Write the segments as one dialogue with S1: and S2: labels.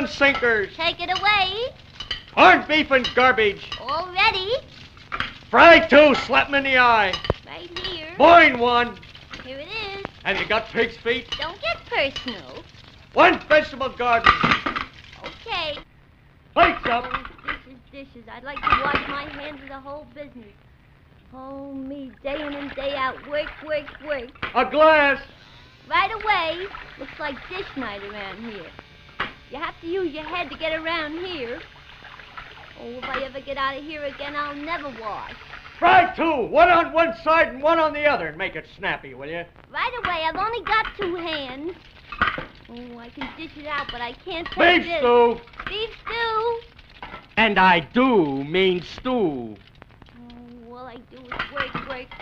S1: Sinkers.
S2: Take it away.
S1: Corned beef and garbage.
S2: All ready.
S1: Fry 2, slap 'em in the eye.
S2: Right here.
S1: Boin 1.
S2: Here it is.
S1: Have you got pig's feet?
S2: Don't get personal.
S1: 1 vegetable garden.
S2: Okay.
S1: Plates up.
S2: Oh, dishes. I'd like to wash my hands of the whole business. Oh, me, day in and day out. Work.
S1: A glass.
S2: Right away. Looks like dish night around here. You have to use your head to get around here. Oh, if I ever get out of here again, I'll never wash.
S1: Fry 2, 1 on one side and 1 on the other, and make it snappy, will you?
S2: Right away. I've only got 2 hands. Oh, I can dish it out, but I can't take
S1: Beef stew.
S2: Beef stew.
S1: And I do mean stew.
S2: Oh, all I do is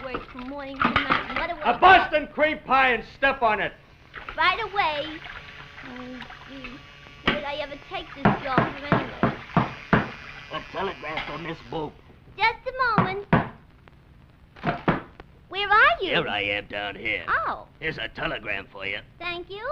S2: work from morning to night. What do I
S1: A Boston cream pie and stuff on it.
S2: Right away. Oh, gee. Where'd I ever take this job for anyway?
S3: A telegram for Miss Boop.
S2: Just a moment. Where are you?
S3: Here I am down here.
S2: Oh.
S3: Here's a telegram for you.
S2: Thank you.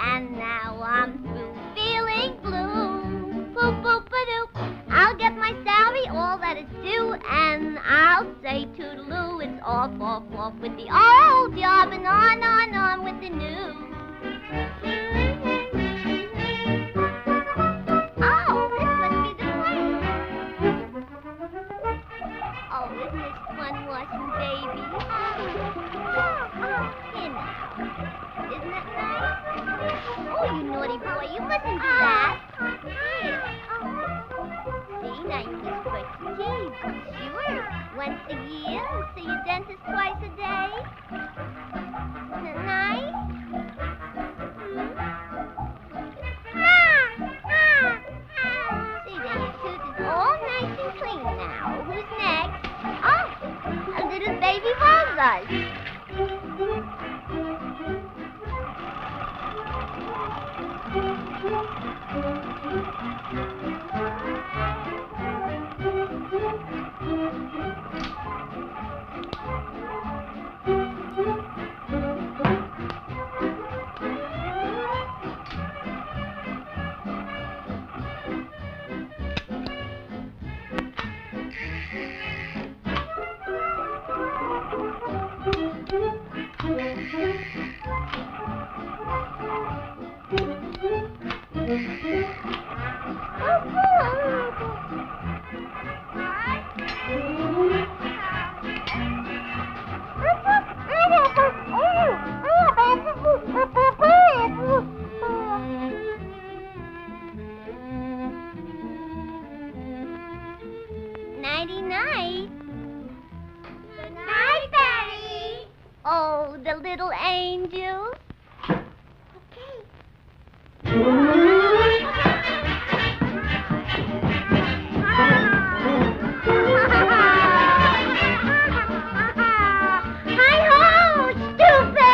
S2: And now I'm through feeling blue. Poop-poop-a-doop. I'll get my salary, all that is due, and I'll say toodaloo. It's off with the old job and on with the new. Oh, this must be the place. Oh, isn't this fun watching baby? Here now. Isn't that nice? Oh, you naughty boy, you mustn't do that. Here. See, now you just brush your teeth. Sure. Once a year, see your dentist twice a day. Isn't it nice? See, there, your tooth is all nice and clean now. Who's next? Oh, a little baby walrus. Nighty-night. Good night, Betty. Oh, the little angel. Hi-ho, stupid!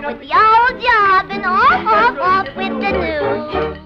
S2: With the old job and off with the new.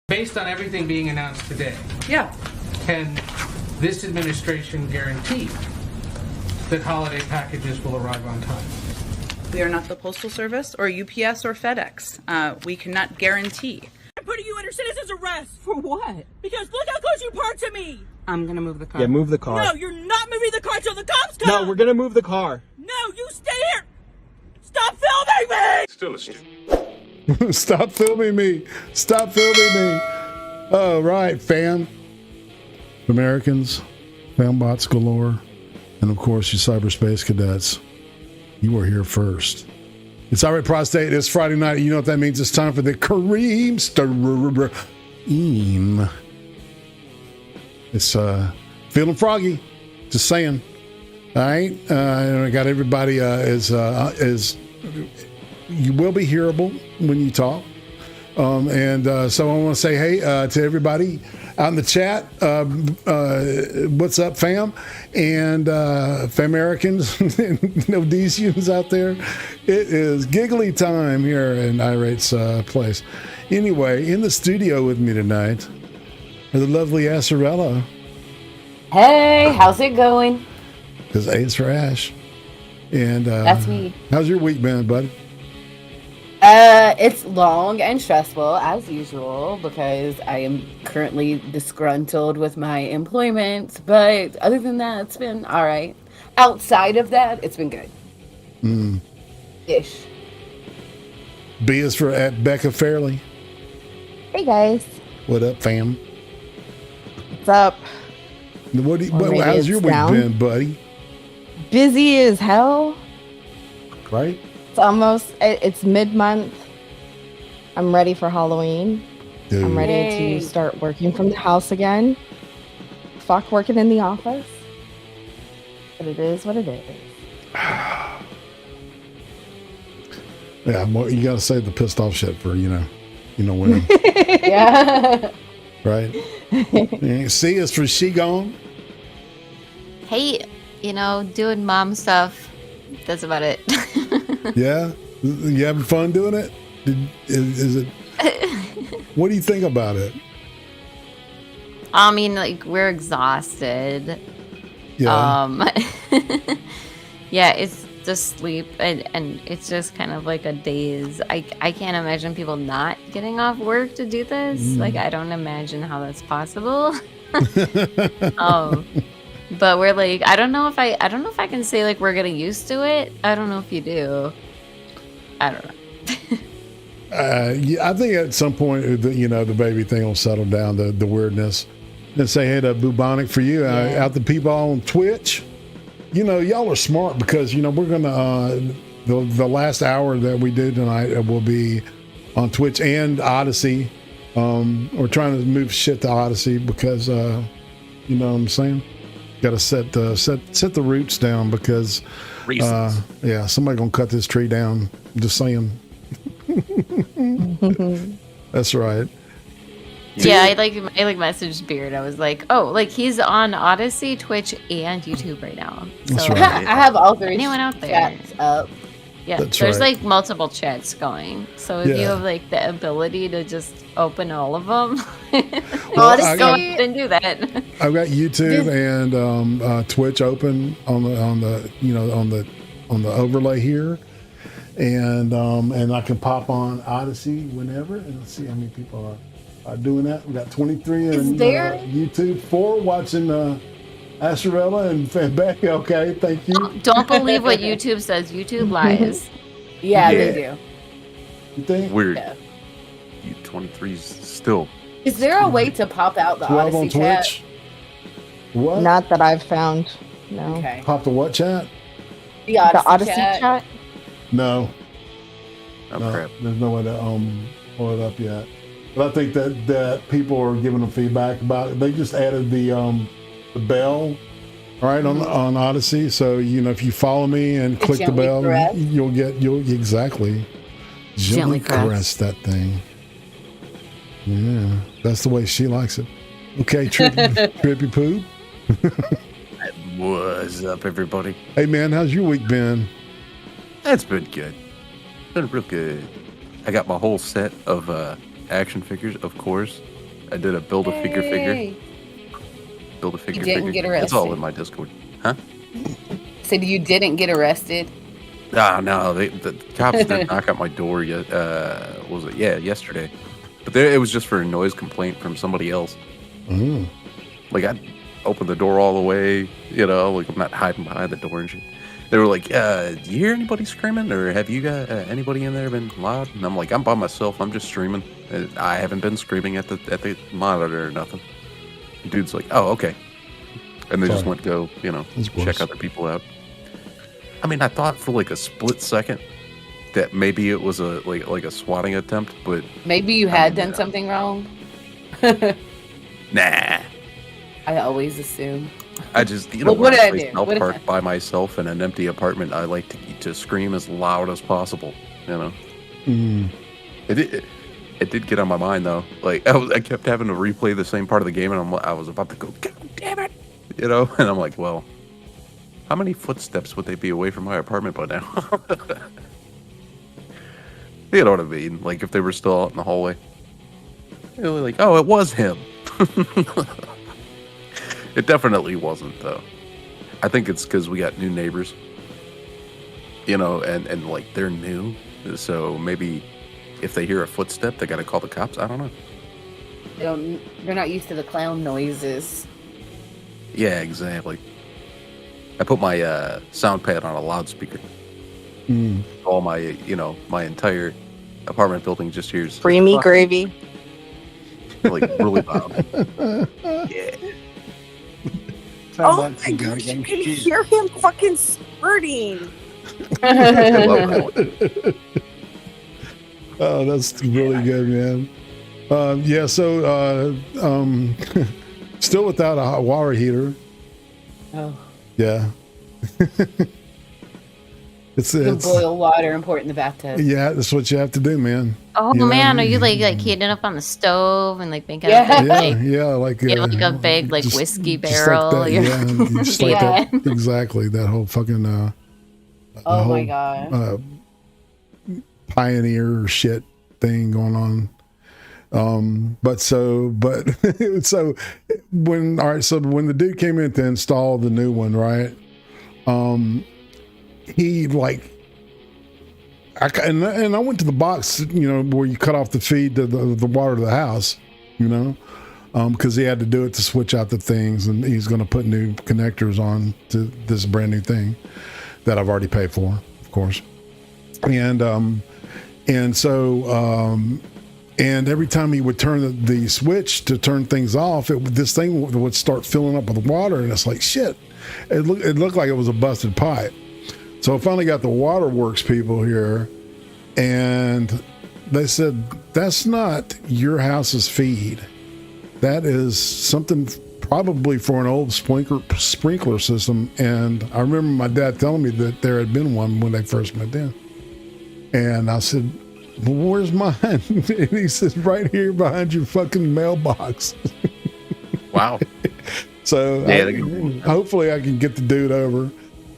S4: Based on everything being announced today, can this administration guarantee that holiday packages will arrive on time?
S5: We are not the Postal Service or UPS or FedEx. We cannot guarantee.
S6: I'm putting you under citizen's arrest. For what? Because look how close you parked to me.
S5: I'm gonna move the car.
S7: Yeah, move the car.
S6: No, you're not moving the car till the cops come.
S7: No, we're gonna move the car.
S6: No, you stay here. Stop filming me.
S8: Still a student.
S9: Stop filming me. Stop filming me. All right, fam. Americans, fanbots galore, and of course, you cyberspace cadets. You were here first. It's already prostate. It's Friday night. You know what that means. It's time for the CREEM STREEM. It's feeling froggy. Just saying. All right. I got everybody as you will be hearable when you talk. And so I want to say hey to everybody out in the chat. What's up, fam? And Famericans and Odyseans out there. It is giggly time here in Irate's place. Anyway, in the studio with me tonight are the lovely ASHERELLA.
S10: Hey, how's it going?
S9: Because A is for Ash. And
S10: that's me.
S9: How's your week been, buddy?
S10: It's long and stressful as usual because I am currently disgruntled with my employment. But other than that, it's been all right. Outside of that, it's been good. Ish.
S9: B is for at Becca Fairley.
S11: Hey guys.
S9: What up, fam?
S11: What's up?
S9: How's your week been, buddy?
S11: Busy as hell.
S9: Right?
S11: It's mid-month. I'm ready for Halloween.
S9: Dude.
S11: I'm ready to start working from the house again. Fuck working in the office. But it is what it is.
S9: Yeah, you gotta save the pissed off shit for, when.
S11: Yeah.
S9: Right? C is for she gone.
S12: Hey, doing mom stuff. That's about it.
S9: Yeah? You having fun doing it? Is it? What do you think about it?
S12: I mean, we're exhausted.
S9: Yeah.
S12: Yeah, it's to sleep, and it's just kind of like a daze. I can't imagine people not getting off work to do this. Like, I don't imagine how that's possible. But we're like, I don't know if I can say like we're getting used to it. I don't know if you do. I don't know.
S9: Yeah, I think at some point, the baby thing will settle down, the weirdness. And say, hey, the bubonic for you. Out the people on Twitch, y'all are smart because, we're going to, the last hour that we do tonight will be on Twitch and Odyssey. We're trying to move shit to Odyssey because, you know what I'm saying? Got to set the roots down because, somebody going to cut this tree down. Just saying. That's right.
S12: Yeah, I messaged Beard. I was like, oh, like he's on Odyssey, Twitch, and YouTube right now. So
S9: That's right.
S10: I have all three
S12: anyone out there
S10: chats up.
S12: Yeah,
S9: That's
S12: there's
S9: right.
S12: like multiple chats going. So if you have like the ability to just open all of them,
S10: Honestly,
S12: go ahead and do that.
S9: I've got YouTube and Twitch open on the overlay here, and I can pop on Odyssey whenever. And let's see how many people are doing that. We got 23 on YouTube, 4 watching ASHERELLA and Becca. Okay, thank you.
S12: Don't believe what YouTube says. YouTube lies.
S10: Yeah, they do.
S9: You think?
S7: Weird.
S10: Yeah.
S7: You 23's still.
S10: Is there a way to pop out the
S9: 12
S10: Odyssey
S9: on
S10: chat?
S9: Twitch. What?
S11: Not that I've found. No.
S10: Okay.
S9: Pop the what chat?
S10: The Odyssey,
S11: The Odyssey
S10: chat.
S11: chat?
S9: No.
S7: Oh,
S9: No,
S7: crap.
S9: there's no way to pull it up yet. But I think that people are giving them feedback about it. They just added the bell, right, on Odyssey. So if you follow me and click the
S10: gently
S9: bell,
S10: caress.
S9: you'll exactly gently caress that thing. Yeah, that's the way she likes it. Okay, Trippy Poo.
S7: What's up, everybody?
S9: Hey man, how's your week been?
S7: It's been good. Been real good. I got my whole set of action figures, of course. I did a build a figure. Build a figure.
S10: You didn't get
S7: It's all
S10: arrested.
S7: in my Discord. Huh?
S10: Said you didn't get arrested.
S7: Ah, no, the cops did knock at my door yet. Was it? Yeah, yesterday. But it was just for a noise complaint from somebody else.
S9: Mm.
S7: Like I opened the door all the way, like I'm not hiding behind the door and shit. They were like, do you hear anybody screaming, or have you got anybody in there been loud? And I'm like, I'm by myself. I'm just streaming. I haven't been screaming at the monitor or nothing. The dude's like, oh, okay. And they just went to go, check other people out. I mean, I thought for like a split second that maybe it was a like a swatting attempt, but
S10: Maybe you had done something wrong.
S7: nah.
S10: I always assume.
S7: I just,
S10: What
S7: when
S10: did I
S7: play
S10: do?
S7: South
S10: What did
S7: Park
S10: I-
S7: by myself in an empty apartment, I like to scream as loud as possible.
S9: Mm.
S7: It did get on my mind though. Like I kept having to replay the same part of the game, and I was about to go, God damn it, and I'm like, well, how many footsteps would they be away from my apartment by now? You know what I mean? Like if they were still out in the hallway, they were like, oh, it was him. It definitely wasn't though. I think it's because we got new neighbors, and like they're new, so maybe if they hear a footstep, they gotta call the cops. I don't know.
S10: They're not used to the clown noises.
S7: Yeah, exactly. I put my sound pad on a loudspeaker.
S9: Mm.
S7: All my, my entire apartment building just hears
S11: Creamy gravy.
S7: like really loud. Yeah.
S6: Oh my gosh, you can hear him fucking spurting.
S7: I love that one.
S9: Oh, that's really good, man. Yeah, so still without a hot water heater.
S10: Oh.
S9: Yeah.
S10: You can boil water and pour it in the bathtub.
S9: Yeah, that's what you have to do, man.
S12: Oh
S9: You know?
S12: man, are you like heating up on the stove and like making
S10: Yeah.
S12: like like a big like
S9: just-
S12: whiskey
S9: just like
S12: barrel?
S9: that,
S12: You're-
S9: yeah, just like that. Exactly. That whole fucking
S10: Oh my god.
S9: pioneer shit thing going on. But so when the dude came in to install the new one, right? he like, and I went to the box, you know, where you cut off the feed to the water to the house, you know, because he had to do it to switch out the things, and he's going to put new connectors on to this brand new thing that I've already paid for, of course. And so every time he would turn the switch to turn things off, this thing would start filling up with water, and it's like, shit. It looked like it was a busted pipe. So I finally got the waterworks people here, and they said, that's not your house's feed. That is something probably for an old sprinkler system. And I remember my dad telling me that there had been one when they first moved in. And I said, well, where's mine? And he says, right here behind your fucking mailbox.
S7: Wow.
S9: So hopefully I can get the dude over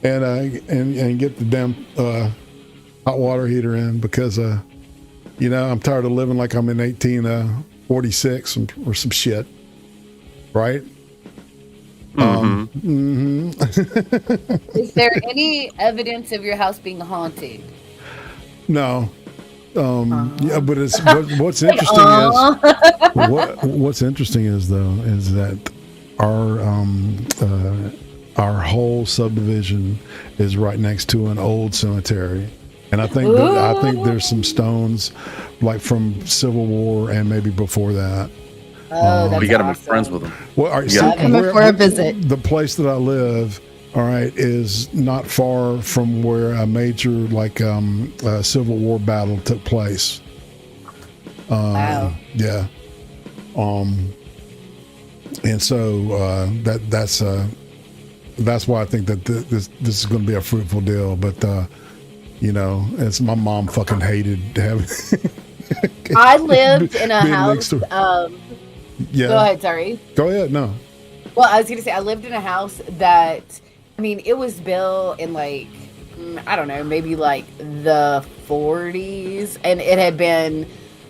S9: and get the damn hot water heater in, because you know, I'm tired of living like I'm in 1846 or some shit, right?
S10: Is there any evidence of your house being haunted?
S9: No. Yeah, but it's what's interesting is what's interesting is that our whole subdivision is right next to an old cemetery, and I think there's some stones like from Civil War and maybe before that.
S10: That's
S7: you got to be
S10: awesome.
S7: friends with them.
S9: Well, all right,
S11: coming for a visit.
S9: The place that I live, all right, is not far from where a major Civil War battle took place.
S10: Wow.
S9: Yeah. And so that's why I think that this is going to be a fruitful deal. But you know, it's my mom fucking hated having.
S10: I lived in a house.
S9: Yeah.
S10: Go ahead. Sorry.
S9: Go ahead. No.
S10: Well, I was going to say, I lived in a house that, I mean, it was built in like, I don't know, maybe like the 40s, and it had been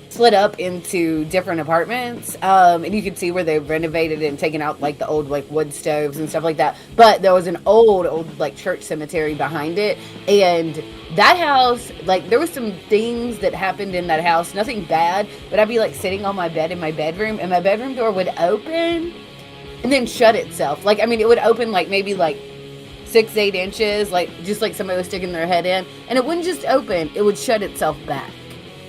S10: split up into different apartments, and you could see where they renovated it and taken out like the old like wood stoves and stuff like that. But there was an old like church cemetery behind it, and that house, like, there was some things that happened in that house, nothing bad, but I'd be like sitting on my bed in my bedroom, and my bedroom door would open and then shut itself. Like, I mean, it would open like maybe like 6-8 inches, like just like somebody was sticking their head in, and it wouldn't just open, it would shut itself back.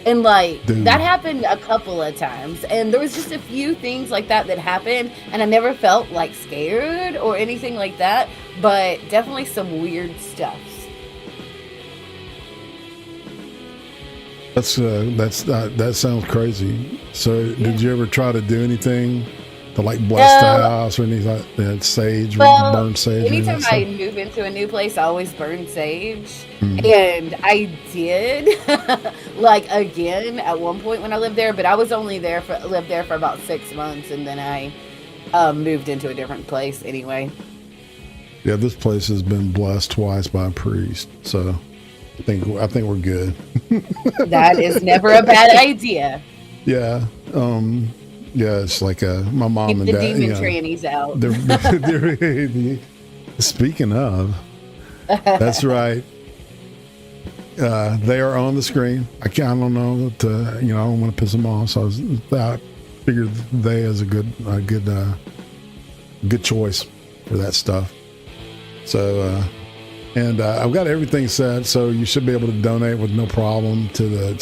S10: And like, that happened a couple of times, and there was just a few things like that happened, and I never felt like scared or anything like that, but definitely some weird stuff.
S9: That sounds crazy. So did you ever try to do anything to like bless the house or anything like that? Sage, or burn sage?
S10: Anytime I move into a new place, I always burn sage. And I did, like, again at one point when I lived there, but I was only lived there for about 6 months, and then I moved into a different place anyway.
S9: Yeah, this place has been blessed twice by a priest, so I think we're good.
S10: That is never a bad idea.
S9: Yeah. Yeah, it's like my mom
S10: Keep
S9: and
S10: the
S9: dad.
S10: demon trannies out.
S9: Speaking of, that's right. They are on the screen. I don't know that, I don't want to piss them off, so I figured they is a good choice for that stuff. So, and I've got everything set, so you should be able to donate with no problem to the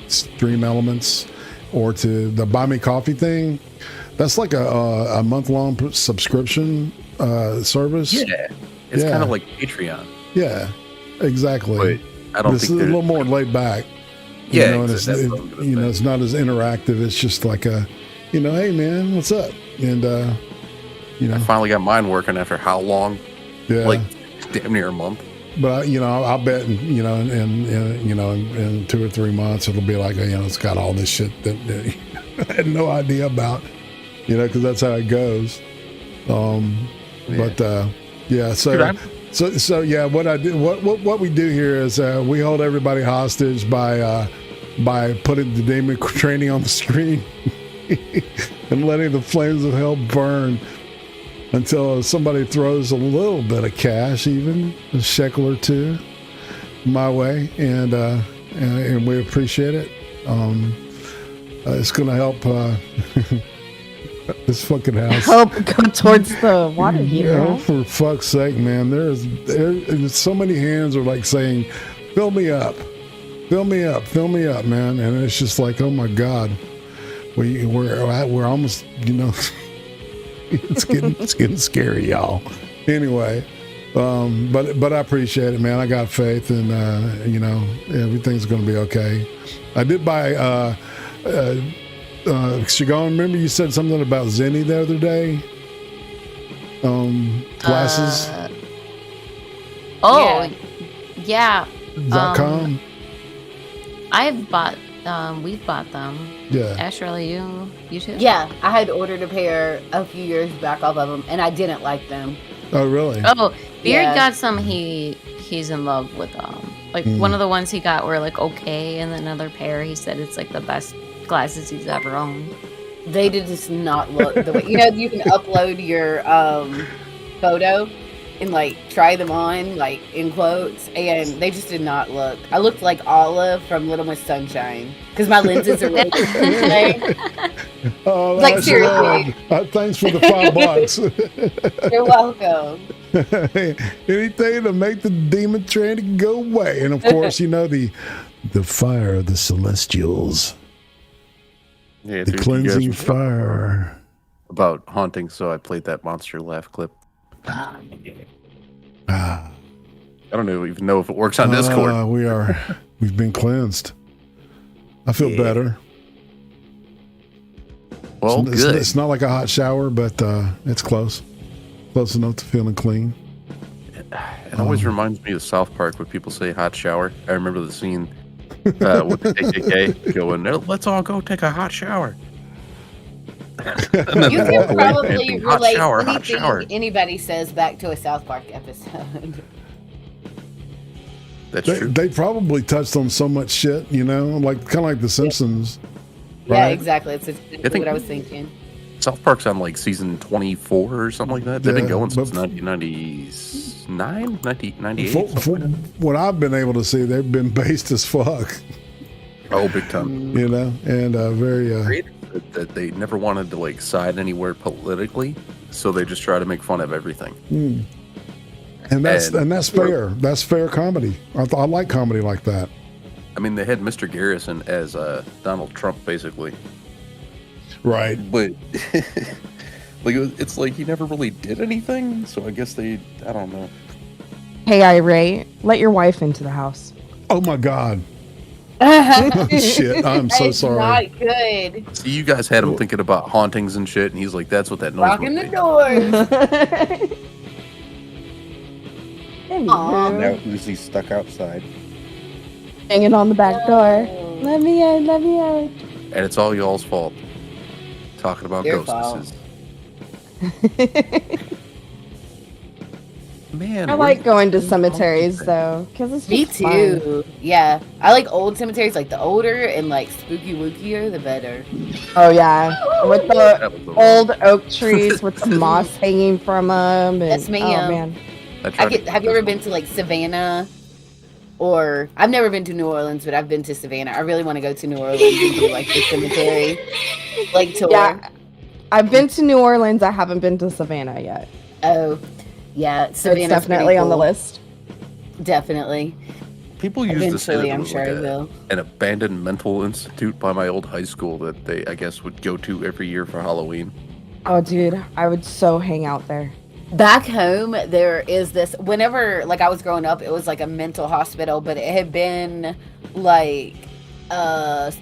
S9: Streamelements or to the Buy Me Coffee thing. That's like a month-long subscription service.
S7: Yeah, it's kind of like Patreon.
S9: Yeah, exactly.
S7: But I don't
S9: this
S7: think
S9: is a little more laid back.
S7: Yeah,
S9: and it's not as interactive. It's just like hey man, what's up? And
S7: I finally got mine working after how long?
S9: Yeah, like
S7: damn near a month.
S9: But I'll bet in 2 or 3 months it'll be like it's got all this shit that I had no idea about, because that's how it goes. But yeah, so. So yeah, what we do here is we hold everybody hostage by putting the demon training on the screen and letting the flames of hell burn until somebody throws a little bit of cash, even a shekel or two, my way, and we appreciate it. It's going to help this fucking house.
S11: Help go towards the water heater.
S9: Yeah, for fuck's sake, man. There's so many hands are like saying, fill me up, man. And it's just like, oh my God, we're almost, it's getting scary, y'all. Anyway, but I appreciate it, man. I got faith, and everything's gonna be okay. I did buy Shagon, remember you said something about Zenny the other day? Glasses.
S12: Yeah.
S9: .com.
S12: I've bought. We've bought them.
S9: Yeah.
S12: ASHERELLA, you too?
S10: Yeah, I had ordered a pair a few years back off of them, and I didn't like them.
S9: Oh, really?
S12: Oh, Beard
S10: Yeah.
S12: got some. He's in love with them. Like one of the ones he got were like okay, and then another pair he said it's like the best glasses he's ever owned.
S10: They did just not look the way. You can upload your photo and like try them on, like in quotes, and they just did not look. I looked like Olive from Little Miss Sunshine because my lenses are really today.
S9: Oh,
S10: Like,
S9: that's
S10: seriously.
S9: good. Thanks for the $5.
S10: You're welcome.
S9: Anything to make the demon trinity go away, and of course, the fire of the celestials,
S7: Yeah,
S9: the
S7: dude, you
S9: cleansing
S7: guys were
S9: fire.
S7: about haunting, so I played that monster laugh clip. I don't even know if it works on Discord.
S9: We've been cleansed. I feel better.
S7: Well,
S9: it's,
S7: good.
S9: It's not like a hot shower, but it's close enough to feeling clean.
S7: It always reminds me of South Park when people say hot shower. I remember the scene with the KKK going, let's all go take a hot shower.
S10: You can probably relate
S7: hot
S10: anything
S7: shower.
S10: anybody says back to a South Park episode.
S7: That's true.
S9: They probably touched on so much shit, kind of like The Simpsons.
S10: Yeah,
S9: right?
S10: exactly. It's exactly what I was thinking.
S7: South Park's on like season 24 or something like that. They've been going since 1999, 1998.
S9: What I've been able to see, they've been based as fuck.
S7: Oh, big time.
S9: And very.
S7: That they never wanted to like side anywhere politically, so they just try to make fun of everything. And that's fair. That's fair comedy. I like comedy like that. I mean, they had Mr. Garrison as Donald Trump, basically.
S9: Right.
S7: But it's like he never really did anything, so I guess I don't know.
S11: Hey, Ray, let your wife into the house.
S9: Oh my God. Oh, shit, I'm so sorry.
S10: Not good.
S7: See, you guys had him thinking about hauntings and shit, and he's like, that's what that noise
S10: Rocking
S7: would
S10: the
S7: be.
S10: doors.
S8: Now Uzi's stuck outside.
S11: Hanging on the back door. Let me in.
S7: And it's all y'all's fault. Talking about
S10: Your
S7: ghostesses. Man,
S11: I like going to cemeteries though, because it's
S10: Me
S11: just
S10: too.
S11: fun.
S10: Yeah, I like old cemeteries. Like the older and like spooky wookier, the better.
S11: Oh yeah, with the old oak trees with the moss hanging from them. And,
S10: That's me.
S11: Oh man.
S10: Have you ever been to like Savannah? Or I've never been to New Orleans, but I've been to Savannah. I really want to go to New Orleans and do like the cemetery, like tour.
S11: Yeah, I've been to New Orleans. I haven't been to Savannah yet.
S10: Oh, yeah,
S11: So it's definitely on the list.
S10: Definitely.
S7: People used to say that
S10: Eventually,
S7: there
S10: I'm
S7: was
S10: sure I
S7: like
S10: will.
S7: an abandoned mental institute by my old high school that they, I guess, would go to every year for Halloween.
S11: Oh, dude, I would so hang out there.
S10: Back home, there is this. Whenever like I was growing up, it was like a mental hospital, but it had been like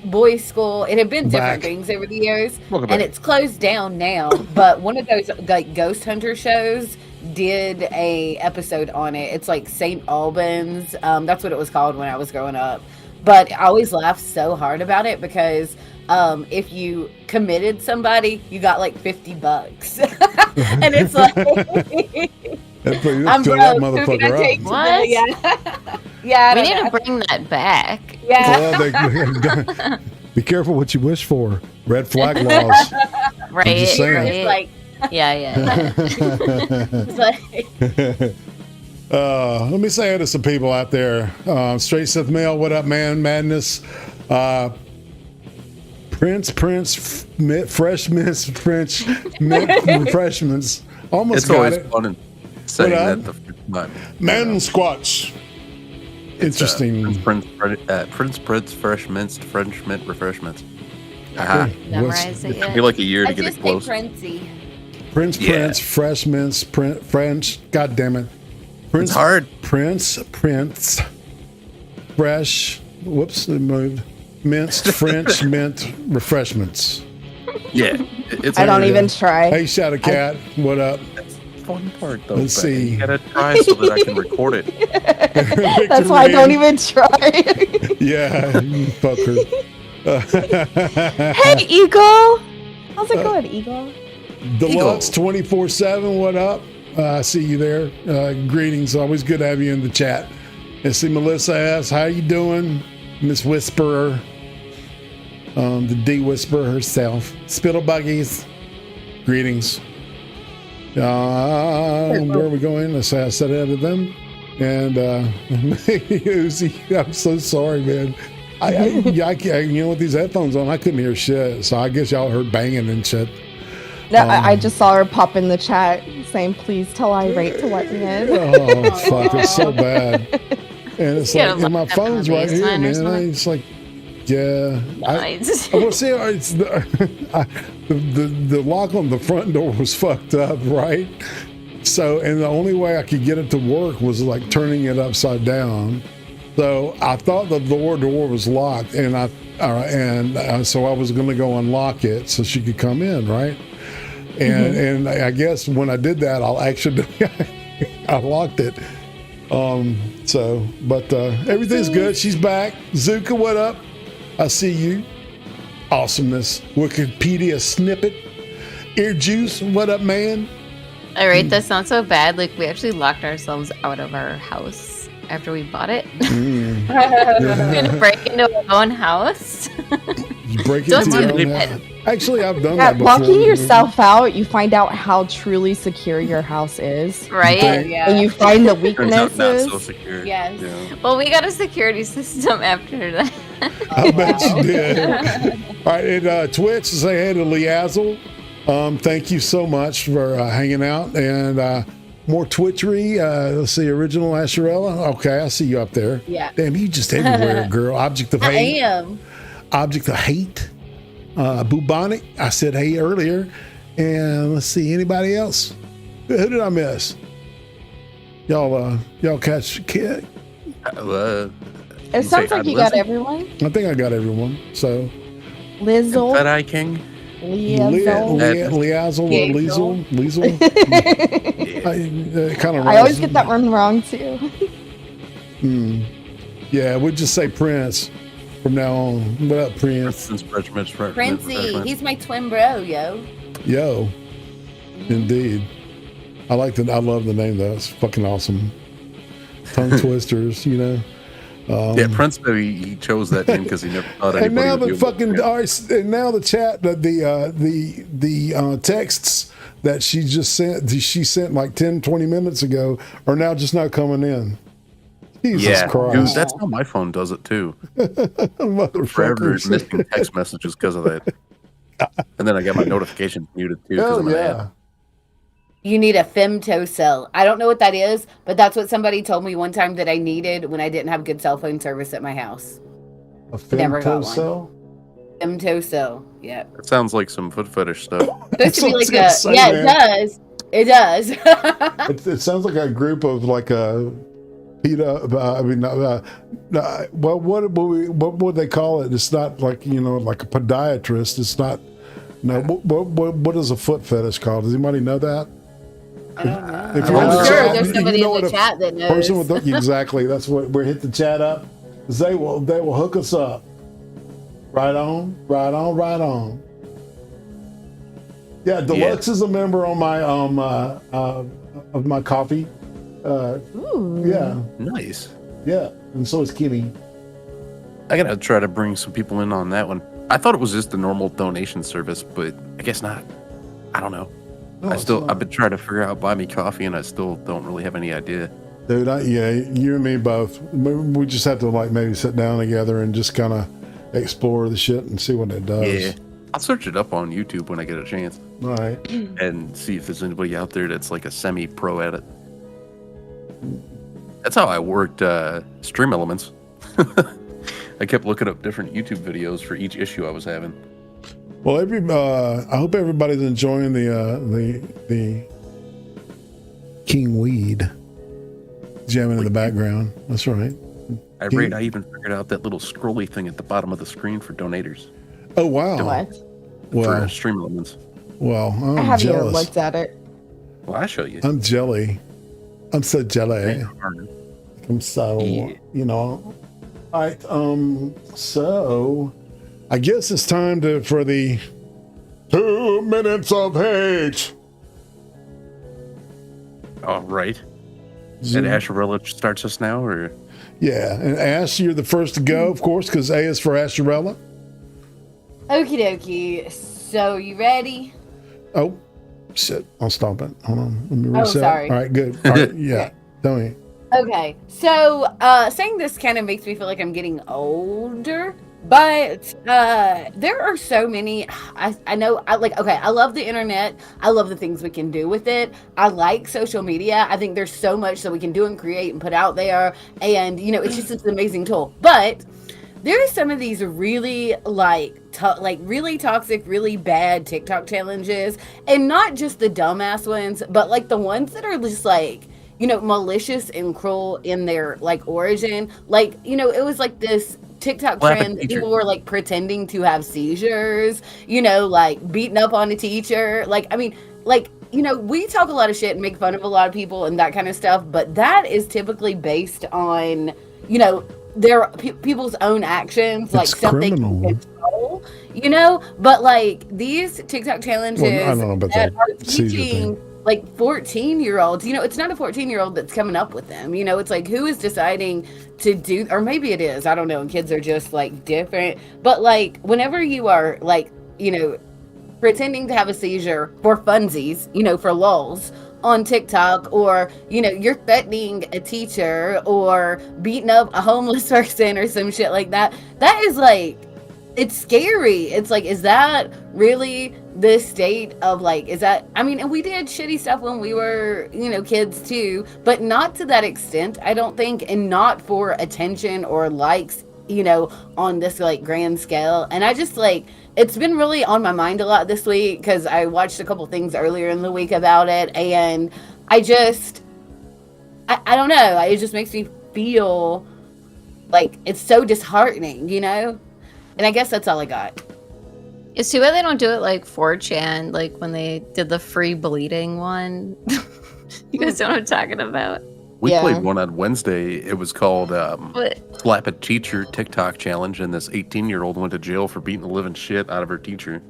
S10: boys' school. It had been different things over the years, and it's closed down now. But one of those like ghost hunter shows did a episode on it. It's like St. Albans. That's what it was called when I was growing up. But I always laughed so hard about it because if you committed somebody, you got like $50, and it's like I'm broke. Who can I take to
S12: What?
S10: the- Yeah, yeah. I
S12: We
S10: don't
S12: need
S10: know.
S12: to bring that back.
S10: Yeah.
S9: Well, be careful what you wish for. Red flag laws.
S12: Right,
S9: just saying.
S12: right.
S10: It's like
S12: Yeah.
S10: it's like
S9: Let me say hi to some people out there. Straight Seth Mail, what up, man? Madness. Prince, Fresh Miss French Refreshments. Almost
S7: It's
S9: got
S7: always
S9: it.
S7: fun saying that the first time.
S9: Man Squatch. Interesting.
S7: Prince Fresh Minced French Mint Refreshments.
S12: Memorize it
S7: It
S12: yet?
S7: took me like a year to
S10: I
S7: get
S10: just
S7: it
S10: say
S7: close.
S10: Princey.
S9: Prince, Fresh Mints, French. God damn it. Prince,
S7: It's hard.
S9: Prince, Fresh. Whoops, it moved. Minced French Mint Refreshments.
S7: Yeah.
S11: I don't even try.
S9: Hey, Shadow Cat, what up?
S7: Fun part though.
S9: Let's
S7: Becky.
S9: see.
S7: You gotta try so that I can record it.
S11: That's why I don't even try.
S9: Yeah, you fucker.
S11: Hey, Eagle. How's it going, Eagle?
S9: Deluxe 24/7. What up? I see you there. Greetings. Always good to have you in the chat. And see Melissa asks, "How you doing, Miss Whisperer?" The D Whisperer herself. Spittle Buggies. Greetings. Where are we going? I said hi to them. And Uzi, I'm so sorry, man. I you know, with these headphones on, I couldn't hear shit. So I guess y'all heard banging and shit.
S11: No, I just saw her pop in the chat saying, "Please tell Irate to let me in."
S9: Oh fuck, it's so bad. And it's
S12: Yeah,
S9: like, and my
S12: up
S9: phone's
S12: on the
S9: right here,
S12: baseline or
S9: man.
S12: something.
S9: It's like, yeah.
S12: Nice.
S9: Well, see, it's the lock on the front door was fucked up, right? So, and the only way I could get it to work was like turning it upside down. So I thought the door was locked, and so I was going to go unlock it so she could come in, right? And I guess when I did that, I locked it. But everything's good. She's back. Zuka, what up? I see you. Awesomeness. Wikipedia snippet. Ear juice, what up, man?
S12: All right, that's not so bad. Like, we actually locked ourselves out of our house after we bought it. We're gonna break into our own house.
S9: Break
S12: Don't
S9: into
S12: do
S9: your own
S12: that.
S9: house. Actually, I've done
S11: Yeah,
S9: that before.
S11: locking yourself out, you find out how truly secure your house is.
S12: Right?
S10: Yeah.
S11: And you find the
S7: Turns out not
S11: weaknesses.
S7: so secure.
S10: Yes.
S7: Yeah.
S12: Well, we got a security system after that.
S9: I bet you did. All right, and Twitch, say hey to Leazzle. Thank you so much for hanging out. And more Twitchery. Let's see, original Asherella. Okay, I see you up there.
S10: Yeah.
S9: Damn, you just everywhere, girl. Object of
S10: I
S9: hate.
S10: am.
S9: Object of hate. Bubonic. I said hey earlier. And let's see, anybody else? Who did I miss? Y'all catch kid?
S11: It sounds like you got everyone.
S9: I think I got everyone. So
S11: Lizzle,
S7: Fed Eye King.
S11: Liazzle.
S9: Liazzle or Liesel.
S11: I always get that one wrong too.
S9: Yeah, we'll just say Prince from now on. What up, Prince?
S10: Princey, he's my twin bro, yo.
S9: Yo, indeed. I love the name though. It's fucking awesome. Tongue twisters, you know.
S7: Yeah, Prince maybe he chose that name because he never thought anybody
S9: And now
S7: would
S9: the
S7: be able
S9: fucking and now the chat, the texts that she just sent, she sent like 10, 20 minutes ago, are now just not coming in. Jesus Christ.
S7: Dude, that's how my phone does it too. Forever missing text messages because of that. And then I got my notifications muted too because I'm an ad.
S10: You need a femtocell. I don't know what that is, but that's what somebody told me one time that I needed when I didn't have good cell phone service at my house.
S9: A
S10: Never got one.
S9: femtocell?
S10: Femtocell, yeah.
S7: It sounds like some foot fetish stuff.
S10: Supposed to be like
S9: gonna say,
S10: yeah,
S9: man.
S10: it does. It does.
S9: It sounds like a group of like a well, what would they call it? It's not like, you know, like a podiatrist. It's not. No, what is a foot fetish called? Does anybody know that?
S10: I don't know.
S9: If
S10: I'm
S9: you're in the
S10: sure
S9: chat,
S10: there's
S9: you
S10: somebody
S9: know
S10: in the
S9: what a
S10: chat that knows.
S9: Person with exactly. That's what we're hit the chat up. They will hook us up. Right on. Yeah, Deluxe is a member on my of my coffee. Yeah.
S7: Nice.
S9: Yeah, and so is Kimmy.
S7: I gotta try to bring some people in on that one. I thought it was just the normal donation service, but I guess not. I don't know.
S9: No,
S7: I've been trying to figure out buy me coffee, and I still don't really have any idea.
S9: Dude, yeah, you and me both. We just have to like maybe sit down together and just kind of explore the shit and see what it does.
S7: Yeah, I'll search it up on YouTube when I get a chance.
S9: All right.
S7: And see if there's anybody out there that's like a semi-pro at it. That's how I worked Streamelements. I kept looking up different YouTube videos for each issue I was having.
S9: Well, I hope everybody's enjoying the King Weed jamming in the background. That's right.
S7: I even figured out that little scrolly thing at the bottom of the screen for donators.
S9: Oh wow!
S11: What?
S9: Well,
S7: for Streamelements.
S9: Well, I'm
S11: I haven't
S9: jealous.
S11: even looked at it.
S7: Well, I'll show you.
S9: I'm jelly. I'm so jelly.
S7: Yeah.
S9: I'm so, you know. All right. So I guess it's time for the 2 minutes of hate.
S7: All right. And ASHERELLA starts us now, or?
S9: Yeah, and Ash, you're the first to go, of course, because A is for ASHERELLA.
S10: Okie dokie. So, you ready?
S9: Oh, shit. I'll stop it. Hold on. Let me reset.
S10: Oh, sorry.
S9: All right, good. All right, yeah. Tell me.
S10: Okay. So, saying this kind of makes me feel like I'm getting older. But there are so many. I know. I love the internet. I love the things we can do with it. I like social media. I think there's so much that we can do and create and put out there. And it's just an amazing tool. But there are some of these really really toxic, really bad TikTok challenges, and not just the dumbass ones, but like the ones that are just like malicious and cruel in their origin. It was like this TikTok trend. People were like pretending to have seizures, beating up on a teacher. We talk a lot of shit and make fun of a lot of people and that kind of stuff, but that is typically based on, their people's own actions, like something control, but these TikTok challenges I don't know about that are teaching 14-year-olds, it's not a 14-year-old that's coming up with them, it's like, who is deciding to do, or maybe it is, I don't know, and kids are just different, but whenever you are pretending to have a seizure for funsies, for lulz on TikTok, or you're threatening a teacher or beating up a homeless person or some shit like that, that is it's scary. It's is that really the state of is that, and we did shitty stuff when we were, kids too, but not to that extent, I don't think, and not for attention or likes, on this grand scale. And I just it's been really on my mind a lot this week because I watched a couple things earlier in the week about it, and I don't know, it just makes me feel it's so disheartening, And I guess that's all I got.
S12: It's too bad they don't do it like 4chan, when they did the free bleeding one. You guys know what I'm talking about.
S7: We played one on Wednesday. It was called Slap a Teacher TikTok Challenge, and this 18-year-old went to jail for beating the living shit out of her teacher.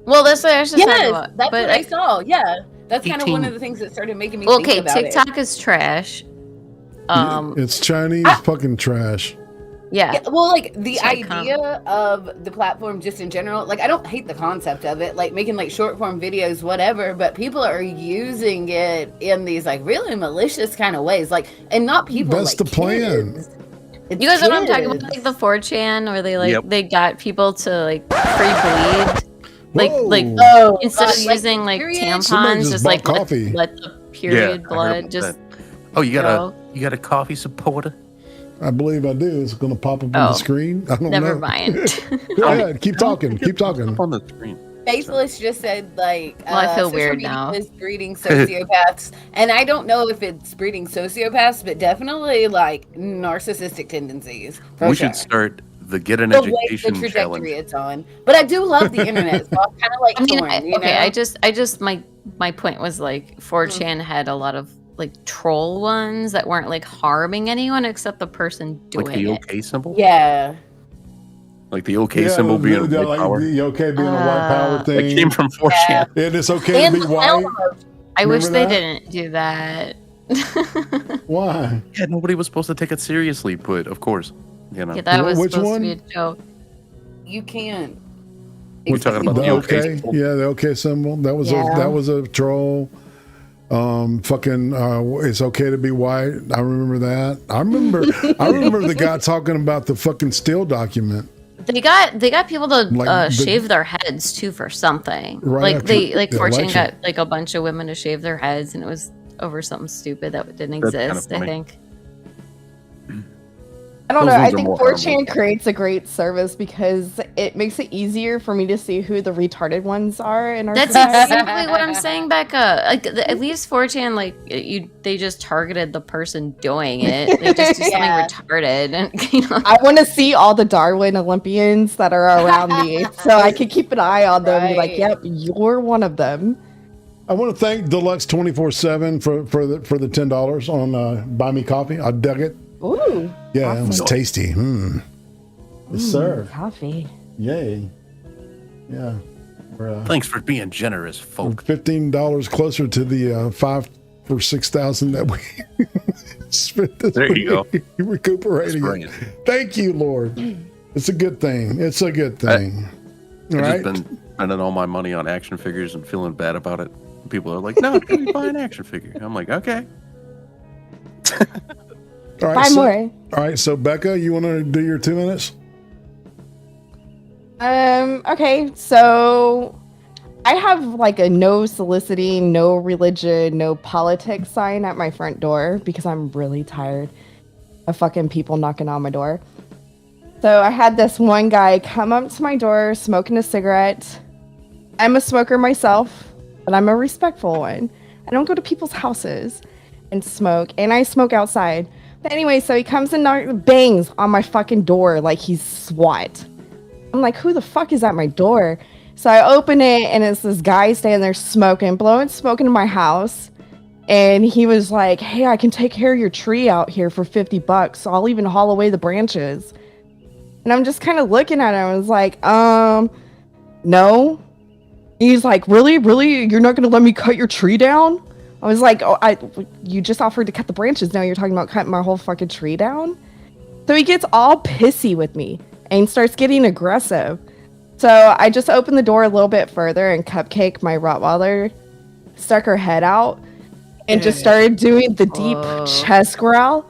S12: Well, that's what I was just talking about.
S10: That's what I saw. Yeah, that's kind of one of the things that started making me think about it.
S12: Okay, TikTok is trash.
S9: It's Chinese fucking trash.
S12: Yeah.
S10: Well, the idea of the platform just in general, I don't hate the concept of it, making short form videos, whatever, but people are using it in these really malicious kind of ways, and not people. That's the plan.
S12: You guys know what I'm talking about, the 4chan, where they they got people to free bleed, instead of using tampons, just let the period blood just.
S7: Oh, you got a coffee supporter?
S9: I believe I do. It's going to pop up on the screen. I don't know.
S12: Never mind.
S9: Go ahead. Keep talking. Keep talking.
S7: On the screen.
S10: Faithless just said
S12: I feel weird now.
S10: Is breeding sociopaths, and I don't know if it's breeding sociopaths, but definitely narcissistic tendencies.
S7: We should start the Get an Education
S10: the
S7: challenge.
S10: It's on, but I do love the internet, so I'm kind of torn.
S12: I just my point was 4chan had a lot of troll ones that weren't harming anyone except the person doing
S7: the OK symbol?
S10: Yeah.
S7: The OK symbol being white power.
S9: The OK being a white power thing.
S7: It came from 4chan.
S9: And it's okay to be white.
S12: I wish they didn't do that.
S9: Why?
S7: Yeah, nobody was supposed to take it seriously, but of course,
S12: Yeah, that was supposed to be a joke.
S10: You can't.
S7: We're talking about the OK symbol.
S9: Yeah, the OK symbol. That was a troll. It's okay to be white. I remember that. I remember the guy talking about the fucking Steele document.
S12: They got people to shave their heads too for something.
S9: Right
S12: like
S9: the
S12: 4chan
S9: election.
S12: got like a bunch of women to shave their heads, and it was over something stupid that didn't
S7: That's kinda
S12: exist. I
S7: funny.
S12: think.
S11: I don't
S7: Those
S11: know. I
S7: ones are
S11: think
S7: more
S11: 4chan
S7: horrible.
S11: creates a great service because it makes it easier for me to see who the retarded ones are in our
S12: That's
S11: society.
S12: exactly what I'm saying, Becca. Like at least 4chan, like they just targeted the person doing it. They just do something
S11: Yeah.
S12: retarded, and you know.
S11: I want to see all the Darwin Olympians that are around me so I can keep an eye on them and be like, yep, you're one of them.
S9: I want to thank Deluxe 24/7 for the $10 on Buy Me Coffee. I dug it.
S11: Ooh.
S9: Yeah, it was
S11: awesome.
S9: tasty. Yes, sir.
S11: Coffee.
S9: Yay. Yeah. We're,
S7: Thanks for being generous, folk.
S9: $15 closer to the $5,000 or $6,000 that we spent this
S7: There you go.
S9: week recuperating.
S7: That's
S9: it.
S7: brilliant.
S9: Thank you, Lord. It's a good thing. It's a good thing.
S7: I've
S9: All right.
S7: just been spending all my money on action figures and feeling bad about it. People are like, no, you buy an action figure. I'm like, okay.
S9: All right,
S11: Buy
S9: so,
S11: more.
S9: All right, so Becca, you want to do your 2 minutes?
S11: Okay, so I have like a no soliciting, no religion, no politics sign at my front door because I'm really tired of fucking people knocking on my door. So I had this one guy come up to my door smoking a cigarette. I'm a smoker myself, but I'm a respectful one. I don't go to people's houses and smoke, and I smoke outside. But anyway, so he comes and bangs on my fucking door like he's SWAT. I'm like, who the fuck is at my door? So I open it, and it's this guy standing there smoking, blowing smoke into my house. And he was like, hey, I can take care of your tree out here for $50. So I'll even haul away the branches. And I'm just kind of looking at him. I was like, no. He's like, really? You're not going to let me cut your tree down? I was like, you just offered to cut the branches. Now you're talking about cutting my whole fucking tree down? So he gets all pissy with me and starts getting aggressive. So I just opened the door a little bit further, and Cupcake, my Rottweiler, stuck her head out and just started doing the deep chest growl.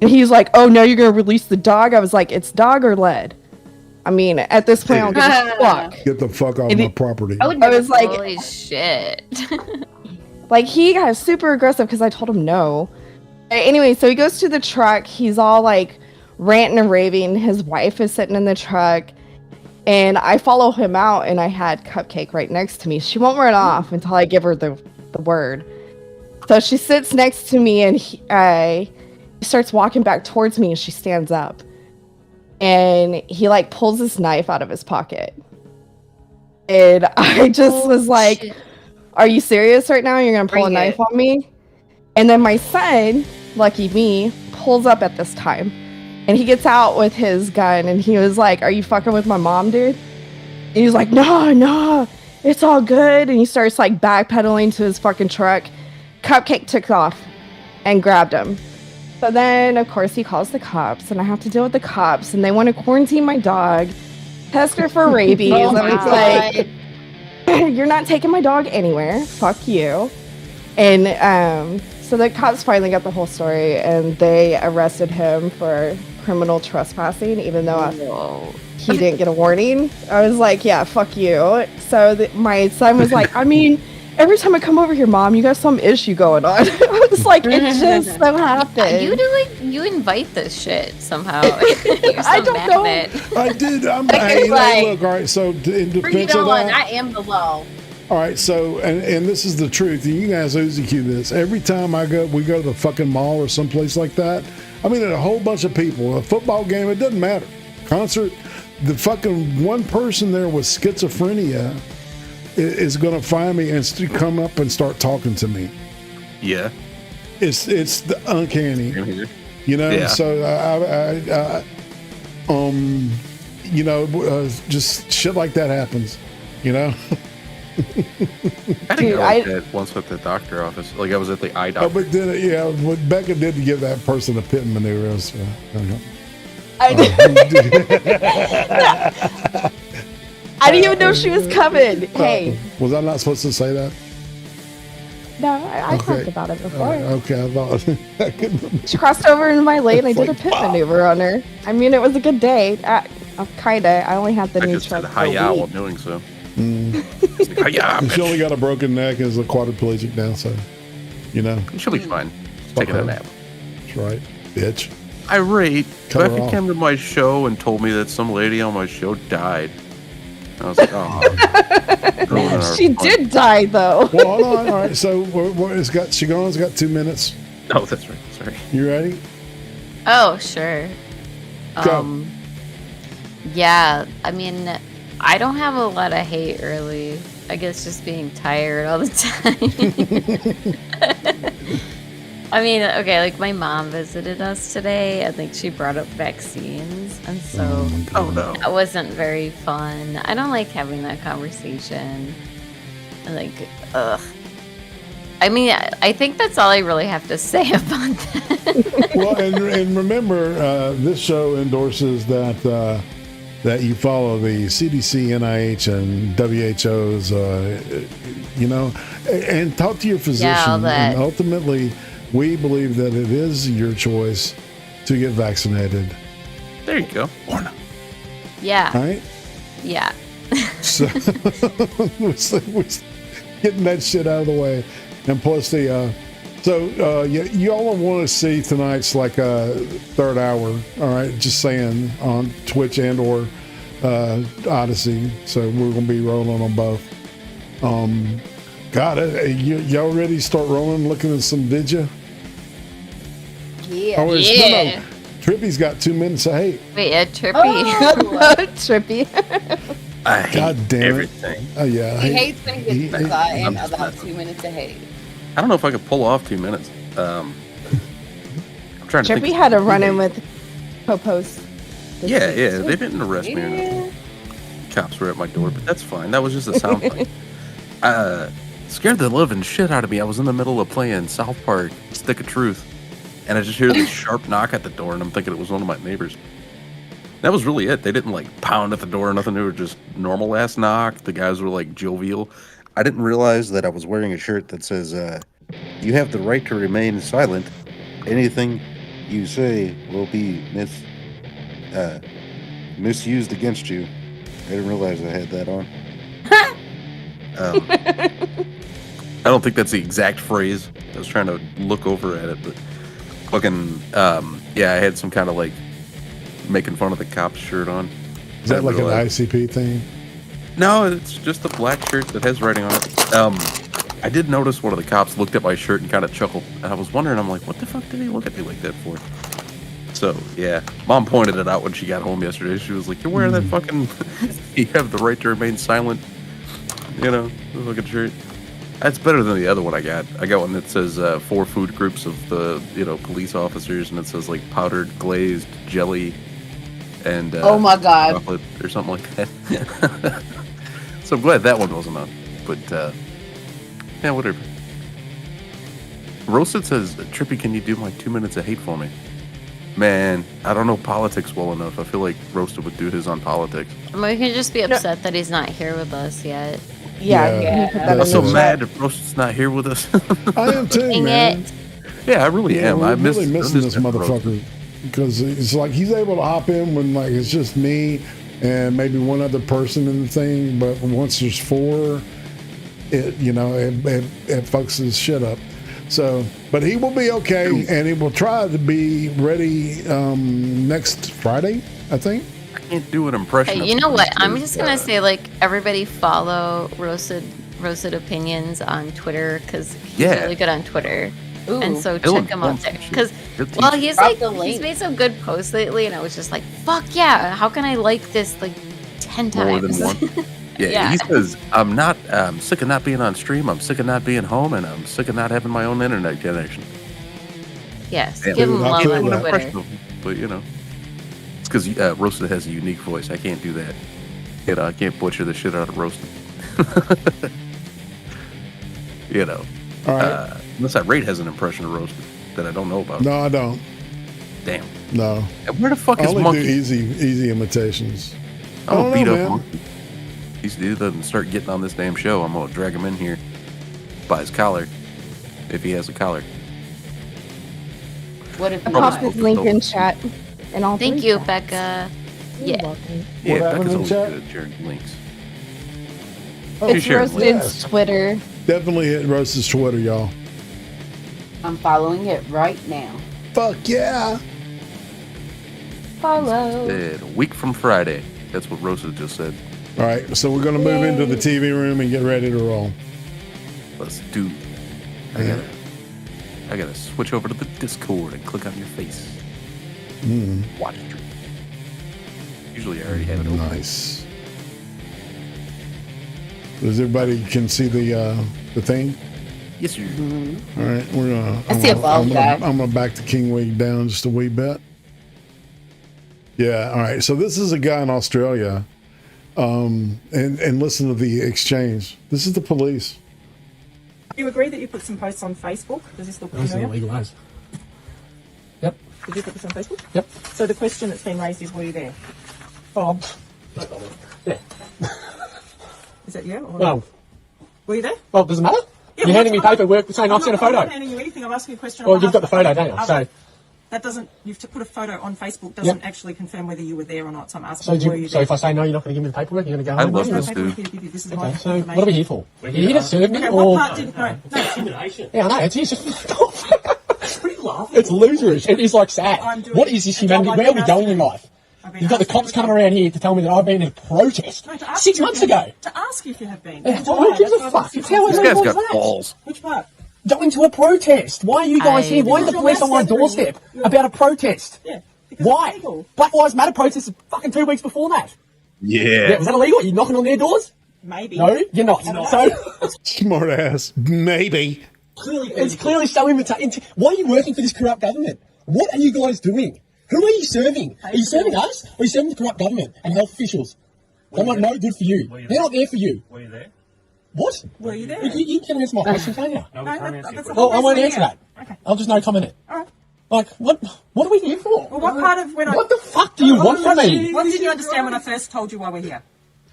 S11: And he's like, oh, now you're going to release the dog? I was like, it's dog or lead? I mean, at this point, I don't give a fuck.
S9: Get the fuck off my property.
S12: I was like, holy shit.
S11: Like, he got super aggressive because I told him no. Anyway, so he goes to the truck. He's all like ranting and raving. His wife is sitting in the truck. And I follow him out, and I had Cupcake right next to me. She won't run off until I give her the word. So she sits next to me, and he starts walking back towards me, and she stands up. And he like pulls this knife out of his pocket. And I just was like, are you serious right now? You're going to pull a knife on me? And then my son, lucky me, pulls up at this time. And he gets out with his gun, and he was like, are you fucking with my mom, dude? And he's like, no, it's all good. And he starts like backpedaling to his fucking truck. Cupcake took off and grabbed him. So then, of course, he calls the cops, and I have to deal with the cops, and they want to quarantine my dog, test her for rabies.
S2: Oh
S11: I was like, you're not taking my dog anywhere. Fuck you. And so the cops finally got the whole story, and they arrested him for criminal trespassing, even though he didn't get a warning. I was like, yeah, fuck you. So my son was like, I mean, every time I come over here, Mom, you got some issue going on. I was like, it just so happened.
S12: You invite this shit somehow.
S11: I don't know.
S9: I did.
S10: Hey,
S9: look, all right, so in
S10: Bring
S9: defense
S10: it
S9: of
S10: on.
S9: that,
S10: I am the law.
S9: all right, so and this is the truth. You guys Uzi Q this. Every time we go to the fucking mall or someplace like that. I mean, a whole bunch of people. A football game, it doesn't matter. Concert, the fucking one person there with schizophrenia is going to find me and come up and start talking to me.
S7: Yeah.
S9: It's the uncanny. You know,
S7: Yeah.
S9: so just shit like that happens, you know?
S7: I didn't go like that once at the doctor office. Like I was at the eye doctor.
S9: Oh, but then, what Becca did to give that person a pit maneuver. So,
S11: I didn't even know she was coming. Hey.
S9: Was I not supposed to say that?
S11: No, I talked about it before.
S9: Okay, I thought.
S11: She crossed over in my lane. I did a pit maneuver on her. I mean, it was a good day. Kinda. I only had the new truck.
S7: Hi-ya while doing so.
S9: She only got a broken neck and is a quadriplegic now, so
S7: she'll be fine. Taking a nap.
S9: That's right, bitch.
S7: Irate. Becca came to my show and told me that some lady on my show died. I was like, oh.
S11: She did die, though.
S9: Well, hold on. All right. So, Shigon's got 2 minutes.
S7: Oh, that's right. Sorry.
S9: You ready?
S12: Oh, sure.
S9: Go.
S12: Yeah. I mean, I don't have a lot of hate, really. I guess just being tired all the time. I mean, okay, like my mom visited us today. I think she brought up vaccines, and so that wasn't very fun. I don't like having that conversation. Like, ugh. I mean, I think that's all I really have to say about that.
S9: Well, and remember, this show endorses that you follow the CDC, NIH, and WHO's, and talk to your physician.
S12: Yeah, all that.
S9: And ultimately, we believe that it is your choice to get vaccinated.
S7: There you go. Or not.
S12: Yeah.
S9: Right?
S12: Yeah.
S9: So, we're getting that shit out of the way. And plus you all want to see tonight's like third hour. All right. Just saying, on Twitch and or Odyssey. So we're going to be rolling on both. Y'all ready to start rolling, looking at some video?
S10: Yeah.
S9: No, Trippy's got 2 minutes of hate.
S12: Wait, Trippy.
S11: Oh, Trippy.
S7: I hate
S9: God damn
S7: everything.
S9: Oh, yeah.
S10: He hates when he gets and about 2 minutes of hate.
S7: I don't know if I could pull off 2 minutes. I'm trying to think.
S11: Trippy had a run-in with Popos.
S7: Yeah, they didn't arrest me or nothing. Cops were at my door, but that's fine. That was just a sound thing. Scared the living shit out of me. I was in the middle of playing South Park Stick of Truth, and I just hear this sharp knock at the door, and I'm thinking it was one of my neighbors. That was really it. They didn't like pound at the door or nothing. They were just normal ass knock. The guys were like jovial. I didn't realize that I was wearing a shirt that says, you have the right to remain silent. Anything you say will be misused against you. I didn't realize I had that on. I don't think that's the exact phrase. I was trying to look over at it, but fucking, I had some kind of like making fun of the cops shirt on.
S9: Is that like an ICP thing?
S7: No, it's just a black shirt that has writing on it. I did notice one of the cops looked at my shirt and kind of chuckled. And I was wondering, I'm like, what the fuck did he look at me like that for? So, yeah. Mom pointed it out when she got home yesterday. She was like, you're wearing that fucking... you have the right to remain silent. Fucking shirt. That's better than the other one I got. I got one that says 4 food groups of the, police officers, and it says like powdered glazed jelly and
S10: oh my god,
S7: chocolate or something like that. So I'm glad that one wasn't on. But whatever. Roasted says, Trippy, can you do my 2 minutes of hate for me? Man, I don't know politics well enough. I feel like Roasted would do his on politics.
S12: I mean, we can just be upset that he's not here with us yet.
S11: Yeah.
S7: I'm so mad if Roasted's not here with us.
S9: I am too, man.
S7: Yeah, I really am.
S9: I'm really missing this motherfucker because it's like he's able to hop in when like it's just me and maybe one other person in the thing, but once there's 4, it fucks his shit up. So, but he will be okay, and he will try to be ready next Friday, I think.
S7: I can't do an impression.
S12: Hey, you know what? I'm just gonna say, like, everybody follow Roasted Opinions on Twitter because he's really good on Twitter. Ooh. And so check him out there because he's made some good posts lately, and I was just like, fuck yeah, how can I like this like 10 times?
S7: More than one. Yeah, he says, I'm sick of not being on stream, I'm sick of not being home, and I'm sick of not having my own internet connection.
S12: Yes, give him love on Twitter.
S7: But it's because Roasted has a unique voice. I can't do that. I can't butcher the shit out of Roasted.
S9: All right.
S7: Unless that Rate has an impression of Roasted that I don't know about.
S9: No, I don't.
S7: Damn.
S9: No.
S7: And where the fuck is
S9: Monkey? I
S7: Monkey?
S9: only do easy imitations.
S7: I'm gonna beat up Monkey. He doesn't start getting on this damn show. I'm gonna drag him in here by his collar if he has a collar.
S10: What if
S11: I popped his link in chat and all.
S12: Thank you, Becca. Yeah.
S7: Yeah,
S9: What happened
S7: Becca's
S9: in
S7: always
S9: chat?
S7: good at sharing links.
S11: It's
S7: sharing
S11: Roasted's
S9: links.
S11: Twitter.
S9: Definitely hit Roasted's Twitter, y'all.
S10: I'm following it right now.
S9: Fuck yeah.
S11: Follow.
S7: A week from Friday. That's what Rosa just said.
S9: All right, so we're going to move into the TV room and get ready to roll.
S7: Let's do. I gotta switch over to the Discord and click on your face. Watch it. Usually I already have it open.
S9: Nice. Does everybody can see the thing?
S7: Yes, sir.
S9: All right, we're gonna.
S10: I see a bald guy.
S9: I'm gonna back the king wig down just a wee bit. Yeah. All right. So this is a guy in Australia, and listen to the exchange. This is the police.
S6: You agree that you put some posts on Facebook? Does this look familiar?
S13: Illegal ads. Yep.
S6: Did you put this on Facebook?
S13: Yep.
S6: So the question that's been raised is, were you there?
S13: Oh, no problem. Yeah.
S6: Is that you? Or
S13: Well,
S6: were you there?
S13: well, does it matter?
S6: Yeah,
S13: You're handing me paperwork saying I've seen a
S6: I'm
S13: photo.
S6: not handing you anything. I'm asking you a question.
S13: Well,
S6: on
S13: you've got the
S6: behalf
S13: photo,
S6: of
S13: don't you?
S6: other-
S13: So,
S6: that doesn't. You've to put a photo on Facebook doesn't actually confirm whether you were there or not. So I'm asking,
S13: so,
S6: were you
S13: so
S6: there?
S13: if I say no, you're not going to give me the paperwork. You're going to go
S7: I
S13: home.
S7: love
S6: There's
S7: this
S6: no paperwork
S7: dude.
S6: here to give you. This is
S13: Okay,
S6: my
S13: so
S6: information.
S13: what are we here for? You're here to serve me,
S6: Okay,
S13: or
S6: what part didn't? No.
S13: intimidation? Yeah, I know. It's just. It's loserish. It is like sad. What is this humanity? Where are we going in life? You've got the cops coming around here to tell me that I've been in a protest
S6: No, to ask
S13: 6
S6: you
S13: months
S6: if you-
S13: ago.
S6: To ask you if you have been.
S13: Who gives a fuck? It's how
S7: This
S13: everyone
S7: guy's
S13: does
S7: got
S13: that.
S7: balls.
S6: Which part?
S13: Going to a protest. Why are you guys here? Why are the
S6: Because
S13: police
S6: you're
S13: on my
S6: messing.
S13: doorstep about a protest?
S6: Yeah. Because
S13: Why?
S6: it's legal.
S13: Black Lives Matter protested fucking 2 weeks before that.
S7: Yeah.
S13: Was that illegal? Are you knocking on their doors?
S6: Maybe.
S13: No, you're not. So
S9: Smart ass. Maybe.
S13: it's clearly so imitating. Why are you working for this corrupt government? What are you guys doing? Who are you serving? Are you serving us? Or are you serving the corrupt government and health officials? They're not no good for you. They're not there for you.
S14: Were you there?
S13: What?
S6: Were you there?
S13: You can answer my question, can't you?
S14: No, we can't answer your question.
S13: Well, I won't answer that.
S6: Okay.
S13: I'll just no comment it.
S6: All right.
S13: Like, what are we here for?
S6: Well, what part of when I...
S13: What the fuck do you want from me?
S6: What did you understand when I first told you why we're here?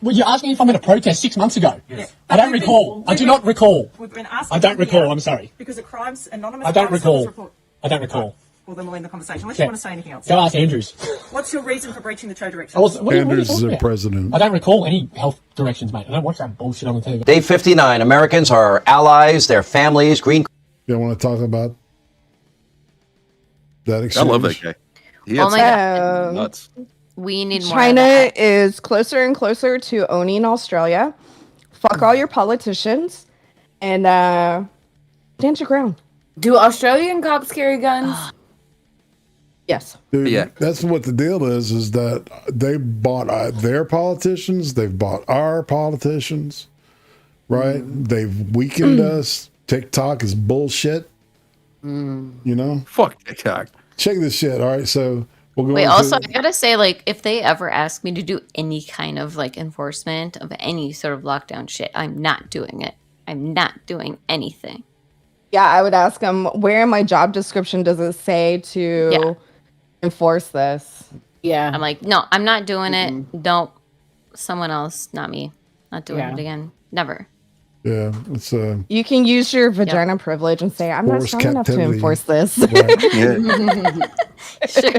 S13: Well, you asked me if I'm in a protest 6 months ago.
S6: Yes.
S13: I don't recall. I do not recall.
S6: We've been asking
S13: I don't
S6: you
S13: recall.
S6: here
S13: I'm sorry.
S6: Because the Crimes Anonymous...
S13: I don't
S6: Crime
S13: recall.
S6: Stoppers report.
S13: I don't recall.
S6: Well, then we'll end the conversation. Unless
S13: Yeah.
S6: you want to say anything else.
S13: Go ask Andrews.
S6: What's your reason for breaching the trade directions?
S13: What are you
S9: Andrews is
S13: talking
S9: the
S13: about?
S9: president.
S13: I don't recall any health directions, mate. I don't watch that bullshit on the TV.
S15: Day 59. Americans are allies, their families, green.
S9: You want to talk about that
S7: I
S9: exchange?
S7: love that guy. He
S12: Oh
S7: had
S12: my
S7: some
S11: Um,
S7: nuts.
S12: We need more.
S11: China
S12: of that.
S11: is closer and closer to owning Australia. Fuck all your politicians and stand your ground.
S10: Do Australian cops carry guns?
S11: Yes.
S9: Dude,
S7: Yeah.
S9: that's what the deal is that they bought their politicians, they've bought our politicians, right? They've weakened us. TikTok is bullshit. You know?
S7: Fuck TikTok.
S9: Check this shit. All right, so we'll go
S12: Wait,
S9: into-
S12: also, I gotta say, like, if they ever ask me to do any kind of, like, enforcement of any sort of lockdown shit, I'm not doing it. I'm not doing anything.
S11: Yeah, I would ask them, where in my job description does it say to enforce this?
S10: Yeah.
S12: I'm like, no, I'm not doing it. Don't. Someone else, not me. Not doing
S10: Yeah.
S12: it again. Never.
S9: Yeah, it's
S11: You can use your vagina privilege and say, I'm not
S9: Forced
S11: strong enough to
S9: captivity.
S11: enforce this.
S9: right.
S7: Yeah.
S12: Sure.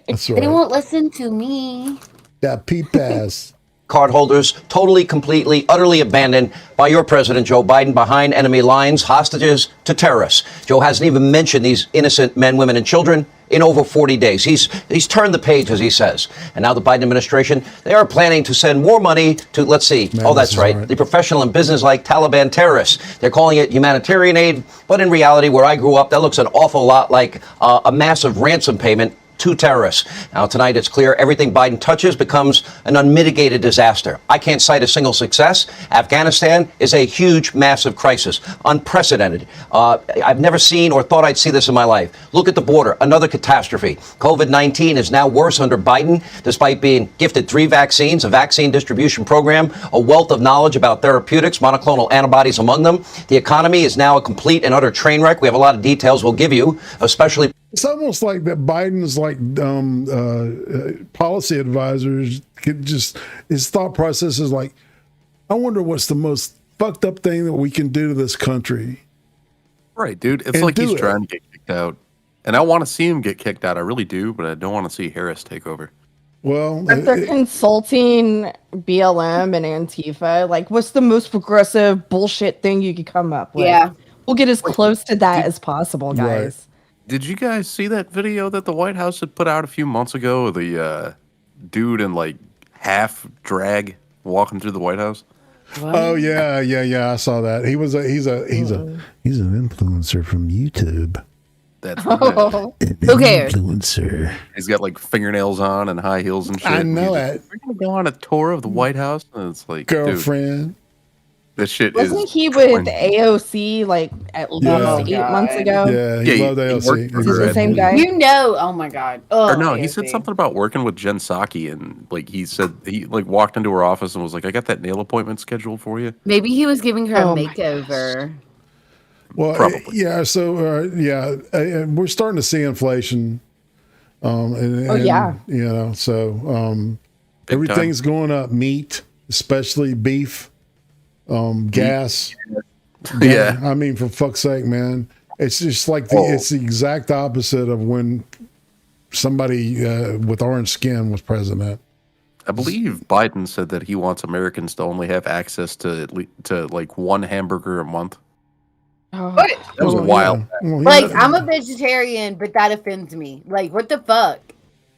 S9: That's
S10: They
S9: right.
S10: won't listen to me.
S9: Yeah, P-Pass.
S15: Cardholders totally, completely, utterly abandoned by your president, Joe Biden, behind enemy lines, hostages to terrorists. Joe hasn't even mentioned these innocent men, women, and children in over 40 days. He's turned the page, as he says. And now the Biden administration, they are planning to send more money to, let's see,
S9: Man,
S15: oh, that's
S9: this is
S15: right,
S9: all right.
S15: the professional and business-like Taliban terrorists. They're calling it humanitarian aid, but in reality, where I grew up, that looks an awful lot like a massive ransom payment to terrorists. Now, tonight it's clear everything Biden touches becomes an unmitigated disaster. I can't cite a single success. Afghanistan is a huge, massive crisis, unprecedented. I've never seen or thought I'd see this in my life. Look at the border, another catastrophe. COVID-19 is now worse under Biden, despite being gifted 3 vaccines, a vaccine distribution program, a wealth of knowledge about therapeutics, monoclonal antibodies among them. The economy is now a complete and utter train wreck. We have a lot of details we'll give you, especially.
S9: It's almost like that Biden's like policy advisors could just, his thought process is like, I wonder what's the most fucked up thing that we can do to this country.
S7: Right, dude. It's
S9: and
S7: like he's
S9: do it.
S7: trying to get kicked out. And I want to see him get kicked out. I really do, but I don't want to see Harris take over.
S9: Well,
S11: But they're consulting BLM and Antifa. Like, what's the most progressive bullshit thing you could come up with?
S10: Yeah.
S11: We'll get as close to that as possible, guys.
S7: Did you guys see that video that the White House had put out a few months ago of the dude in like half drag walking through the White House?
S9: Oh yeah. I saw that. He's an influencer from YouTube.
S7: That's
S10: Who cares?
S9: Influencer.
S7: He's got like fingernails on and high heels and shit.
S9: I know
S7: it. We're gonna go on a tour of the White House, and it's like,
S9: girlfriend.
S7: Dude, this shit
S11: Wasn't he with AOC like at least 8 months ago?
S9: Yeah, he loved AOC.
S11: Is this the same guy?
S10: You know, oh my God. Oh,
S7: Or no, he
S10: AOC.
S7: said something about working with Jen Psaki, and like he said he like walked into her office and was like, "I got that nail appointment scheduled for you."
S10: Maybe he was giving her
S11: Oh
S10: a
S11: my
S10: makeover.
S9: Well,
S7: Probably.
S9: yeah. So we're starting to see inflation. And,
S11: yeah.
S9: You know, so everything's going up. Meat, especially beef, gas.
S7: Yeah.
S9: I mean, for fuck's sake, man. It's just like it's the exact opposite of when somebody with orange skin was president.
S7: I believe Biden said that he wants Americans to only have access to like one hamburger a month.
S11: Oh.
S7: That was wild.
S9: Yeah. Well,
S10: Like, I'm a vegetarian, but that offends me. Like, what the fuck?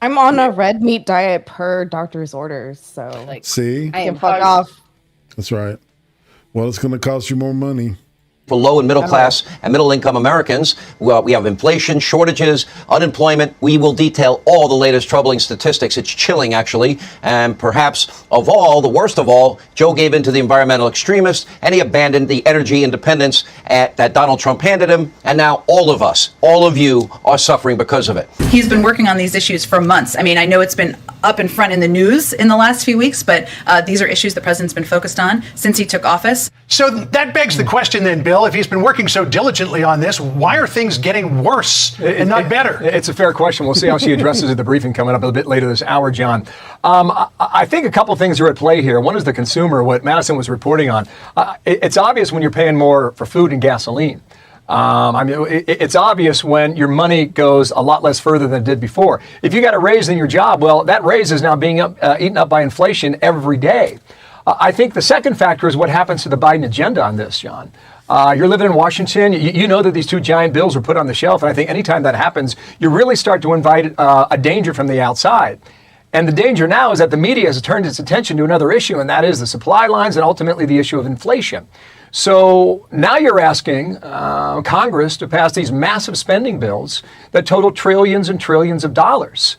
S11: I'm on a red meat diet per doctor's orders, so
S10: Like,
S9: See?
S10: I
S11: you
S10: am
S11: can fuck off.
S9: That's right. Well, it's going to cost you more money.
S15: For low and middle class and middle income Americans, well, we have inflation, shortages, unemployment. We will detail all the latest troubling statistics. It's chilling, actually. And perhaps of all, the worst of all, Joe gave in to the environmental extremists and he abandoned the energy independence that Donald Trump handed him. And now all of us, all of you are suffering because of it.
S5: He's been working on these issues for months. I mean, I know it's been up in front in the news in the last few weeks, but these are issues the president's been focused on since he took office.
S14: So that begs the question then, Bill, if he's been working so diligently on this, why are things getting worse and not better?
S16: It's a fair question. We'll see how she addresses it at the briefing coming up a bit later this hour, John. I think a couple things are at play here. One is the consumer, what Madison was reporting on. It's obvious when you're paying more for food and gasoline. I mean, it's obvious when your money goes a lot less further than it did before. If you got a raise in your job, well, that raise is now being eaten up by inflation every day. I think the second factor is what happens to the Biden agenda on this, John. You're living in Washington. You know that these two giant bills were put on the shelf. And I think anytime that happens, you really start to invite a danger from the outside. And the danger now is that the media has turned its attention to another issue, and that is the supply lines and ultimately the issue of inflation. So now you're asking Congress to pass these massive spending bills that total trillions and trillions of dollars.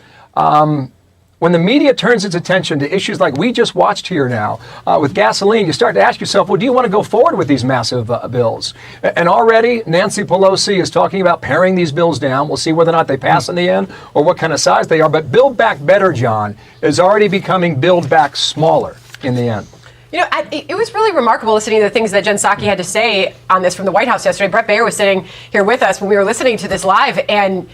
S16: When the media turns its attention to issues like we just watched here now with gasoline, you start to ask yourself, well, do you want to go forward with these massive bills? And already Nancy Pelosi is talking about paring these bills down. We'll see whether or not they pass in the end or what kind of size they are. But Build Back Better, John, is already becoming Build Back Smaller in the end.
S17: You know, it was really remarkable listening to the things that Jen Psaki had to say on this from the White House yesterday. Brett Baer was sitting here with us when we were listening to this live. And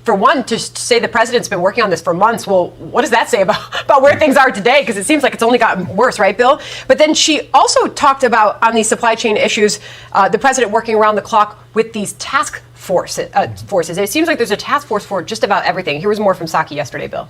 S17: for one, to say the president's been working on this for months, well, what does that say about where things are today? Because it seems like it's only gotten worse, right, Bill? But then she also talked about, on these supply chain issues, the president working around the clock with these task forces. It seems like there's a task force for just about everything. Here was more from Psaki yesterday, Bill.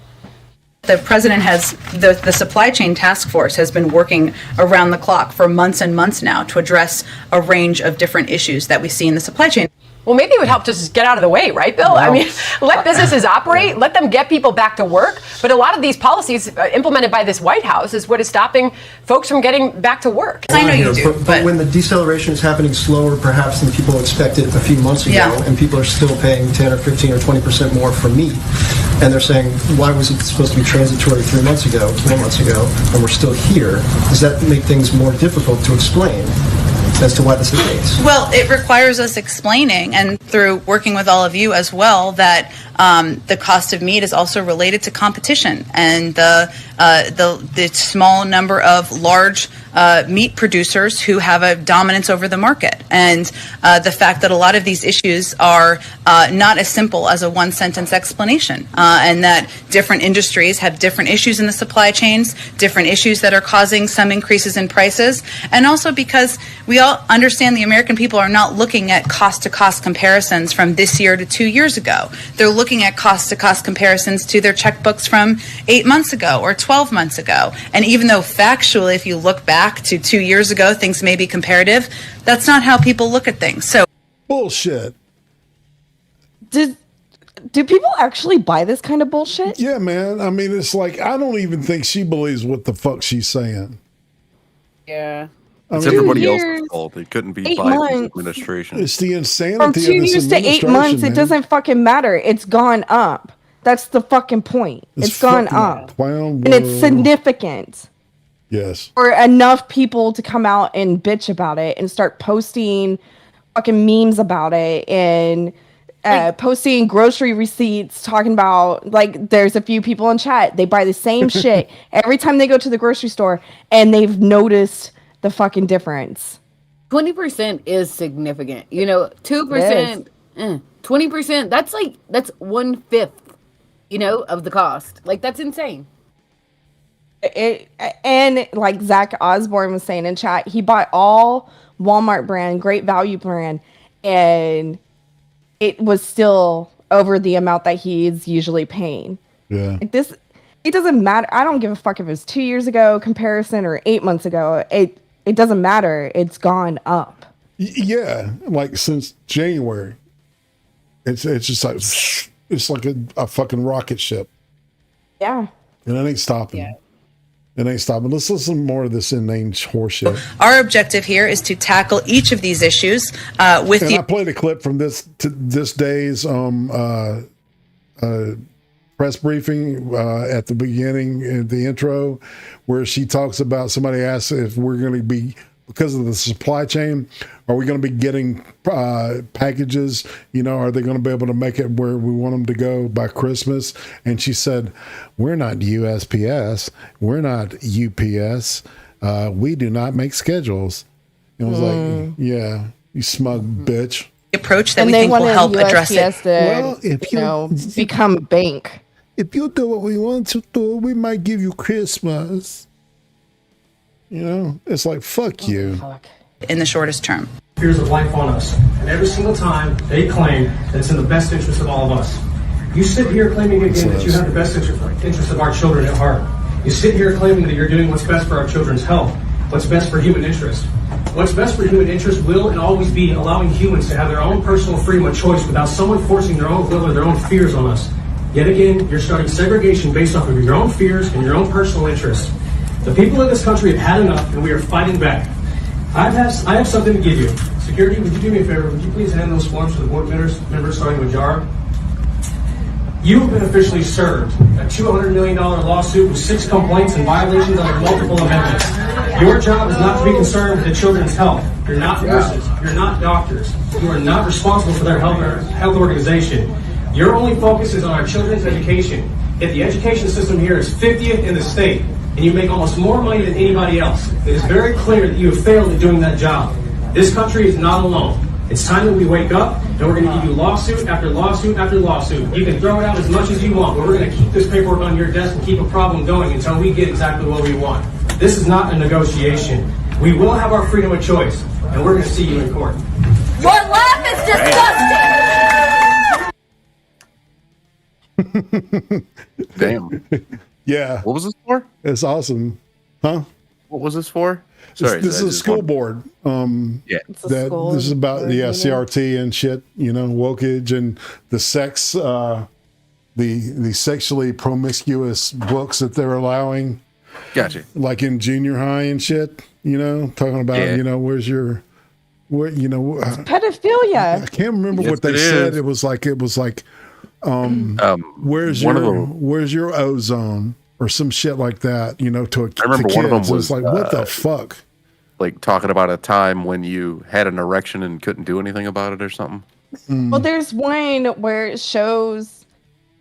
S5: The president has, the supply chain task force has been working around the clock for months and months now to address a range of different issues that we see in the supply chain.
S17: Well, maybe it would help to just get out of the way, right, Bill? I mean, let businesses operate, let them get people back to work. But a lot of these policies implemented by this White House is what is stopping folks from getting back to work.
S5: I know you do,
S13: but when the deceleration is happening slower, perhaps than people expected a few months ago, and people are still paying 10 or 15 or 20% more for meat, and they're saying, why was it supposed to be transitory 3 months ago, 4 months ago, and we're still here? Does that make things more difficult to explain as to why this is the case?
S5: Well, it requires us explaining, and through working with all of you as well, that the cost of meat is also related to competition and the small number of large meat producers who have a dominance over the market. And the fact that a lot of these issues are not as simple as a one-sentence explanation, and that different industries have different issues in the supply chains, different issues that are causing some increases in prices, and also because we all understand the American people are not looking at cost-to-cost comparisons from this year to 2 years ago. They're looking at cost-to-cost comparisons to their checkbooks from 8 months ago or 12 months ago. And even though factually, if you look back to 2 years ago, things may be comparative, that's not how people look at things. So
S9: bullshit.
S11: Do people actually buy this kind of bullshit?
S9: Yeah, man. I mean, it's like, I don't even think she believes what the fuck she's saying.
S10: Yeah.
S7: It's everybody else's fault. It couldn't be Biden's administration.
S9: It's the insanity
S11: From 2
S9: of this
S11: years to 8 months,
S9: man.
S11: it doesn't fucking matter. It's gone up. That's the fucking point. It's gone up. And it's significant.
S9: Yes.
S11: For enough people to come out and bitch about it and start posting fucking memes about it and posting grocery receipts talking about, like, there's a few people in chat, they buy the same shit every time they go to the grocery store and they've noticed the fucking difference.
S10: 20% is significant. You know, 2%, 20%, that's 1/5, you know, of the cost. Like, that's insane.
S11: And like Zach Osborne was saying in chat, he bought all Walmart brand, Great Value brand, and it was still over the amount that he's usually paying.
S9: Yeah.
S11: Like this, it doesn't matter. I don't give a fuck if it was 2 years ago comparison or 8 months ago. It doesn't matter. It's gone up.
S9: Yeah, like since January. It's just like it's like a fucking rocket ship.
S11: Yeah.
S9: And it ain't stopping.
S11: Yeah.
S9: It ain't stopping. Let's listen more of this inane horseshit.
S5: our objective here is to tackle each of these issues with
S9: and
S5: the...
S9: I played a clip from this day's press briefing at the beginning, in the intro, where she talks about, somebody asked if we're going to be, because of the supply chain, are we going to be getting packages? You know, are they going to be able to make it where we want them to go by Christmas? And she said, we're not USPS. We're not UPS. We do not make schedules. And I was like, yeah, you smug bitch.
S5: Approach that we think will help address it.
S11: Well, if you become a bank.
S9: If you do what we want to do, we might give you Christmas. You know, it's like, fuck you.
S5: In the shortest term.
S18: Fears of life on us. And every single time they claim that it's in the best interest of all of us. You sit here claiming again that you have the best interest of our children at heart. You sit here claiming that you're doing what's best for our children's health, what's best for human interest. What's best for human interest will and always be allowing humans to have their own personal freedom of choice without someone forcing their own will or their own fears on us. Yet again, you're starting segregation based off of your own fears and your own personal interests. The people in this country have had enough, and we are fighting back. I have something to give you. Security, would you do me a favor? Would you please hand those forms to the board members starting with Jar? You have been officially served a $200 million lawsuit with 6 complaints and violations under multiple amendments. Your job is not to be concerned with the children's health. You're not nurses. You're not doctors. You are not responsible for their health organization. Your only focus is on our children's education. Yet the education system here is 50th in the state, and you make almost more money than anybody else. It is very clear that you have failed at doing that job. This country is not alone. It's time that we wake up, and we're going to give you lawsuit after lawsuit after lawsuit. You can throw it out as much as you want, but we're going to keep this paperwork on your desk and keep a problem going until we get exactly what we want. This is not a negotiation. We will have our freedom of choice, and we're going to see you in court.
S2: Your laugh is disgusting!
S7: Damn.
S9: Yeah.
S7: What was this for?
S9: It's awesome. Huh?
S7: What was this for? Sorry,
S9: this is a school board.
S7: Yeah.
S9: This is about CRT and shit, you know, wokeage and the sex, the sexually promiscuous books that they're allowing.
S7: Gotcha.
S9: Like in junior high and shit, you know, talking about, you know, where's your, where, you know,
S11: pedophilia.
S9: I can't remember what they said. It was like, where's your ozone or some shit like that, you know, to a kid.
S7: I remember one of them was
S9: like, what the fuck?
S7: Like talking about a time when you had an erection and couldn't do anything about it or something.
S11: Well, there's one where it shows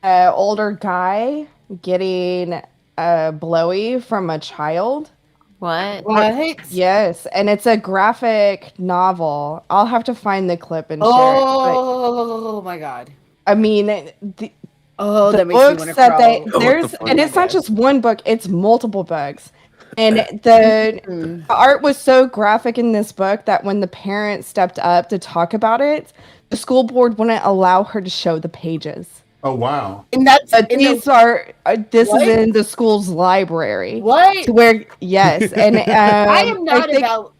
S11: an older guy getting a blowy from a child
S12: What?
S11: Yes, and it's a graphic novel. I'll have to find the clip and share it.
S10: Oh my god!
S11: I mean, the
S10: that makes me
S11: books
S10: wanna
S11: that
S10: crawl.
S11: there's, and it's not just one book; it's multiple books. And the art was so graphic in this book that when the parents stepped up to talk about it, the school board wouldn't allow her to show the pages.
S9: Oh wow!
S10: And that's
S11: these are this
S10: What?
S11: is in the school's library.
S10: What?
S11: To where yes, and
S10: I am not
S11: think-
S10: about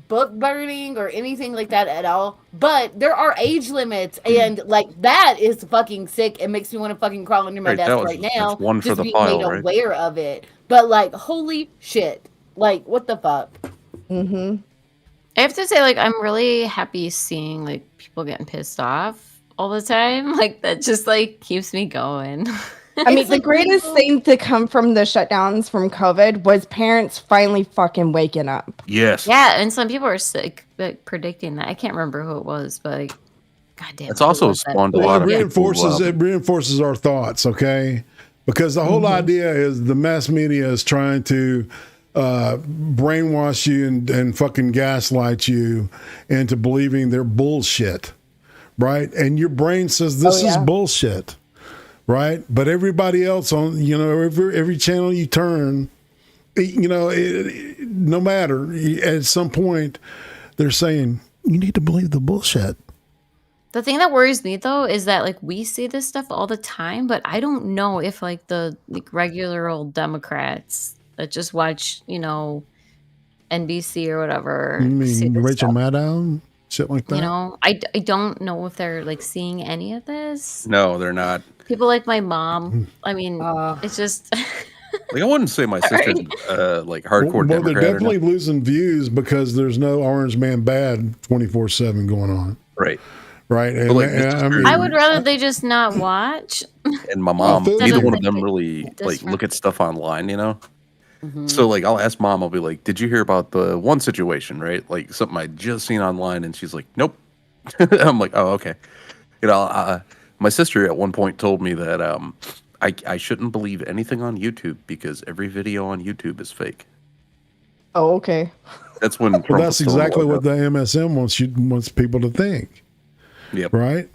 S10: book burning or anything like that at all. But there are age limits, and like that is fucking sick. It makes me want to fucking crawl under my
S7: Right, that
S10: desk
S7: was-
S10: right now.
S7: that's one for
S10: just
S7: the
S10: being
S7: file,
S10: made
S7: right?
S10: aware of it. But like, holy shit! Like, what the fuck?
S11: Mm-hmm.
S12: I have to say, like, I'm really happy seeing like people getting pissed off all the time. Like that just like keeps me going.
S11: I mean, the greatest thing to come from the shutdowns from COVID was parents finally fucking waking up.
S7: Yes.
S12: Yeah, and some people are sick, like, predicting that. I can't remember who it was, but like, goddamn.
S7: It's also spawned a lot of
S9: it reinforces our thoughts, okay? Because the whole idea is the mass media is trying to brainwash you and fucking gaslight you into believing they're bullshit, right? And your brain says this is bullshit, right? But everybody else on, every channel you turn, no matter, at some point, they're saying, you need to believe the bullshit.
S12: The thing that worries me though is that like we see this stuff all the time, but I don't know if like the regular old Democrats that just watch, NBC or whatever.
S9: You
S12: see
S9: mean
S12: this
S9: Rachel
S12: stuff.
S9: Maddow? Shit like that?
S12: I don't know if they're like seeing any of this.
S7: No, they're not.
S12: People like my mom. I mean, it's just
S7: Like I wouldn't say my sister's like hardcore
S9: Well,
S7: Democrat.
S9: they're definitely losing views because there's no Orange Man Bad 24/7 going on.
S7: Right.
S9: Right.
S7: But, like,
S12: I would rather they just not watch.
S7: And my mom,
S9: feel
S7: neither
S9: you.
S7: one of them really like look at stuff online,
S12: Mm-hmm.
S7: So like I'll ask mom, I'll be like, did you hear about the one situation, right? Like something I just seen online, and she's like, nope. I'm like, oh, okay. My sister at one point told me that I shouldn't believe anything on YouTube because every video on YouTube is fake.
S11: Oh, okay.
S7: That's when
S9: Well,
S7: Trump
S9: that's
S7: was still
S9: exactly
S7: alive.
S9: what the MSM wants people to think.
S7: Yep.
S9: Right?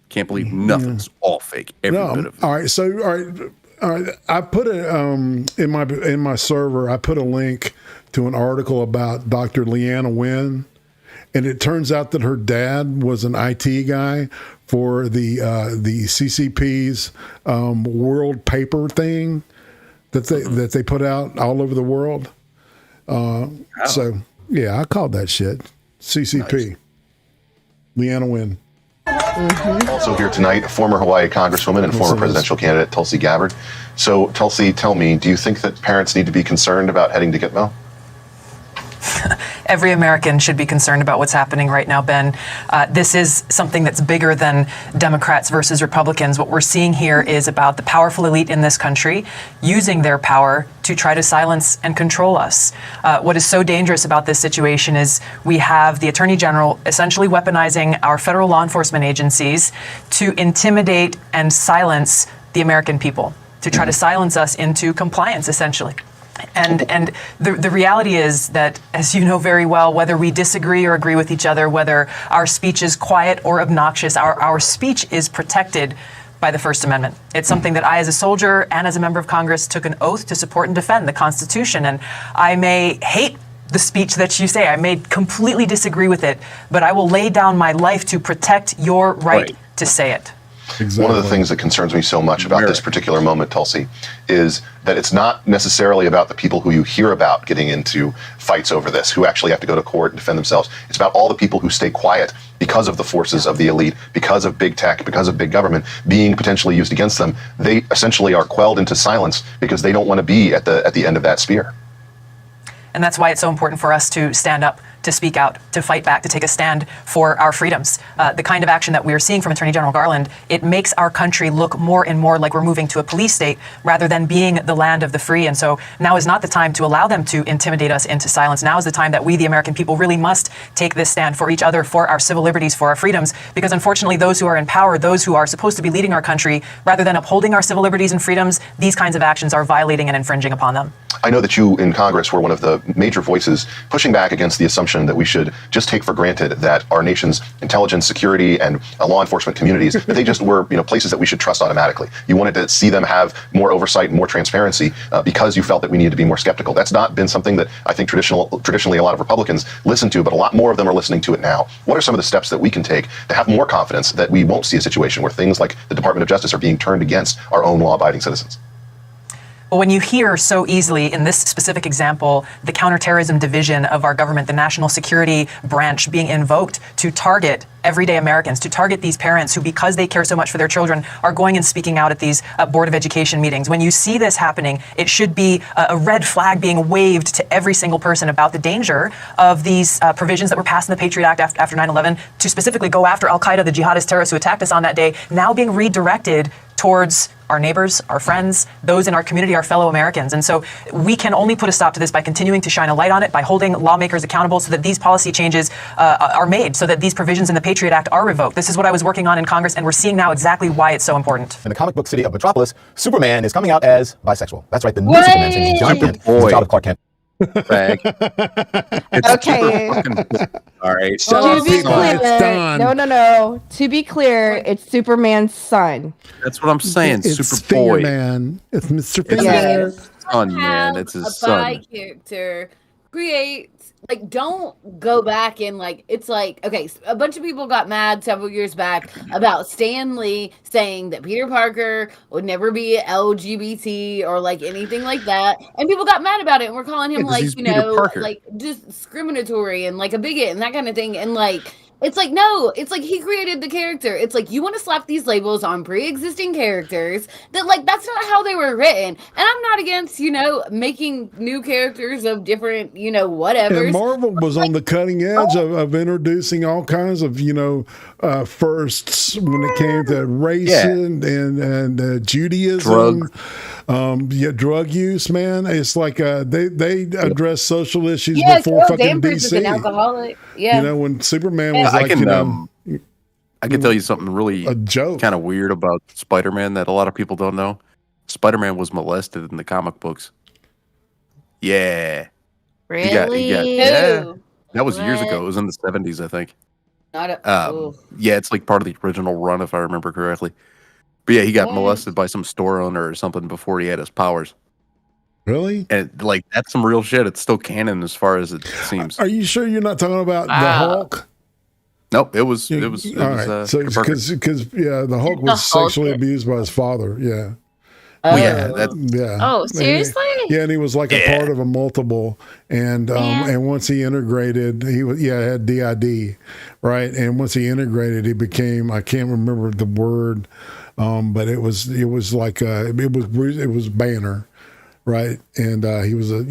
S7: Can't believe nothing's all fake. Every bit of it.
S9: All right. So, all right. I put it in my server. I put a link to an article about Dr. Leanna Wen, and it turns out that her dad was an IT guy for the CCP's world paper thing that they put out all over the world. So yeah, I called that shit CCP. Nice. Leanna Wen.
S19: Also here tonight, former Hawaii Congresswoman and former presidential candidate Tulsi Gabbard. So Tulsi, tell me, do you think that parents need to be concerned about heading to Gitmo?
S20: Every American should be concerned about what's happening right now, Ben. This is something that's bigger than Democrats versus Republicans. What we're seeing here is about the powerful elite in this country using their power to try to silence and control us. What is so dangerous about this situation is we have the Attorney General essentially weaponizing our federal law enforcement agencies to intimidate and silence the American people, to try to silence us into compliance, essentially. And the reality is that, as you know very well, whether we disagree or agree with each other, whether our speech is quiet or obnoxious, our speech is protected by the First Amendment. It's something that I, as a soldier and as a member of Congress, took an oath to support and defend, the Constitution. And I may hate the speech that you say, I may completely disagree with it, but I will lay down my life to protect your right to say it.
S19: Exactly. One of the things that concerns me so much about this particular moment, Tulsi, is that it's not necessarily about the people who you hear about getting into fights over this, who actually have to go to court and defend themselves. It's about all the people who stay quiet because of the forces of the elite, because of big tech, because of big government being potentially used against them. They essentially are quelled into silence because they don't want to be at the end of that spear.
S20: And that's why it's so important for us to stand up to speak out, to fight back, to take a stand for our freedoms. The kind of action that we are seeing from Attorney General Garland, it makes our country look more and more like we're moving to a police state rather than being the land of the free. And so now is not the time to allow them to intimidate us into silence. Now is the time that we, the American people, really must take this stand for each other, for our civil liberties, for our freedoms, because unfortunately those who are in power, those who are supposed to be leading our country, rather than upholding our civil liberties and freedoms, these kinds of actions are violating and infringing upon them.
S19: I know that you in Congress were one of the major voices pushing back against the assumption that we should just take for granted that our nation's intelligence, security, and law enforcement communities, that they just were places that we should trust automatically. You wanted to see them have more oversight and more transparency because you felt that we needed to be more skeptical. That's not been something that I think traditionally a lot of Republicans listen to, but a lot more of them are listening to it now. What are some of the steps that we can take to have more confidence that we won't see a situation where things like the Department of Justice are being turned against our own law-abiding citizens?
S20: Well, when you hear so easily, in this specific example, the counterterrorism division of our government, the national security branch being invoked to target everyday Americans, to target these parents who, because they care so much for their children, are going and speaking out at these Board of Education meetings. When you see this happening, it should be a red flag being waved to every single person about the danger of these provisions that were passed in the Patriot Act after 9/11 to specifically go after Al-Qaeda, the jihadist terrorists who attacked us on that day, now being redirected towards our neighbors, our friends, those in our community, our fellow Americans. And so we can only put a stop to this by continuing to shine a light on it, by holding lawmakers accountable so that these policy changes are made, so that these provisions in the Patriot Act are revoked. This is what I was working on in Congress, and we're seeing now exactly why it's so important.
S21: In the comic book city of Metropolis, Superman is coming out as bisexual. That's right, the new Superman, saying John Kent is the child of Clark Kent.
S7: Okay. All right.
S11: To be clear, no. To be clear, it's Superman's son.
S7: That's what I'm saying.
S9: It's
S7: Superboy.
S9: Man. It's Mr.
S7: It's
S9: Finger.
S7: his son, man. It's his son.
S10: A character creates, like, don't go back and, like, it's like, okay, a bunch of people got mad several years back about Stan Lee saying that Peter Parker would never be LGBT or, like, anything like that. And people got mad about it and we're calling him, like, like, discriminatory and, like, a bigot and that kind of thing. And, like, it's like, no, it's like he created the character. It's like you want to slap these labels on pre-existing characters that, like, that's not how they were written. And I'm not against, making new characters of different, whatever.
S9: And Marvel was on the cutting edge of introducing all kinds of, firsts when it came to race and Judaism. Drug use, man. It's like they address social issues before fucking DC.
S10: An alcoholic. Yeah.
S9: When Superman was
S7: I can tell you something really
S9: a joke,
S7: kind of weird about Spider-Man that a lot of people don't know. Spider-Man was molested in the comic books. Yeah.
S12: Really?
S7: Yeah. That was years ago. It was in the 70s, I think. Yeah, it's like part of the original run, if I remember correctly. But yeah, he got molested by some store owner or something before he had his powers.
S9: Really?
S7: And like that's some real shit. It's still canon as far as it seems.
S9: Are you sure you're not talking about the Hulk?
S7: Nope, it was.
S9: So because the Hulk was sexually abused by his father. Yeah.
S12: Oh, seriously?
S9: And he was like a part of a multiple, and once he integrated, he had DID, right? And once he integrated, he became, I can't remember the word, but it was Banner, right? And he was a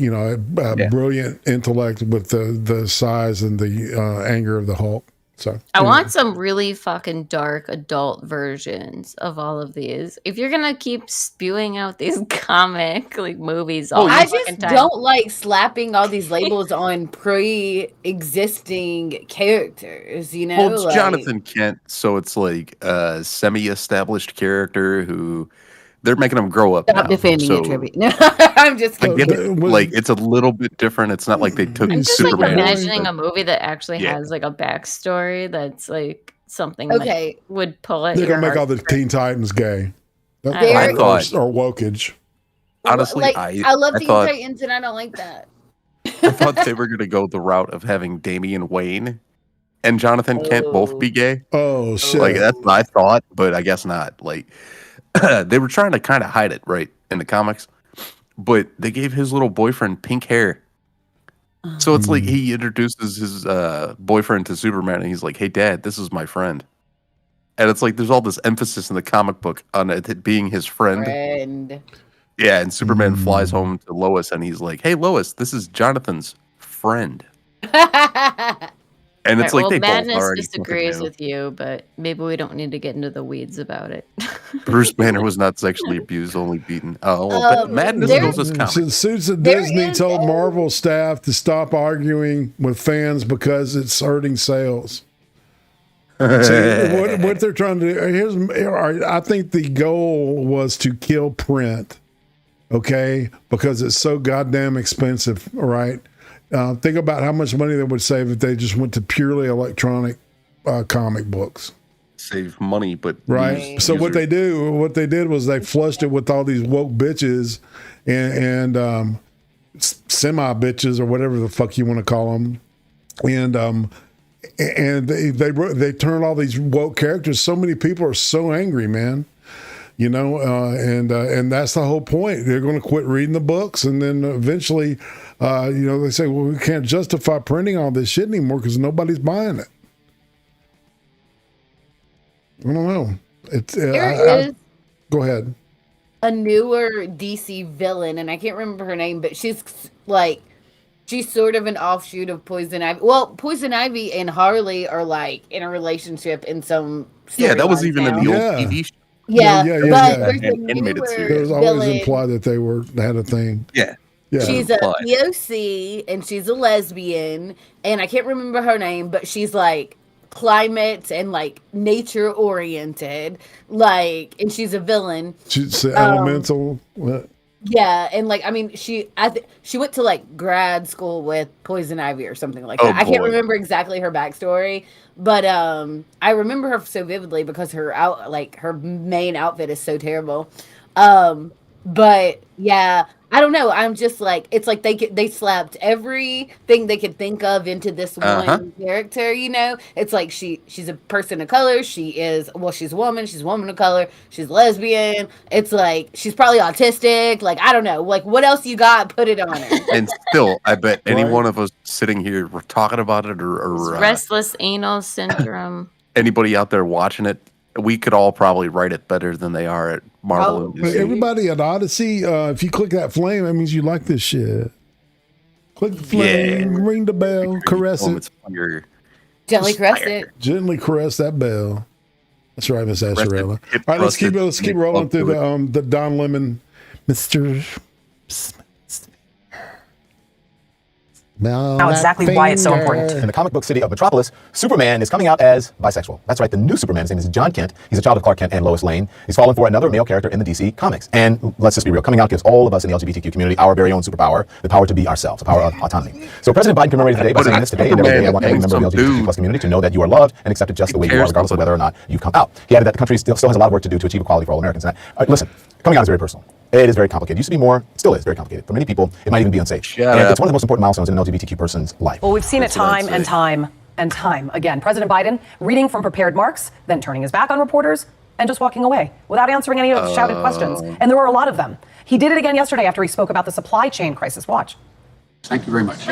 S9: brilliant intellect with the size and the anger of the Hulk. So
S12: I want some really fucking dark adult versions of all of these. If you're gonna keep spewing out these comic movies,
S10: I just don't like slapping all these labels on pre-existing characters.
S7: Well, it's Jonathan Kent, so it's like a semi-established character who. They're making them grow up.
S10: Stop defending it, Trippy. No, I'm just kidding.
S7: Like it's a little bit different. It's not like they took
S12: I'm just
S7: Superman.
S12: imagining a movie that actually has like a backstory that's like something that would pull it.
S9: They're gonna make all the Teen Titans gay.
S7: I thought
S9: or wokage.
S7: Honestly,
S10: I love Teen Titans, and I don't like that.
S7: I thought they were gonna go the route of having Damian Wayne and Jonathan Kent both be gay.
S9: Oh shit!
S7: Like that's what I thought, but I guess not. Like. They were trying to kind of hide it, right, in the comics, but they gave his little boyfriend pink hair. So it's like he introduces his boyfriend to Superman, and he's like, "Hey, Dad, this is my friend." And it's like there's all this emphasis in the comic book on it being his friend. Yeah, and Superman flies home to Lois, and he's like, "Hey, Lois, this is Jonathan's friend." And it's
S12: Right,
S7: like they both
S12: Madness
S7: already
S12: disagrees
S7: fucking
S12: with you, but maybe we don't need to get into the weeds about it.
S7: knew. Bruce Banner was not sexually abused, only beaten. Oh, well, Madness knows his comics.
S9: Suits of Disney told Marvel staff to stop arguing with fans because it's hurting sales. See, what they're trying to do, I think the goal was to kill print, okay? Because it's so goddamn expensive, right? Think about how much money they would save if they just went to purely electronic comic books.
S7: Save money, but
S9: right. So what they did was they flushed it with all these woke bitches and semi bitches or whatever the fuck you want to call them, and they turned all these woke characters. So many people are so angry, man. You know, and that's the whole point. They're going to quit reading the books, and then eventually, they say, well, we can't justify printing all this shit anymore because nobody's buying it. I don't know. Go ahead.
S10: A newer DC villain, and I can't remember her name, but she's sort of an offshoot of Poison Ivy. Well, Poison Ivy and Harley are like in a relationship in some.
S7: Yeah, that was even in the old TV show.
S10: Yeah.
S7: Animated series.
S9: It was always implied that they had a thing.
S7: Yeah.
S10: She's a POC and she's a lesbian, and I can't remember her name, but she's like climate and like nature oriented, and she's a villain.
S9: She's elemental. What?
S10: Yeah, and like I mean, she went to like grad school with Poison Ivy or something like that. I can't remember exactly her backstory, but I remember her so vividly because her main outfit is so terrible. But yeah, I don't know. I'm just like, it's like they slapped everything they could think of into this one character. You know, it's like she's a person of color. She's a woman. She's a woman of color. She's lesbian. It's like she's probably autistic. Like I don't know. Like what else you got? Put it on her.
S7: And still, I bet any one of us sitting here were talking about it or
S12: Restless anal syndrome.
S7: Anybody out there watching it, we could all probably write it better than they are at Marvel.
S9: Everybody at Odyssey, if you click that flame, that means you like this shit. Click the flame, ring the bell, caress it.
S10: Gently caress it.
S9: Gently caress that bell. That's right, Miss ASHERELLA. All right, let's keep rolling through the Don Lemon, Mr.
S21: Now exactly why it's so important. In the comic book city of Metropolis, Superman is coming out as bisexual. That's right, the new Superman. His name is John Kent. He's a child of Clark Kent and Lois Lane. He's fallen for another male character in the DC comics. And let's just be real, coming out gives all of us in the LGBTQ community our very own superpower, the power to be ourselves, the power of autonomy. So President Biden commemorated today by saying this today, and every day I want every member of the LGBTQ plus community to know that you are loved and accepted just the way you are, regardless of whether or not you've come out. He added that the country still has a lot of work to do to achieve equality for all Americans. And listen, coming out is very personal. It is very complicated. It used to be more, still is very complicated. For many people, it might even be unsafe. And it's one of the most important milestones in an LGBTQ person's life.
S20: Well, we've seen it time and time again. President Biden reading from prepared marks, then turning his back on reporters and just walking away without answering any of the shouted questions. And there were a lot of them. He did it again yesterday after he spoke about the supply chain crisis. Watch.
S1: Thank you very much.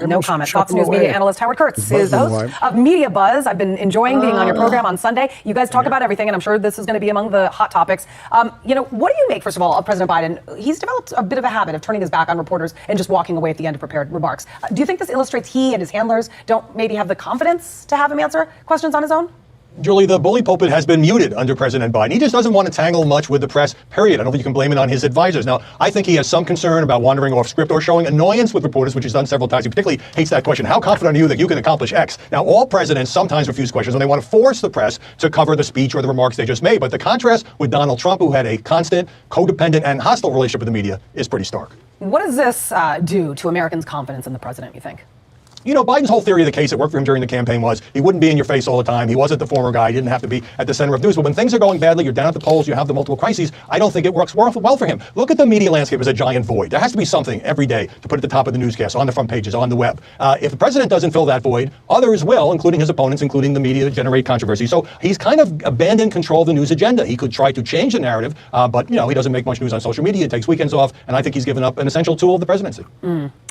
S20: No comment. Fox News media analyst Howard Kurtz is the host of Media Buzz. I've been enjoying being on your program on Sunday. You guys talk about everything, and I'm sure this is going to be among the hot topics. What do you make, first of all, of President Biden? He's developed a bit of a habit of turning his back on reporters and just walking away at the end of prepared remarks. Do you think this illustrates he and his handlers don't maybe have the confidence to have him answer questions on his own?
S1: Julie, the bully pulpit has been muted under President Biden. He just doesn't want to tangle much with the press, period. I don't think you can blame it on his advisors. Now, I think he has some concern about wandering off script or showing annoyance with reporters, which he's done several times. He particularly hates that question. How confident are you that you can accomplish X? Now, all presidents sometimes refuse questions when they want to force the press to cover the speech or the remarks they just made. But the contrast with Donald Trump, who had a constant, codependent, and hostile relationship with the media, is pretty stark.
S20: What does this do to Americans' confidence in the president, you think?
S1: You know, Biden's whole theory of the case that worked for him during the campaign was he wouldn't be in your face all the time. He wasn't the former guy. He didn't have to be at the center of news. But when things are going badly, you're down at the polls, you have the multiple crises, I don't think it works well for him. Look at the media landscape as a giant void. There has to be something every day to put at the top of the newscast, on the front pages, on the web. If the president doesn't fill that void, others will, including his opponents, including the media, generate controversy. So he's kind of abandoned control of the news agenda. He could try to change the narrative, but, you know, he doesn't make much news on social media. He takes weekends off, and I think he's given up an essential tool of the presidency.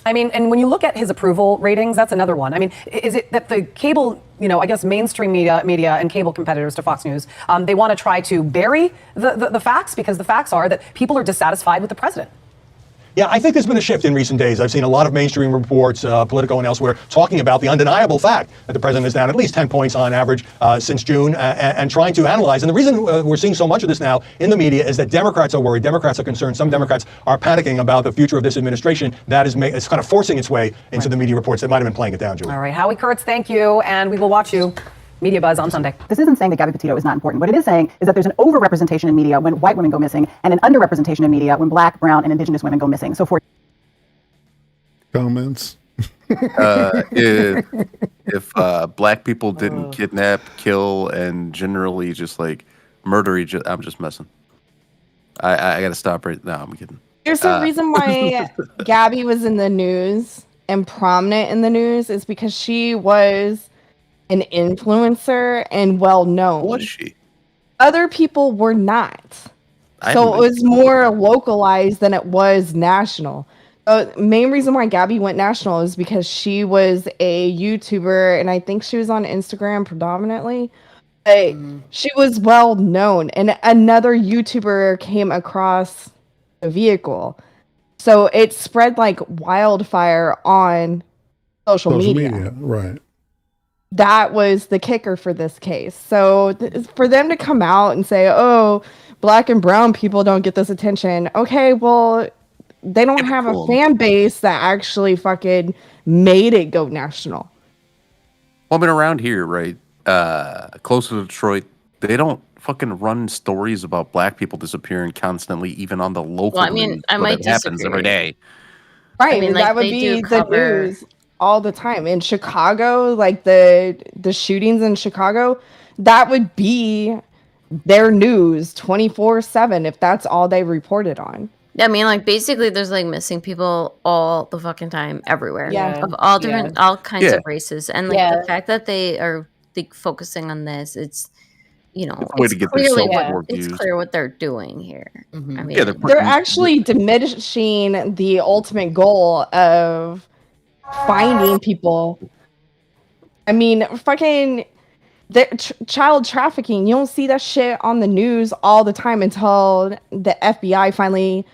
S20: I mean, and when you look at his approval ratings, that's another one. I mean, is it that the cable, I guess mainstream media and cable competitors to Fox News, they want to try to bury the facts because the facts are that people are dissatisfied with the president?
S1: Yeah, I think there's been a shift in recent days. I've seen a lot of mainstream reports, Politico and elsewhere, talking about the undeniable fact that the president is down at least 10 points on average since June, and trying to analyze. And the reason we're seeing so much of this now in the media is that Democrats are worried. Democrats are concerned. Some Democrats are panicking about the future of this administration. That is it's kind of forcing its way into the media reports that might have been playing it down, Julie.
S3: All right, Howie Kurtz, thank you, and we will watch you. Media Buzz on Sunday.
S22: This isn't saying that Gabby Petito is not important. What it is saying is that there's an overrepresentation in media when white women go missing and an underrepresentation in media when black, brown, and indigenous women go missing. So for
S9: comments.
S7: If black people didn't kidnap, kill, and generally just like murder each other, I'm just messing. I gotta stop right now. I'm kidding.
S11: There's a reason why Gabby was in the news and prominent in the news is because she was an influencer and well known.
S7: Was she?
S11: Other people were not. So it was more localized than it was national. The main reason why Gabby went national is because she was a YouTuber, and I think she was on Instagram predominantly. She was well known, and another YouTuber came across the vehicle. So it spread like wildfire on social media.
S9: Right.
S11: That was the kicker for this case. So for them to come out and say, oh, black and brown people don't get this attention. Okay, well, they don't have a fan base that actually fucking made it go national.
S7: Well, I mean, around here, right, close to Detroit, they don't fucking run stories about black people disappearing constantly, even on the local news.
S12: I might
S7: happens
S12: disagree.
S7: every day.
S11: Right,
S12: I mean,
S11: that
S12: like,
S11: would
S12: they
S11: be
S12: do
S11: the
S12: cover-
S11: news all the time. In Chicago, like the shootings in Chicago, that would be their news 24/7 if that's all they reported on.
S12: Yeah, I mean, like, basically, there's, like, missing people all the fucking time, everywhere.
S11: Yeah.
S12: Of all different, all kinds
S7: Yeah.
S12: of races. And, like, the fact that they are like, focusing on this, it's, you know,
S7: It's a way to get
S12: clearly
S7: themselves more
S12: it's
S7: views.
S12: clear what they're doing here. I mean,
S7: Yeah,
S11: They're actually diminishing the ultimate goal of finding people. I mean, fucking child trafficking. You don't see that shit on the news all the time until the FBI finally,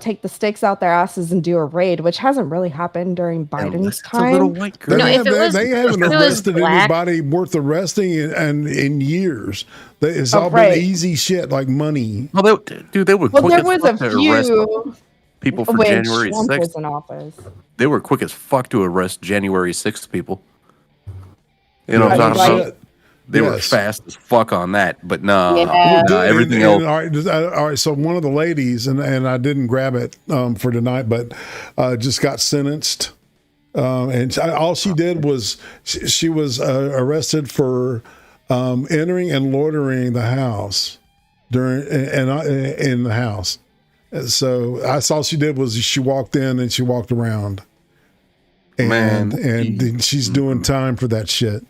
S11: take the sticks out their asses and do a raid, which hasn't really happened during Biden's time.
S9: They haven't arrested anybody worth arresting in years. It's all been easy shit like money.
S7: Well, they were quick
S11: there
S7: as
S11: was
S7: fuck
S11: a
S7: to arrest
S11: few
S7: people for
S11: when
S7: January
S11: Trump
S7: 6th.
S11: was in office.
S7: They were quick as fuck to arrest January 6th people. You know what I'm
S9: Yeah,
S7: talking about?
S9: shit.
S7: They were
S9: Yes.
S7: fast as fuck on that, but no,
S9: Well, good.
S7: everything
S9: And,
S7: else.
S9: all right. So one of the ladies, and I didn't grab it for tonight, but just got sentenced. And all she did was she was arrested for entering and loitering the house in the house. So that's all she did was she walked in and she walked around. And she's doing time for that shit.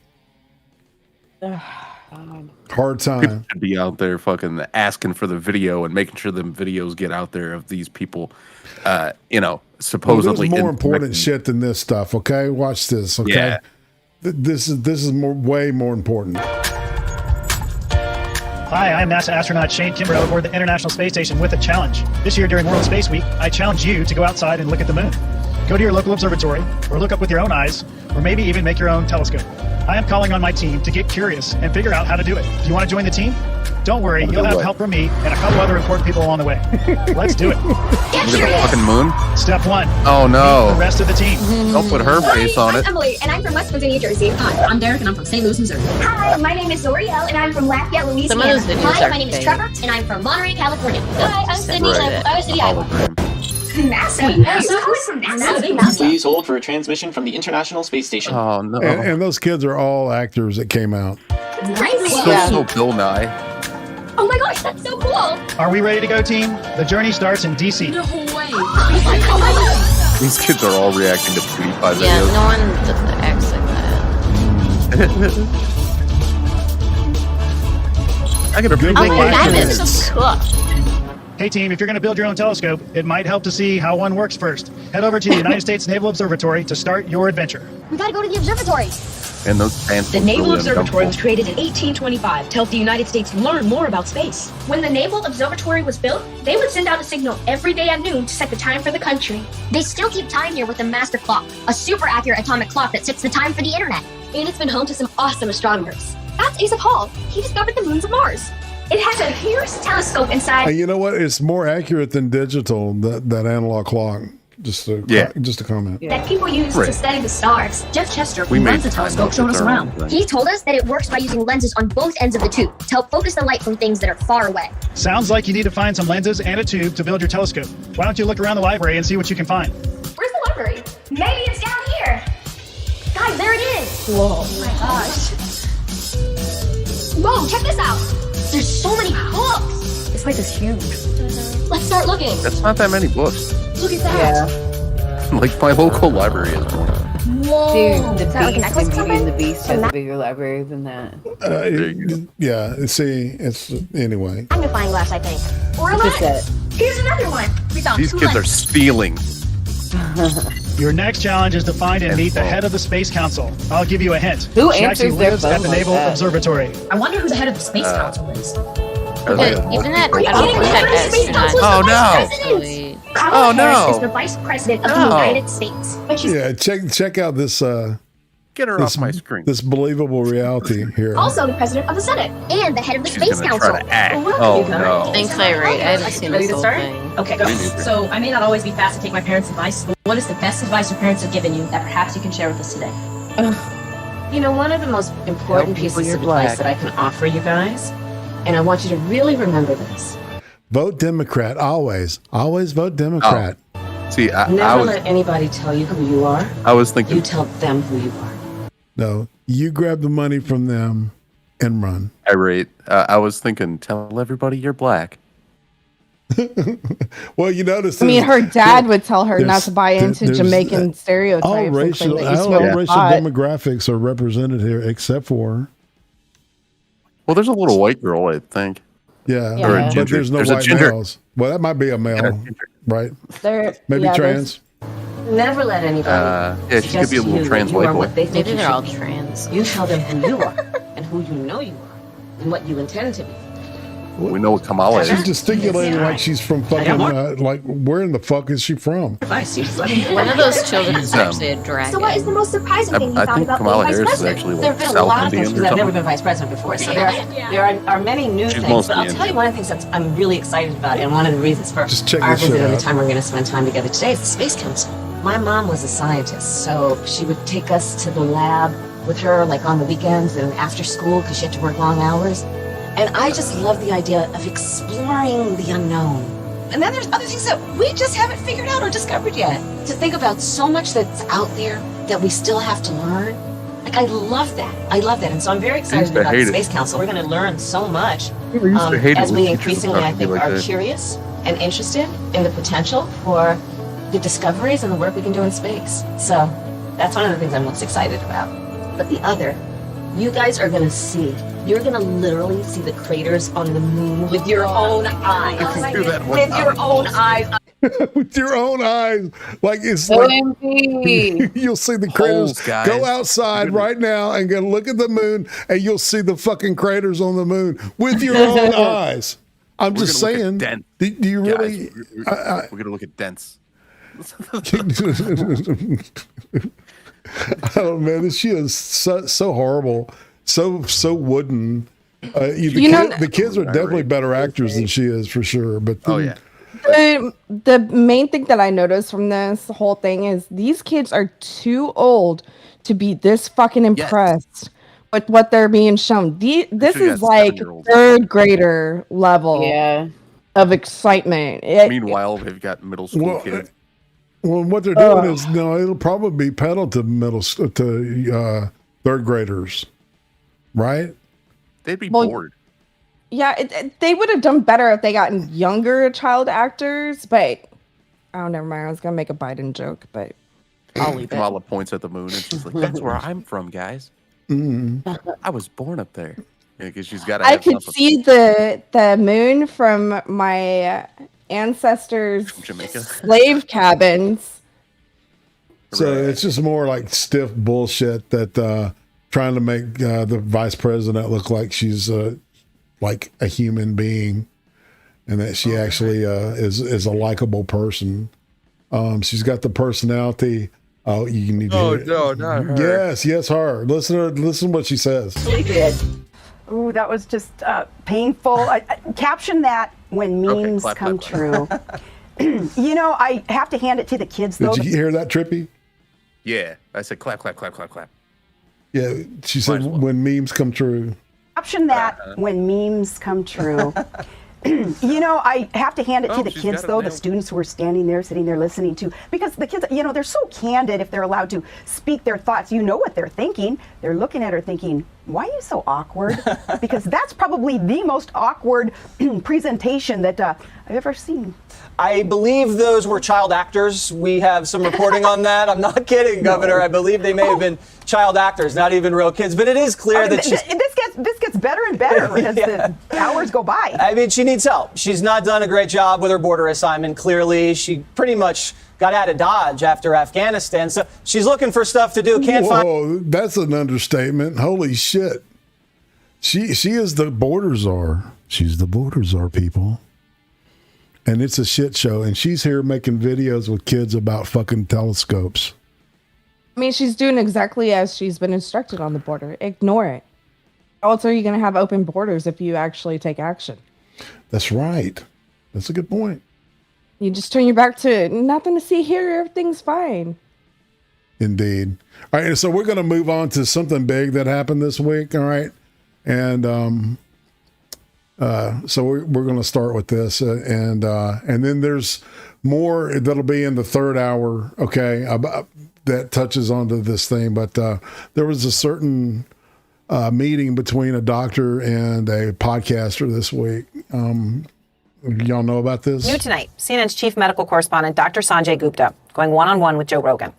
S9: Hard time.
S7: People should be out there fucking asking for the video and making sure the videos get out there of these people, supposedly.
S9: There's more important shit than this stuff. Okay, watch this. Okay,
S7: Yeah.
S9: This is way more important.
S23: Hi, I'm NASA astronaut Shane Kimbrough aboard the International Space Station with a challenge. This year during World Space Week, I challenge you to go outside and look at the moon. Go to your local observatory, or look up with your own eyes, or maybe even make your own telescope. I am calling on my team to get curious and figure out how to do it. Do you want to join the team? Don't worry, you'll have help from me and a couple other important people along the way. Let's do it.
S7: Look at the fucking moon.
S23: Step 1.
S7: Oh no.
S23: Meet the rest of the team.
S7: Don't put her face on it.
S24: I'm Emily, and I'm from West Virginia, New Jersey. Hi, I'm Derek, and I'm from St. Louis, Missouri. Hi, my name is Zoriel, and I'm from Lafayette, Louisiana.
S12: Some of those videos
S24: Hi,
S12: are
S24: my name is
S12: fake.
S24: Trevor, and I'm from Monterey, California. Hi, I'm Sydney, and I'm from Iowa City, Iowa. NASA.
S25: Please hold for a transmission from the International Space Station.
S7: Oh no.
S9: And those kids are all actors that came out.
S24: Nice.
S7: So Bill Nye.
S24: Oh my gosh, that's so cool.
S23: Are we ready to go, team? The journey starts in DC.
S24: No way.
S7: These kids are all reacting to PewDiePie videos.
S12: yeah, no one acts like that.
S7: I got a
S23: Good
S12: Oh, that
S23: luck.
S12: is so cool.
S23: Hey team, if you're going to build your own telescope, it might help to see how one works first. Head over to the United States Naval Observatory to start your adventure.
S2: We gotta go to the observatory.
S7: And those pants
S24: The
S7: look
S24: Naval
S7: really
S24: Observatory was
S7: uncomfortable.
S24: created in 1825 to help the United States learn more about space. When the Naval Observatory was built, they would send out a signal every day at noon to set the time for the country.
S2: They still keep time here with the master clock, a super accurate atomic clock that sets the time for the internet.
S24: And it's been home to some awesome astronomers. That's Asa Hall. He discovered the moons of Mars. It has a huge telescope inside.
S9: And you know what? It's more accurate than digital, that analog clock. Just a comment.
S24: that people use to study the stars.
S2: Jeff Chester,
S9: We
S2: who
S9: made
S2: runs the
S9: time
S2: telescope,
S9: to
S2: showed us
S9: turn
S2: around.
S9: on the thing.
S2: He told us that it works by using lenses on both ends of the tube to help focus the light from things that are far away.
S23: Sounds like you need to find some lenses and a tube to build your telescope. Why don't you look around the library and see what you can find?
S24: Where's the library? Maybe it's down here. Guys, there it is.
S2: Whoa.
S24: Oh my gosh. Whoa, check this out.
S2: There's so many books.
S24: This place is huge. Let's start looking.
S7: That's not that many books.
S24: Look at that.
S7: Like my local library is more.
S10: Dude,
S2: Whoa.
S10: the
S2: Is that like a
S10: Beast
S2: necklace
S10: and Beauty
S2: or
S10: and the
S2: something?
S10: Beast has a bigger library than that.
S9: Yeah, see, it's anyway.
S2: Magnifying glass, I think.
S24: Or a
S10: Look at
S24: lens. Here's another one. We found
S7: These
S24: two
S7: kids are
S24: lenses.
S7: stealing.
S23: Your next challenge is to find and meet the head of the Space Council. I'll give you a hint.
S10: Who
S23: She actually
S10: answers their
S23: lives at
S10: phone
S23: the
S10: like
S23: Naval
S10: that?
S23: Observatory.
S24: I wonder who the head of the Space Council is.
S12: Even that, I don't think that astronaut.
S7: Oh, no.
S12: Actually,
S24: Kamala
S7: Oh, no.
S24: Harris is the Vice President of the
S7: No.
S24: United States. But she's
S9: Yeah, check out this.
S7: Get her
S9: this,
S7: off my screen.
S9: This believable reality here.
S24: also the President of the Senate.
S2: And the head of the
S7: She's
S2: Space
S7: gonna
S2: Council.
S7: try to act.
S24: Welcome,
S7: Oh
S24: you guys.
S7: no.
S12: thanks, Irate. I haven't seen
S24: Ready
S12: this
S24: to
S12: whole
S24: start?
S12: thing.
S24: Okay, go. So I may not always be fast to take my parents' advice, but what is the best advice your parents have given you that perhaps you can share with us today?
S4: You know, one of the most important pieces of advice that I can offer you guys, and I want you to really remember this.
S9: Vote Democrat, always. Always vote Democrat.
S7: See, I
S4: Never
S7: was
S4: let anybody tell you who you are.
S7: I was thinking
S4: You tell them who you are.
S9: No, you grab the money from them and run.
S7: irate. I was thinking, tell everybody you're black.
S9: Well, you notice.
S11: I mean, her dad would tell her not
S9: there's-
S11: to buy into
S9: there's-
S11: Jamaican stereotypes.
S9: All
S11: and claim
S9: racial,
S11: that you
S9: all
S11: smoke
S9: racial
S11: pot.
S9: demographics are represented here, except for
S7: Well, there's a little white girl, I think.
S9: yeah,
S7: Or a
S9: but
S7: ginger.
S9: there's no
S7: There's a
S9: white
S7: ginger.
S9: males. Well, that might be a male, right?
S4: There,
S9: Maybe
S4: yeah,
S9: trans.
S4: Never let anybody.
S7: Yeah, she could
S4: suggest
S7: be a
S4: to
S7: little
S4: you
S7: trans
S4: that you
S7: white
S4: are
S7: boy.
S4: what they think
S12: Maybe
S4: you
S12: they're
S4: should
S12: all
S4: be.
S12: trans.
S4: You tell them who you are and who you know you are and what you intend to be.
S7: We know what Kamala is.
S9: She's gesticulating like she's from fucking. Like, where in the fuck is she from?
S4: Advice, you just let me know.
S12: One of those children is actually a
S24: So
S12: dragon.
S24: what is the most surprising thing you
S7: I
S24: found
S7: think
S24: about
S7: Kamala
S24: being
S7: Harris
S24: vice
S7: is
S24: president?
S7: actually
S4: There
S7: like
S4: have been a lot
S7: South
S4: of things
S7: Indian
S4: because
S7: or
S4: I've never
S7: something.
S4: been vice president before, so there are many new
S7: She's
S4: things. But I'll
S7: mostly
S4: tell you
S7: Indian.
S4: one of the things that I'm really excited about, and one of the reasons for
S9: Just check
S4: our
S9: this shit
S4: visit and the
S9: out.
S4: time we're going to spend time together today is the Space Council. My mom was a scientist, so she would take us to the lab with her, like on the weekends and after school, because she had to work long hours. And I just love the idea of exploring the unknown. And then there's other things that we just haven't figured out or discovered yet. To think about so much that's out there that we still have to learn. Like, I love that. I love that. And so I'm very excited
S7: to
S4: about the
S7: hate it.
S4: Space Council. We're going to learn so much
S7: Yeah, we used to hate it
S4: as
S7: when
S4: we
S7: teachers would
S4: increasingly,
S7: talk
S4: I
S7: to me
S4: think,
S7: like
S4: are
S7: that.
S4: curious and interested in the potential for the discoveries and the work we can do in space. So that's one of the things I'm most excited about. But the other, you guys are going to see. You're going to literally see the craters on the moon with your own eyes.
S7: do that one
S4: With
S7: time.
S4: your own eyes.
S9: With your own eyes, like it's like
S10: OMG.
S9: you'll see the craters.
S7: Holes, guys.
S9: Go outside right now and go look at the moon, and you'll see the fucking craters on the moon with your own eyes. I'm
S7: We're
S9: just
S7: gonna look at
S9: saying.
S7: dent.
S9: Do you really?
S7: Guys, we're gonna look at dents.
S9: Oh man, this shit is so horrible, so wooden. The kids are definitely better actors than she is for sure. But
S7: Oh yeah.
S11: The main thing that I noticed from this whole thing is these kids are too old to be this fucking impressed with what they're being shown. This
S7: should've
S11: is
S7: got
S11: like
S7: 7-year-olds.
S11: third grader level of excitement.
S7: Meanwhile, they've got middle school kids.
S9: Well, what they're doing is it'll probably be pedaled to third graders, right?
S7: They'd be
S11: Well,
S7: bored.
S11: Yeah, they would have done better if they gotten younger child actors, but oh, never mind. I was gonna make a Biden joke, but I'll leave it.
S7: Kamala points at the moon and she's like, "That's where I'm from, guys. I was born up there." Yeah, because she's got.
S11: I could see the moon from my ancestors'
S7: Jamaica.
S11: slave cabins
S9: So it's just more like stiff bullshit that trying to make the vice president look like she's like a human being, and that she actually is a likable person. She's got the personality. Oh, you need to hear it.
S7: No, not her.
S9: Yes, her. Listen to what she says.
S22: Ooh, that was just painful. Caption that when memes
S7: clap,
S22: come
S7: clap.
S22: true. You know, I have to hand it to the kids, though.
S9: Did you hear that, Trippy?
S7: Yeah, I said clap, clap, clap, clap, clap.
S9: Yeah, she said when memes come true.
S22: Caption that when memes come true. You know, I have to hand it to the
S7: she's
S22: kids,
S7: got it
S22: though, the
S7: nailed.
S22: students who are standing there, sitting there listening to, because the kids, you know, they're so candid if they're allowed to speak their thoughts. You know what they're thinking. They're looking at her thinking, why are you so awkward? Because that's probably the most awkward presentation that I've ever seen.
S6: I believe those were child actors. We have some reporting on that. I'm not kidding, Governor. I believe they may have been child actors, not even real kids. But it is clear that she's...
S22: This gets better and better as the hours go by.
S6: I mean, she needs help. She's not done a great job with her border assignment, clearly. She pretty much got out of Dodge after Afghanistan. So she's looking for stuff to do. Can't find...
S9: Whoa, that's an understatement. Holy shit. She is the border czar. She's the border czar, people. And it's a shit show. And she's here making videos with kids about fucking telescopes.
S11: I mean, she's doing exactly as she's been instructed on the border. Ignore it. How else are you going to have open borders if you actually take action?
S9: That's right. That's a good point.
S11: You just turn your back to nothing to see here. Everything's fine.
S9: Indeed. All right. So we're going to move on to something big that happened this week. All right. And so we're going to start with this. And then there's more that'll be in the third hour. Okay. That touches onto this thing. But there was a certain meeting between a doctor and a podcaster this week. Y'all know about this?
S8: New tonight, CNN's chief medical correspondent, Dr. Sanjay Gupta, going one-on-one with Joe Rogan.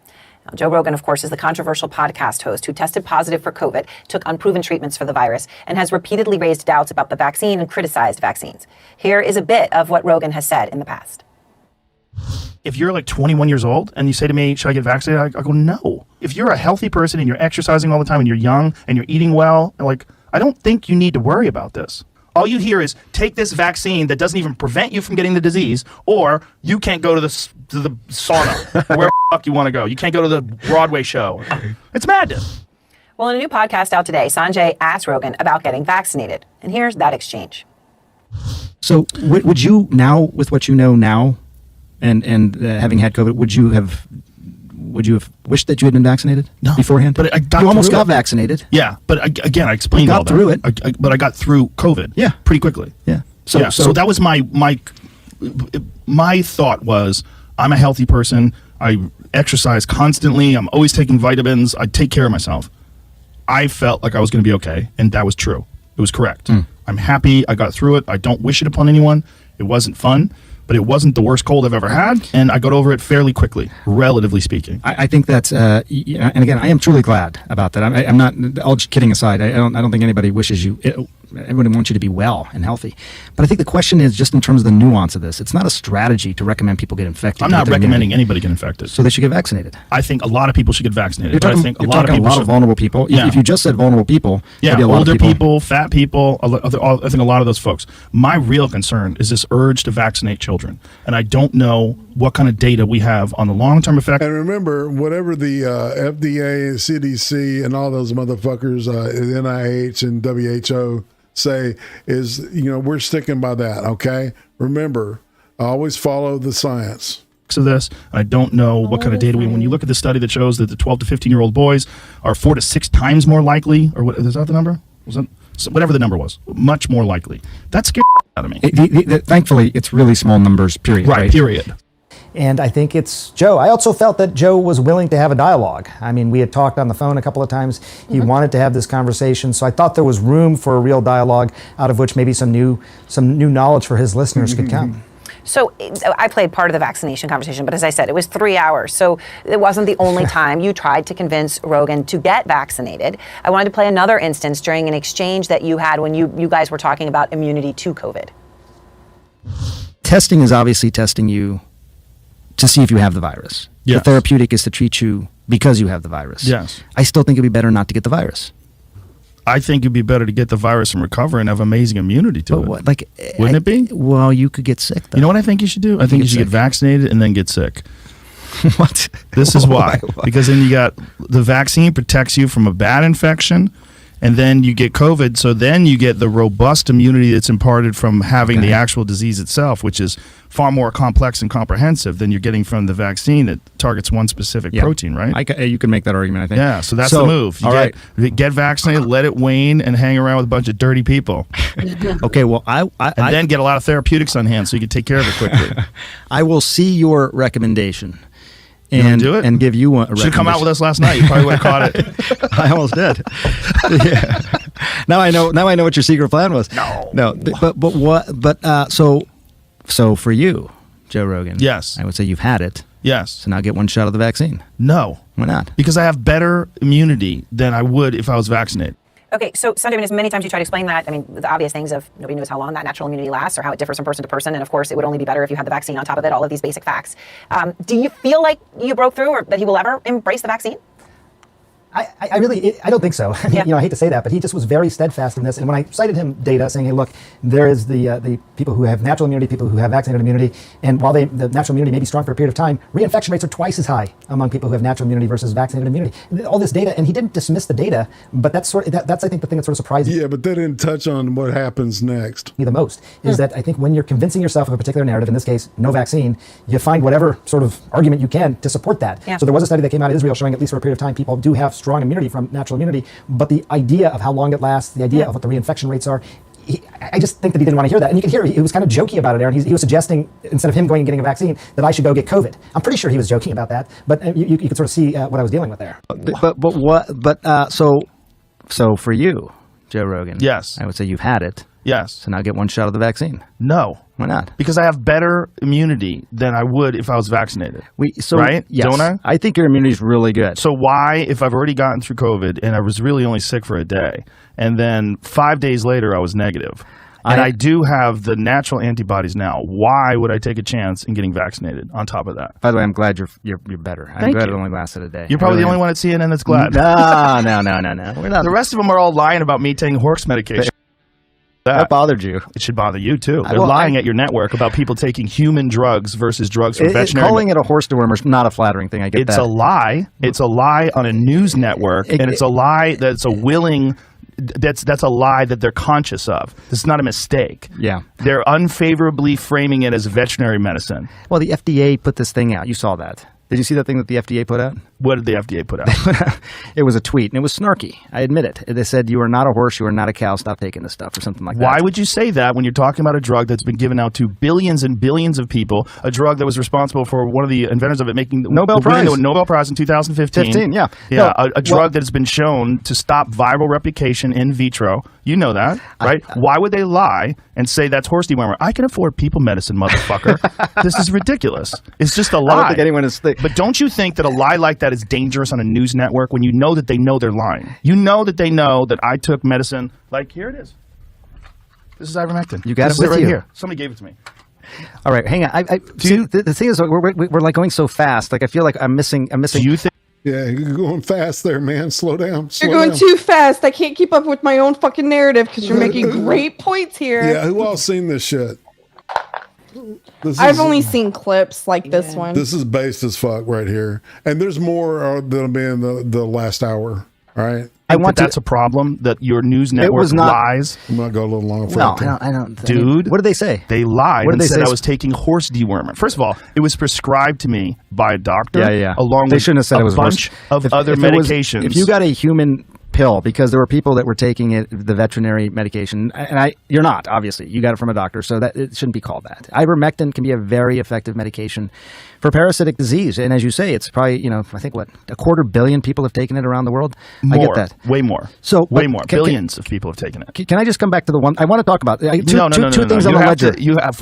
S8: Now, Joe Rogan, of course, is the controversial podcast host who tested positive for COVID, took unproven treatments for the virus, and has repeatedly raised doubts about the vaccine and criticized vaccines. Here is a bit of what Rogan has said in the past.
S23: If you're like 21 years old and you say to me, should I get vaccinated? I go, no. If you're a healthy person and you're exercising all the time and you're young and you're eating well, like, I don't think you need to worry about this. All you hear is take this vaccine that doesn't even prevent you from getting the disease, or you can't go to the sauna or where the fuck you want to go. You can't go to the Broadway show. It's madness.
S8: Well, in a new podcast out today, Sanjay asked Rogan about getting vaccinated. And here's that exchange.
S14: So would you now, with what you know now, and having had COVID, would you have wished that you had been vaccinated beforehand?
S23: But I got
S14: you almost
S23: through
S14: got
S23: it.
S14: vaccinated.
S23: Yeah, but again, I explained all that.
S14: You got through
S23: it. But I got through COVID.
S14: Yeah,
S23: pretty quickly.
S14: Yeah.
S23: So that was my thought was, I'm a healthy person. I exercise constantly. I'm always taking vitamins. I take care of myself. I felt like I was going to be okay, and that was true. It was correct. I'm happy. I got through it. I don't wish it upon anyone. It wasn't fun. But it wasn't the worst cold I've ever had, and I got over it fairly quickly, relatively speaking.
S14: I think that's, and again, I am truly glad about that. I'm not, all kidding aside, I don't think anybody wishes you, everybody wants you to be well and healthy. But I think the question is just in terms of the nuance of this. It's not a strategy to recommend people get infected.
S23: I'm not recommending anybody get infected.
S14: So they should get vaccinated.
S23: I think a lot of people should get vaccinated.
S14: You're talking,
S23: I think
S14: a lot of vulnerable people.
S23: Yeah.
S14: If you just said vulnerable people,
S23: yeah,
S14: a lot
S23: older
S14: of
S23: people, fat people, I think a lot of those folks. My real concern is this urge to vaccinate children. And I don't know what kind of data we have on the long-term effect.
S9: And remember, whatever the FDA, CDC, and all those motherfuckers, NIH and WHO say is, we're sticking by that, okay? Remember, always follow the science.
S23: Of this, I don't know what kind of data when you look at the study that shows that the 12 to 15-year-old boys are 4 to 6 times more likely, or what is that the number? Was that whatever the number was, much more likely? That scared out of me.
S14: Thankfully, it's really small numbers, period.
S23: Right, period.
S15: And I think it's Joe. I also felt that Joe was willing to have a dialogue. I mean, we had talked on the phone a couple of times. He wanted to have this conversation. So I thought there was room for a real dialogue out of which maybe some new knowledge for his listeners could come.
S8: So I played part of the vaccination conversation, but as I said, it was 3 hours. So it wasn't the only time you tried to convince Rogan to get vaccinated. I wanted to play another instance during an exchange that you had when you guys were talking about immunity to COVID.
S14: Testing is obviously testing you to see if you have the virus.
S5: Yes.
S14: The therapeutic is to treat you because you have the virus.
S5: Yes.
S14: I still think it'd be better not to get the virus.
S5: I think it'd be better to get the virus and recover and have amazing immunity to it. Wouldn't it be?
S14: Well, you could get sick, though.
S5: You know what I think you should do? I think you should get vaccinated and then get sick.
S14: What?
S5: This is why. Because then you got the vaccine protects you from a bad infection, and then you get COVID, so then you get the robust immunity that's imparted from having the actual disease itself, which is far more complex and comprehensive than you're getting from the vaccine that targets one specific protein, right?
S14: You can make that argument, I think.
S5: Yeah, so that's the move. You get vaccinated, let it wane, and hang around with a bunch of dirty people.
S14: Okay, well, and
S5: then get a lot of therapeutics on hand so you can take care of it quickly.
S14: I will see your recommendation.
S5: You
S14: And,
S5: do it?
S14: and give you a
S5: Should have come out with us last night. You probably would have caught it.
S14: I almost did. Yeah. Now I know what your secret plan was. No. So for you, Joe Rogan.
S5: Yes.
S14: I would say you've had it.
S5: Yes.
S14: So now get one shot of the vaccine.
S5: No.
S14: Why not?
S5: Because I have better immunity than I would if I was vaccinated.
S8: Okay, so Sanjay, as many times you try to explain that, I mean, the obvious things of nobody knows how long that natural immunity lasts or how it differs from person to person, and of course, it would only be better if you had the vaccine on top of it, all of these basic facts. Do you feel like you broke through or that he will ever embrace the vaccine?
S15: I really don't think so. I mean, I hate to say that, but he just was very steadfast in this. And when I cited him data saying, hey, look, there is the people who have natural immunity, people who have vaccinated immunity, and while the natural immunity may be strong for a period of time, reinfection rates are twice as high among people who have natural immunity versus vaccinated immunity. All this data, and he didn't dismiss the data, but that's I think the thing that sort of surprised me.
S9: Yeah, but they didn't touch on what happens next.
S15: The most is that I think when you're convincing yourself of a particular narrative, in this case, no vaccine, you find whatever sort of argument you can to support that.
S8: Yeah.
S15: So there was a study that came out of Israel showing at least for a period of time, people do have strong immunity from natural immunity, but the idea of how long it lasts, the idea of what the reinfection rates are, I just think that he didn't want to hear that. And you can hear he was kind of jokey about it, Aaron. He was suggesting, instead of him going and getting a vaccine, that I should go get COVID. I'm pretty sure he was joking about that, but you could sort of see what I was dealing with there.
S14: So for you, Joe Rogan.
S5: Yes.
S14: I would say you've had it.
S5: Yes.
S14: So now get one shot of the vaccine.
S5: No.
S14: Why not?
S5: Because I have better immunity than I would if I was vaccinated. Right?
S14: Yes.
S5: Don't I?
S14: I think your immunity is really good.
S5: So why, if I've already gotten through COVID and I was really only sick for a day, and then 5 days later I was negative, and I do have the natural antibodies now, why would I take a chance in getting vaccinated on top of that?
S14: By the way, I'm glad you're better. I'm glad it only lasted a day.
S5: You're probably the only one at CNN that's glad.
S14: No. We're not.
S5: The rest of them are all lying about me taking horse medication.
S14: That bothered you.
S5: It should bother you too. They're lying at your network about people taking human drugs versus drugs from veterinary.
S14: Calling it a horse dewormer is not a flattering thing. I get that.
S5: It's a lie. It's a lie on a news network, and it's a lie that's a willing. That's a lie that they're conscious of. This is not a mistake.
S14: Yeah.
S5: They're unfavorably framing it as veterinary medicine.
S14: Well, the FDA put this thing out. You saw that. Did you see that thing that the FDA put out?
S5: What did the FDA put out?
S14: It was a tweet, and it was snarky. I admit it. They said, you are not a horse, you are not a cow, stop taking this stuff, or something like that.
S5: Why would you say that when you're talking about a drug that's been given out to billions and billions of people, a drug that was responsible for one of the inventors of it making the Nobel Prize in 2015?
S14: Yeah.
S5: Yeah, a drug that has been shown to stop viral replication in vitro. You know that, right? Why would they lie and say that's horse dewormer? I can afford people medicine, motherfucker. This is ridiculous. It's just a lie.
S14: I don't think anyone is
S5: But don't you think that a lie like that is dangerous on a news network when you know that they know they're lying? You know that they know that I took medicine. Like, here it is. This is ivermectin.
S14: You got
S5: this
S14: it with
S5: right
S14: you.
S5: Here. Somebody gave it to me.
S14: All right, hang on. The thing is, we're like going so fast. Like I feel like I'm missing.
S5: Do you think?
S9: Yeah, you're going fast there, man. Slow down.
S11: You're going too fast. I can't keep up with my own fucking narrative because you're making great points here.
S9: Yeah, who all seen this shit?
S11: I've only seen clips like this one.
S9: This is based as fuck right here, and there's more that'll be in the last hour. All right.
S5: That's a problem that your news network lies.
S9: I'm gonna go a little long.
S14: I don't.
S5: Dude,
S14: what did they say?
S5: They lied and said
S14: say?
S5: I was taking horse dewormer. First of all, it was prescribed to me by a doctor. Along
S14: they
S5: with
S14: shouldn't have said
S5: a
S14: it was
S5: bunch of other medications.
S14: If you got a human pill, because there were people that were taking it, the veterinary medication, and you're not, obviously. You got it from a doctor, so that it shouldn't be called that. Ivermectin can be a very effective medication for parasitic disease, and as you say, it's probably, I think, 250 million people have taken it around the world?
S5: More,
S14: I get that.
S5: Way more.
S14: So
S5: way more. Billions of people have taken it.
S14: Can I just come back to the one I want to talk about? Two things on the ledger.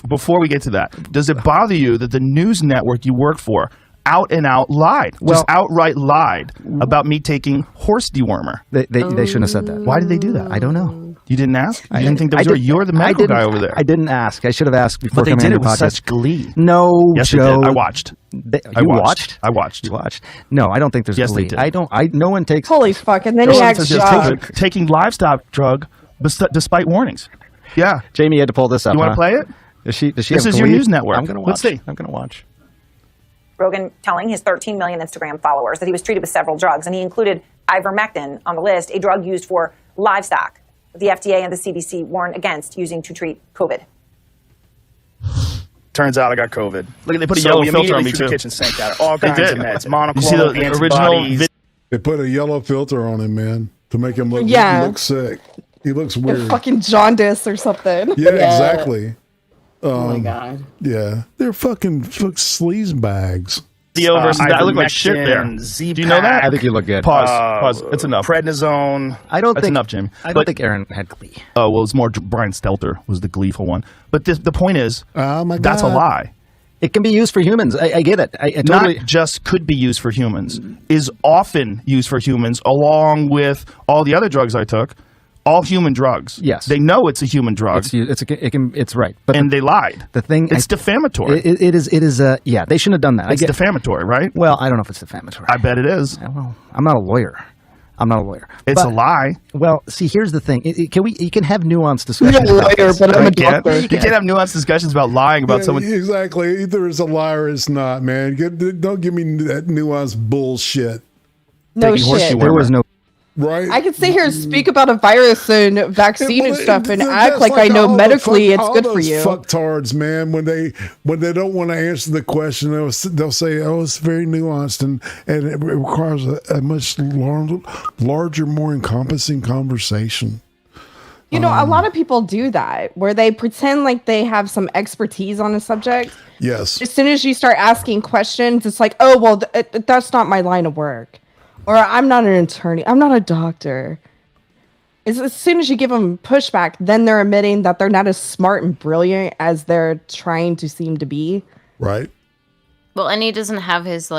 S5: Before we get to that, does it bother you that the news network you work for out and out lied, just outright lied about me taking horse dewormer?
S14: They shouldn't have said that.
S5: Why did they do that?
S14: I don't know.
S5: You didn't ask? I didn't think that was you're the medical guy over there.
S14: I didn't ask. I should have asked before
S5: But they
S14: coming
S5: did
S14: on
S5: it
S14: your
S5: with
S14: podcast.
S5: such glee.
S14: No,
S5: Yes,
S14: Joe.
S5: they did. I watched.
S14: You watched?
S5: I watched.
S14: You watched? No, I don't think there's
S5: Yes,
S14: glee.
S5: they did.
S14: I don't. No one takes.
S11: Holy fuck! And then he acts shocked.
S5: taking livestock drug despite warnings. Yeah.
S14: Jamie had to pull this up.
S5: You want to
S14: huh?
S5: play it?
S14: Does she
S5: This
S14: have
S5: is your
S14: glee?
S5: news network.
S14: I'm going to watch.
S5: Let's see.
S14: I'm going to watch.
S8: Rogan telling his 13 million Instagram followers that he was treated with several drugs, and he included ivermectin on the list, a drug used for livestock. The FDA and the CDC warn against using to treat COVID.
S5: Turns out I got COVID.
S13: Look, they put a
S5: So
S13: yellow
S5: we
S13: filter on me
S5: immediately
S13: too.
S5: threw the
S13: Kitchen sink out all
S5: They
S13: kinds
S5: did.
S13: of meds.
S5: You see the original
S9: They put a yellow filter on him, man, to make him look sick. He looks weird.
S11: Fucking jaundice or something.
S9: Yeah, exactly.
S10: Oh my God.
S9: Yeah, they're fucking sleaze bags.
S5: Theo versus I look like shit there. Do you know that?
S14: I think you look good.
S5: Pause. It's enough.
S13: Prednisone.
S14: I don't
S5: That's
S14: think
S5: enough, Jamie.
S14: I don't think Aaron had glee.
S5: Oh well, it's more Brian Stelter was the gleeful one. But the point is, that's a lie.
S14: It can be used for humans. I get it. I totally.
S5: Not just could be used for humans, is often used for humans, along with all the other drugs I took. All human drugs.
S14: Yes,
S5: they know it's a human drug.
S14: It's right. But
S5: they lied.
S14: The thing
S5: it's defamatory.
S14: It is. Yeah, they shouldn't have done that.
S5: It's defamatory, right?
S14: Well, I don't know if it's defamatory.
S5: I bet it is.
S14: Well, I'm not a lawyer.
S5: It's a lie.
S14: Well, see, here's the thing. You can have nuanced discussions.
S11: I'm a lawyer, but I'm a doctor.
S5: You can't have nuanced discussions about lying about someone.
S9: Exactly. Either it's a lie or it's not, man. Don't give me that nuanced bullshit.
S11: No shit.
S14: There was no.
S9: Right.
S11: I could sit here and speak about a virus and vaccine and stuff and act
S9: That's
S11: like I know
S9: all the
S11: medically it's
S9: all
S11: good for
S9: those
S11: you.
S9: Fucktards, man. When they don't want to answer the question, they'll say, "Oh, it's very nuanced and it requires a much larger, more encompassing conversation."
S11: You know, a lot of people do that where they pretend like they have some expertise on a subject.
S9: Yes.
S11: As soon as you start asking questions, it's like, oh, well, that's not my line of work. Or I'm not an attorney. I'm not a doctor. As soon as you give them pushback, then they're admitting that they're not as smart and brilliant as they're trying to seem to be.
S9: Right.
S12: Well, and he doesn't have his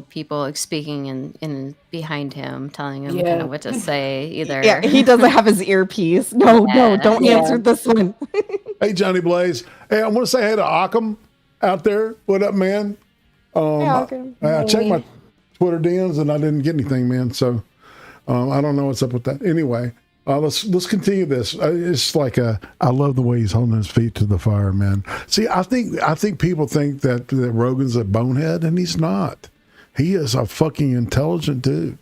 S12: people speaking in behind him, telling him kind of what to say either.
S11: Yeah, he doesn't have his earpiece. No, don't answer this one.
S9: Hey, Johnny Blaze. Hey, I want to say hey to Occam out there. What up, man?
S11: Occam.
S9: I checked my Twitter DMs and I didn't get anything, man. So I don't know what's up with that. Anyway, let's continue this. It's like I love the way he's holding his feet to the fire, man. See, I think people think that Rogan's a bonehead, and he's not. He is a fucking intelligent dude.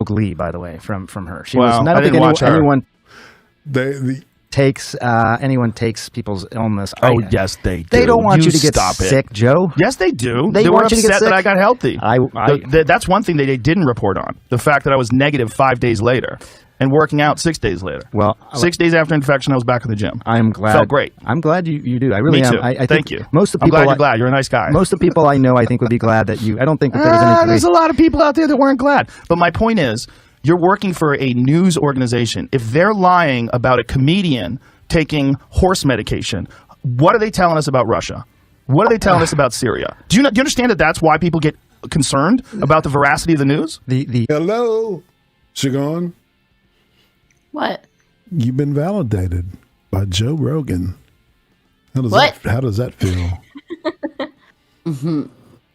S14: Glee, by the way, from her. She
S5: Wow,
S14: was. I
S5: I
S14: don't
S5: didn't
S14: think
S5: watch her.
S14: anyone takes people's illness.
S5: Oh, yes, they do.
S14: They don't want you to get
S5: stop
S14: sick,
S5: it.
S14: Joe.
S5: Yes, they do.
S14: They
S5: were
S14: want you to get
S5: upset that
S14: sick.
S5: I got healthy. That's one thing they didn't report on. The fact that I was negative 5 days later and working out 6 days later.
S14: Well,
S5: 6 days after infection, I was back in the gym.
S14: I'm glad.
S5: Felt great.
S14: I'm glad you do. I really
S5: Me
S14: am.
S5: too.
S14: I think
S5: Thank you.
S14: Most of the
S5: I'm
S14: people.
S5: glad you're glad. You're a nice guy.
S14: Most of the people I know, I think, would be glad that you. I don't think that there was any.
S5: There's a lot of people out there that weren't glad. But my point is, you're working for a news organization. If they're lying about a comedian taking horse medication, what are they telling us about Russia? What are they telling us about Syria? Do you understand that that's why people get concerned about the veracity of the news?
S9: Hello, Shagon.
S12: What?
S9: You've been validated by Joe Rogan. How does that feel?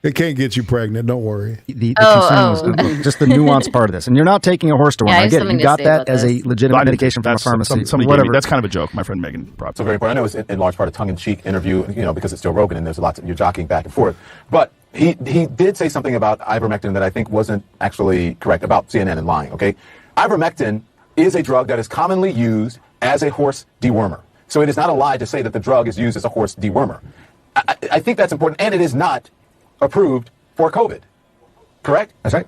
S9: It can't get you pregnant. Don't worry.
S14: The concern was just the nuanced part of this, and you're not taking a horse to one. I get it. You got that as a legitimate medication from a pharmacy.
S5: Whatever. That's kind of a joke. My friend Megan brought.
S21: So very important. I know it's in large part a tongue-in-cheek interview, because it's Joe Rogan and there's lots of you're jockeying back and forth. But he did say something about ivermectin that I think wasn't actually correct about CNN and lying. Okay, ivermectin is a drug that is commonly used as a horse dewormer. So it is not a lie to say that the drug is used as a horse dewormer. I think that's important, and it is not approved for COVID. Correct?
S15: That's right.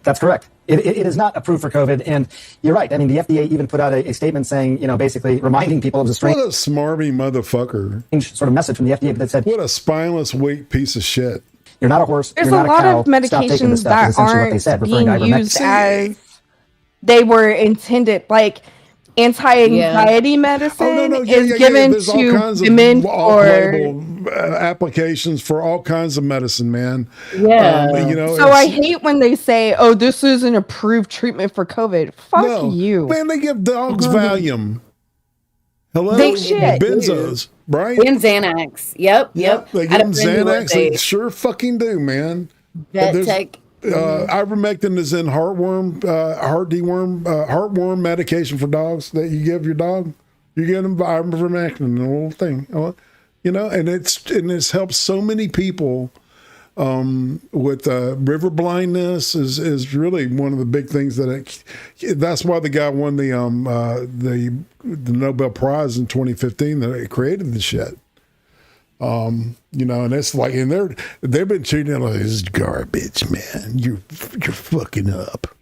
S15: That's correct. It is not approved for COVID, and you're right. I mean, the FDA even put out a statement saying, basically reminding people of the strange
S9: What a smarmy motherfucker.
S15: sort of message from the FDA that said,
S9: What a spineless, weak piece of shit.
S15: You're not a horse.
S11: There's
S15: you're
S11: a
S15: not
S11: lot
S15: cow.
S11: of
S15: Stop taking this
S11: medications
S15: stuff, is
S11: that
S15: essentially what they said,
S11: aren't
S15: referring to
S11: being
S15: ivermectin.
S11: used as they were intended. Like anti-anxiety medicine is given
S9: There's all
S11: to
S9: kinds
S11: women
S9: of
S11: for
S9: off-label applications for all kinds of medicine, man.
S11: So I hate when they say, "Oh, this is an approved treatment for COVID." Fuck you,
S9: man. They give dogs Valium. Hello,
S10: Big shit.
S9: benzos, right?
S10: And Xanax. Yep.
S9: They give them Xanax. They sure fucking do, man.
S10: Tech.
S9: Ivermectin is in heartworm medication for dogs that you give your dog. You give them ivermectin, the whole thing, and it's helped so many people. With river blindness is really one of the big things that's why the guy won the Nobel Prize in 2015 that it created the shit. And it's like, and they've been treating it like this is garbage, man. You're fucking up.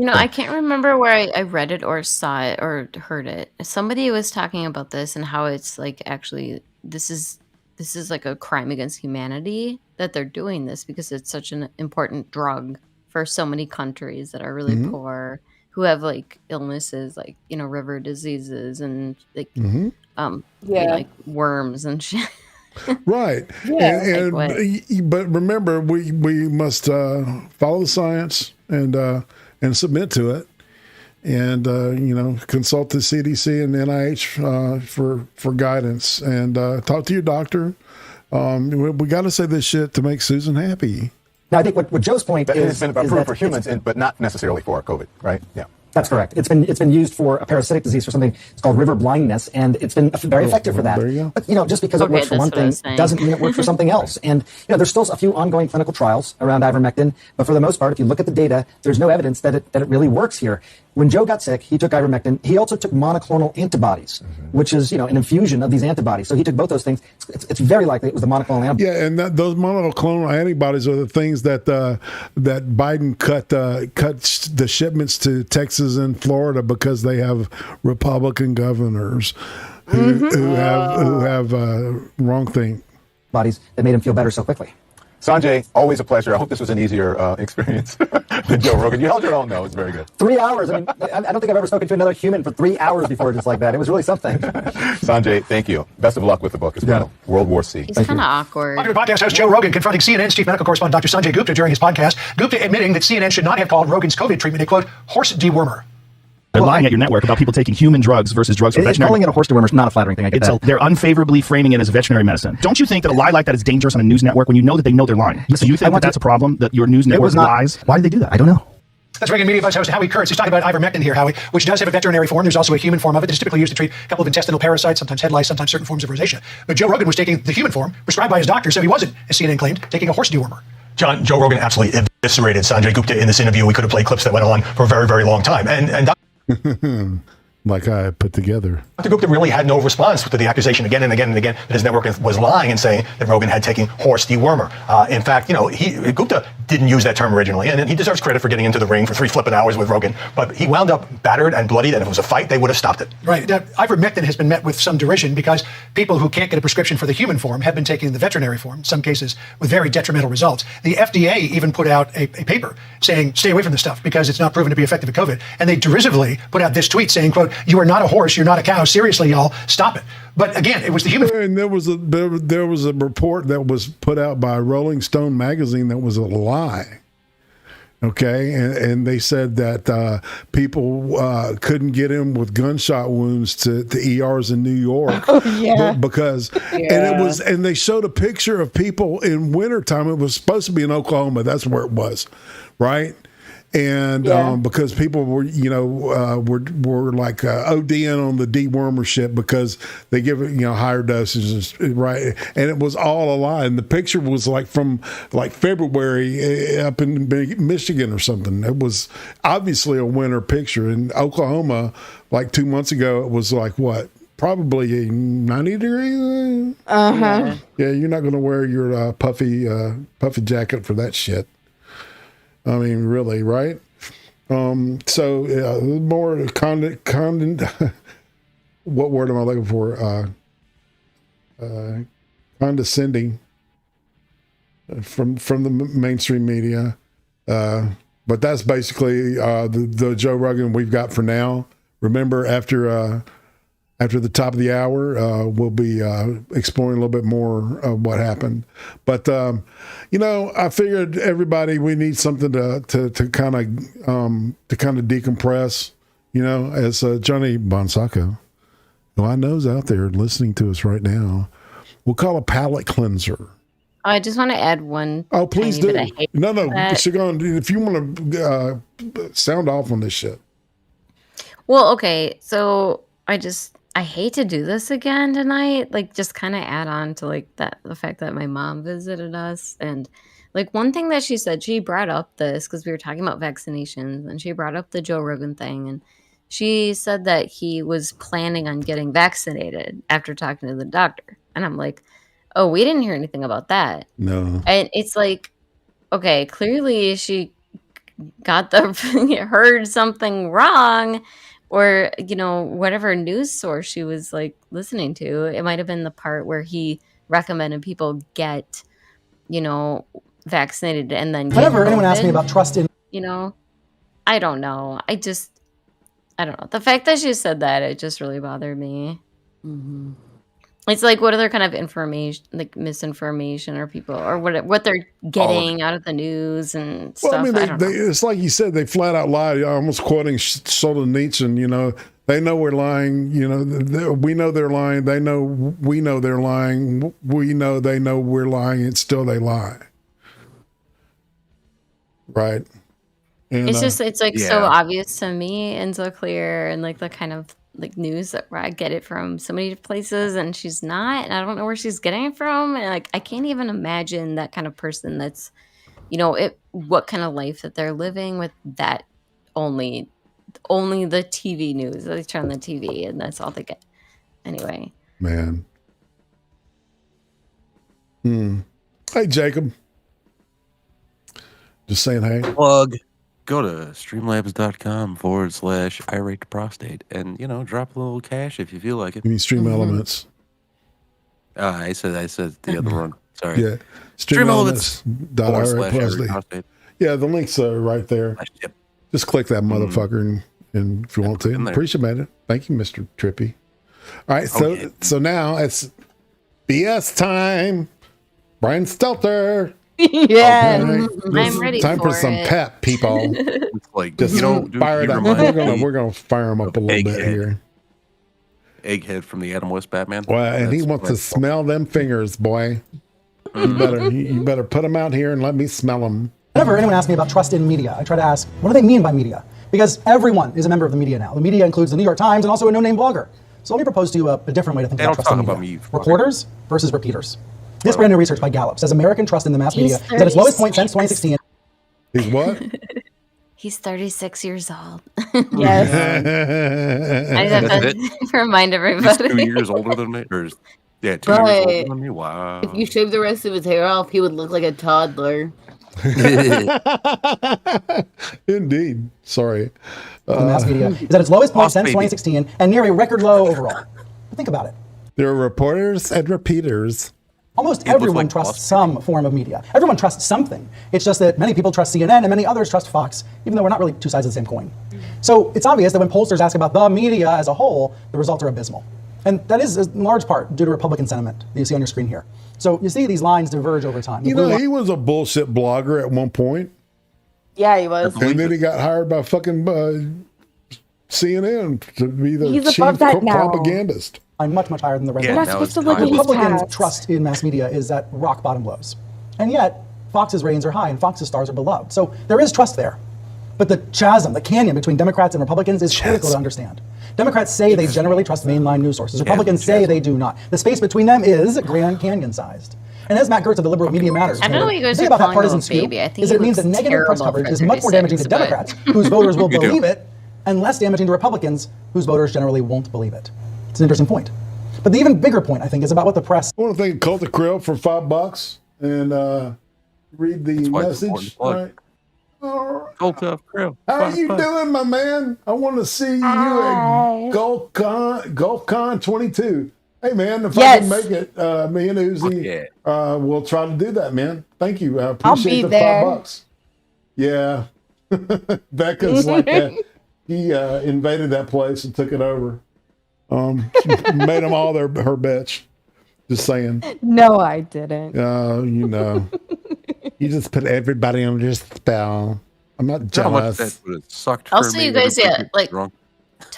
S12: I can't remember where I read it or saw it or heard it. Somebody was talking about this and how it's like actually this is like a crime against humanity that they're doing this because it's such an important drug for so many countries that are really poor, who have like illnesses like, river diseases and like, like worms and shit.
S9: Right.
S12: Yeah.
S9: But remember, we must follow the science and submit to it. And, consult the CDC and NIH for guidance and talk to your doctor. We got to say this shit to make Susan happy.
S15: Now, I think what Joe's point is...
S21: It's been approved for humans, but not necessarily for COVID, right? Yeah.
S15: That's correct. It's been used for a parasitic disease for something. It's called river blindness, and it's been very effective for that.
S9: There you go.
S15: But just because it works for one thing doesn't mean it works for something else. And there's still a few ongoing clinical trials around ivermectin, but for the most part, if you look at the data, there's no evidence that it really works here. When Joe got sick, he took ivermectin. He also took monoclonal antibodies, which is an infusion of these antibodies. So he took both those things. It's very likely it was the monoclonal antibodies.
S9: Yeah, and those monoclonal antibodies are the things that Biden cut the shipments to Texas and Florida because they have Republican governors who have wrong thing.
S15: Bodies that made him feel better so quickly.
S21: Sanjay, always a pleasure. I hope this was an easier experience than Joe Rogan. You held your own, though. It's very good.
S15: 3 hours. I mean, I don't think I've ever spoken to another human for 3 hours before just like that. It was really something.
S21: Sanjay, thank you. Best of luck with the book as well. World War C.
S12: It's kind of awkward.
S23: Popular podcast host Joe Rogan confronting CNN's chief medical correspondent Dr. Sanjay Gupta during his podcast. Gupta admitting that CNN should not have called Rogan's COVID treatment a, quote, horse dewormer.
S5: They're lying at your network about people taking human drugs versus drugs for veterinary.
S15: Calling it a horse dewormer is not a flattering thing. I get that.
S5: They're unfavorably framing it as veterinary medicine. Don't you think that a lie like that is dangerous on a news network when you know that they know they're lying? So you think that's a problem, that your news network lies?
S15: Why did they do that? I don't know.
S23: That's Rogan Media Buzz host Howie Kurtz. He's talking about ivermectin here, Howie, which does have a veterinary form. There's also a human form of it. It's typically used to treat a couple of intestinal parasites, sometimes head lice, sometimes certain forms of rosacea. But Joe Rogan was taking the human form, prescribed by his doctor, so he wasn't, as CNN claimed, taking a horse dewormer.
S1: Joe Rogan absolutely eviscerated Sanjay Gupta in this interview. We could have played clips that went on for a very, very long time. And
S9: like I put together.
S1: Dr. Gupta really had no response to the accusation again and again and again that his network was lying and saying that Rogan had taken horse dewormer. In fact, Gupta didn't use that term originally, and he deserves credit for getting into the ring for 3 flipping hours with Rogan. But he wound up battered and bloodied, and if it was a fight, they would have stopped it.
S23: Right. Ivermectin has been met with some derision because people who can't get a prescription for the human form have been taking the veterinary form, in some cases with very detrimental results. The FDA even put out a paper saying, stay away from this stuff because it's not proven to be effective at COVID. And they derisively put out this tweet saying, quote, you are not a horse, you're not a cow. Seriously, y'all, stop it. But again, it was the human.
S9: And there was a report that was put out by Rolling Stone magazine that was a lie. Okay, and they said that people couldn't get in with gunshot wounds to ERs in New York. Because and they showed a picture of people in wintertime. It was supposed to be in Oklahoma. That's where it was, right? And because people were, were like ODing on the dewormer shit because they give it, higher dosages, right? And it was all a lie. And the picture was like from like February up in Michigan or something. It was obviously a winter picture. In Oklahoma, like 2 months ago, it was like what? Probably 90 degrees. Yeah, you're not going to wear your puffy jacket for that shit. I mean, really, right? So more what word am I looking for? Condescending from the mainstream media. But that's basically the Joe Rogan we've got for now. Remember, after the top of the hour, we'll be exploring a little bit more of what happened. But I figured everybody, we need something to kind of decompress. As Johnny Bonsacco Well, I know's out there listening to us right now. We'll call a palate cleanser.
S12: I just want to add one.
S9: Oh, please do. No,
S12: that.
S9: Siobhan, if you want to sound off on this shit.
S12: Well, okay, so I hate to do this again tonight. Like, just kind of add on to like the fact that my mom visited us, and like one thing that she said, she brought up this because we were talking about vaccinations, and she brought up the Joe Rogan thing, and she said that he was planning on getting vaccinated after talking to the doctor, and I'm like, oh, we didn't hear anything about that.
S9: No.
S12: And it's like, okay, clearly she got heard something wrong, or, you know, whatever news source she was like listening to. It might have been the part where he recommended people get, you know, vaccinated and then
S13: Whenever anyone asks me about trust in,
S12: you know, I don't know. I don't know. The fact that she said that, it just really bothered me.
S10: Mm-hmm.
S12: It's like, what other kind of information, like misinformation, or people, or what they're getting out of the news and stuff.
S9: Well, I mean,
S12: I don't know.
S9: it's like you said, they flat out lied. Almost quoting Solzhenitsyn, you know, they know we're lying. You know, we know they're lying. They know we know they're lying. We know they know we're lying, and still they lie. Right. And,
S12: It's like so obvious to me and so clear, and like the kind of like news that where I get it from so many places, and she's not, and I don't know where she's getting it from, and like I can't even imagine that kind of person that's, you know, what kind of life that they're living with that only the TV news. They turn the TV and that's all they get. Anyway.
S9: Man. Hey, Jacob. Just saying hey.
S7: Plug. Go to streamlabs.com/irate prostate and, you know, drop a little cash if you feel like it.
S9: You mean Streamelements?
S7: I said the other one. Sorry.
S9: Yeah. Streamelements.irate. Yeah, the link's right there.
S7: Yep.
S9: Just click that motherfucker and if you want to. Appreciate it. Thank you, Mr. Trippy. All right, so now it's BS time. Brian Stelter.
S11: Yeah,
S12: I'm ready.
S9: Time for some pep, people.
S7: It's like,
S9: just
S7: you know,
S9: fire it up. We're gonna fire him up a little bit here.
S7: Egghead from the Adam West Batman.
S9: Well, and he wants to smell them fingers, boy. You better put them out here and let me smell them.
S13: Whenever anyone asks me about trust in media, I try to ask, what do they mean by media? Because everyone is a member of the media now. The media includes the New York Times and also a no-name blogger. So let me propose to you a different way to think about trust in media. Reporters versus repeaters. This brand new research by Gallup says American trust in the mass media is at its lowest point since 2016.
S9: He's what?
S12: He's 36 years old.
S11: Yes.
S12: I have to remind everybody.
S7: He's 2 years older than me. Or, yeah, 2 years older than me. Wow.
S10: If you shave the rest of his hair off, he would look like a toddler.
S9: Indeed. Sorry.
S13: The mass media is at its lowest point since 2016 and near a record low overall. Think about it.
S9: There are reporters and repeaters.
S13: Almost everyone trusts some form of media. Everyone trusts something. It's just that many people trust CNN and many others trust Fox, even though we're not really two sides of the same coin. So it's obvious that when pollsters ask about the media as a whole, the results are abysmal. And that is in large part due to Republican sentiment that you see on your screen here. So you see these lines diverge over time.
S9: You know, he was a bullshit blogger at one point.
S11: Yeah, he was.
S9: And then he got hired by fucking CNN to be the
S11: He's
S9: chief
S11: above that now.
S9: propagandist.
S13: I'm much higher than the rest
S11: You're
S13: of
S11: not supposed to look at his
S13: Republicans'
S11: past.
S13: trust in mass media is at rock bottom lows. And yet, Fox's ratings are high and Fox's stars are beloved. So there is trust there. But the chasm, the canyon between Democrats and Republicans is critical to understand. Democrats say they generally trust mainline news sources. Republicans say they do not. The space between them is Grand Canyon-sized. And as Matt Gertz of the Liberal Media Matters
S12: I don't know what you guys
S13: the thing
S12: are
S13: about that
S12: calling
S13: partisan
S12: him a
S13: skew
S12: baby. I think
S13: is
S12: he
S13: it means that
S12: looks
S13: negative press
S12: terrible
S13: coverage is
S12: for
S13: much more damaging to
S12: 36, but-
S13: Democrats, whose voters will
S7: You do.
S13: believe it, and less damaging to Republicans, whose voters generally won't believe it. It's an interesting point. But the even bigger point, I think, is about what the press...
S9: I want to thank Cult of Krill for $5 and read the message. Right.
S7: Cult of Krill.
S9: How are you doing, my man? I want to see you at GulfCon 22. Hey, man, if I can make it, me and Uzi, we'll try to do that, man. Thank you. I appreciate the $5. Yeah. Becca's like that. He invaded that place and took it over. Made them all her bitch. Just saying.
S11: No, I didn't.
S9: You know. You just put everybody under spell. I'm not jealous.
S12: Also, you guys,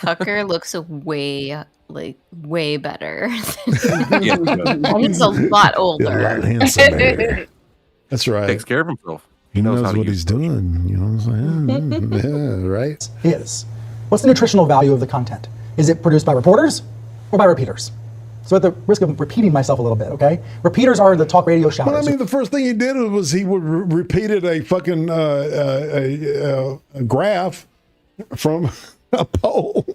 S12: Tucker looks way better. He's a lot older.
S9: That's right.
S7: Takes care of himself.
S9: He knows
S7: how to
S9: what
S7: use
S9: he's doing. You know what I'm saying? Yeah, right.
S13: Is. What's the nutritional value of the content? Is it produced by reporters or by repeaters? So at the risk of repeating myself a little bit, okay? Repeaters are the talk radio shouters.
S9: Well, I mean, the first thing he did was he repeated a fucking a graph from a poll.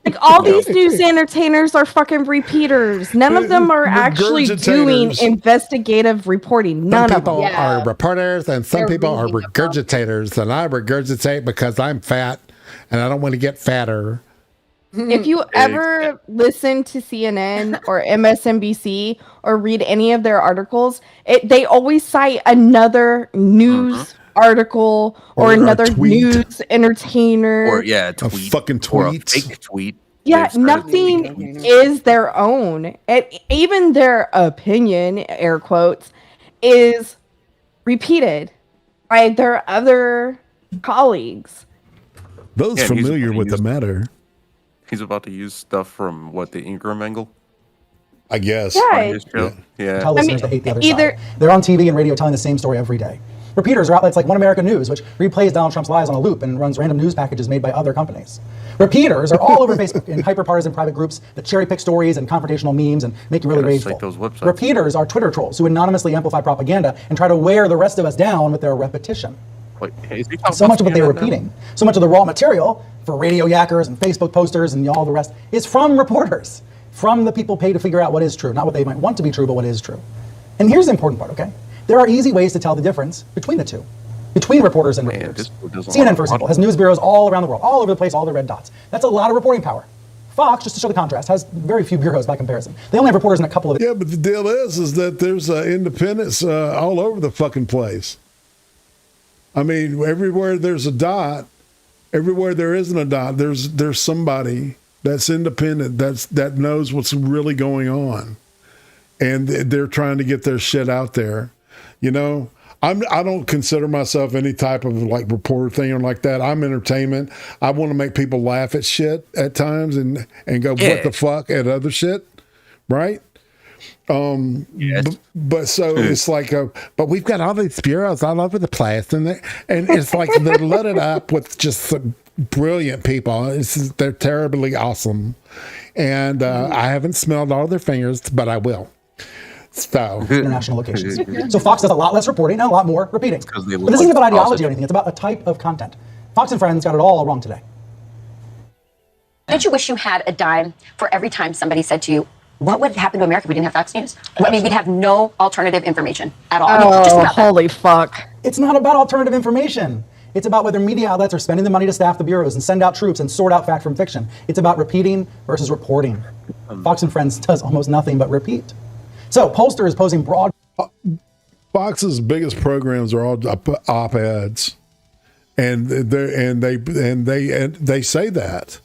S11: Like all these news entertainers are fucking repeaters. None of them are actually doing investigative reporting. None of them.
S9: Some people are reporters and some people are regurgitators. And I regurgitate because I'm fat and I don't want to get fatter.
S11: If you ever listen to CNN or MSNBC or read any of their articles, they always cite another news article or another news entertainer.
S7: Or a
S9: fucking tweet.
S7: Or a fake tweet.
S11: Yeah, nothing is their own. Even their opinion, air quotes, is repeated by their other colleagues.
S9: Those familiar with the matter.
S7: He's about to use stuff from the Ingram angle?
S9: I guess.
S7: Yeah.
S13: Tell listeners to hate the other side. They're on TV and radio telling the same story every day. Repeaters are outlets like One American News, which replays Donald Trump's lies on a loop and runs random news packages made by other companies. Repeaters are all over Facebook in hyper-partisan private groups that cherry-pick stories and confrontational memes and make you really rageful. Repeaters are Twitter trolls who anonymously amplify propaganda and try to wear the rest of us down with their repetition. So much of what they're repeating, so much of the raw material for radio yackers and Facebook posters and all the rest is from reporters, from the people paid to figure out what is true, not what they might want to be true, but what is true. And here's the important part, okay? There are easy ways to tell the difference between the two, between reporters and reporters. CNN, for example, has news bureaus all around the world, all over the place, all the red dots. That's a lot of reporting power. Fox, just to show the contrast, has very few bureaus by comparison. They only have reporters in a couple of...
S9: Yeah, but the deal is that there's independence all over the fucking place. I mean, everywhere there's a dot, everywhere there isn't a dot, there's somebody that's independent, that knows what's really going on, and they're trying to get their shit out there. You know, I don't consider myself any type of reporter thing or like that. I'm entertainment. I want to make people laugh at shit at times and go what the fuck at other shit, right? But so it's like, but we've got all these bureaus all over the place, and it's like they're loaded up with just some brilliant people. They're terribly awesome, and I haven't smelled all their fingers, but I will. So
S13: international locations. So Fox does a lot less reporting and a lot more repeating. But this isn't about ideology or anything. It's about a type of content. Fox and Friends got it all wrong today.
S16: Don't you wish you had a dime for every time somebody said to you, what would happen to America if we didn't have Fox News? I mean, we'd have no alternative information at all.
S11: Oh, holy fuck.
S13: It's not about alternative information. It's about whether media outlets are spending the money to staff the bureaus and send out troops and sort out fact from fiction. It's about repeating versus reporting. Fox and Friends does almost nothing but repeat. So pollster is posing broad...
S9: Fox's biggest programs are all op-eds. And they say that.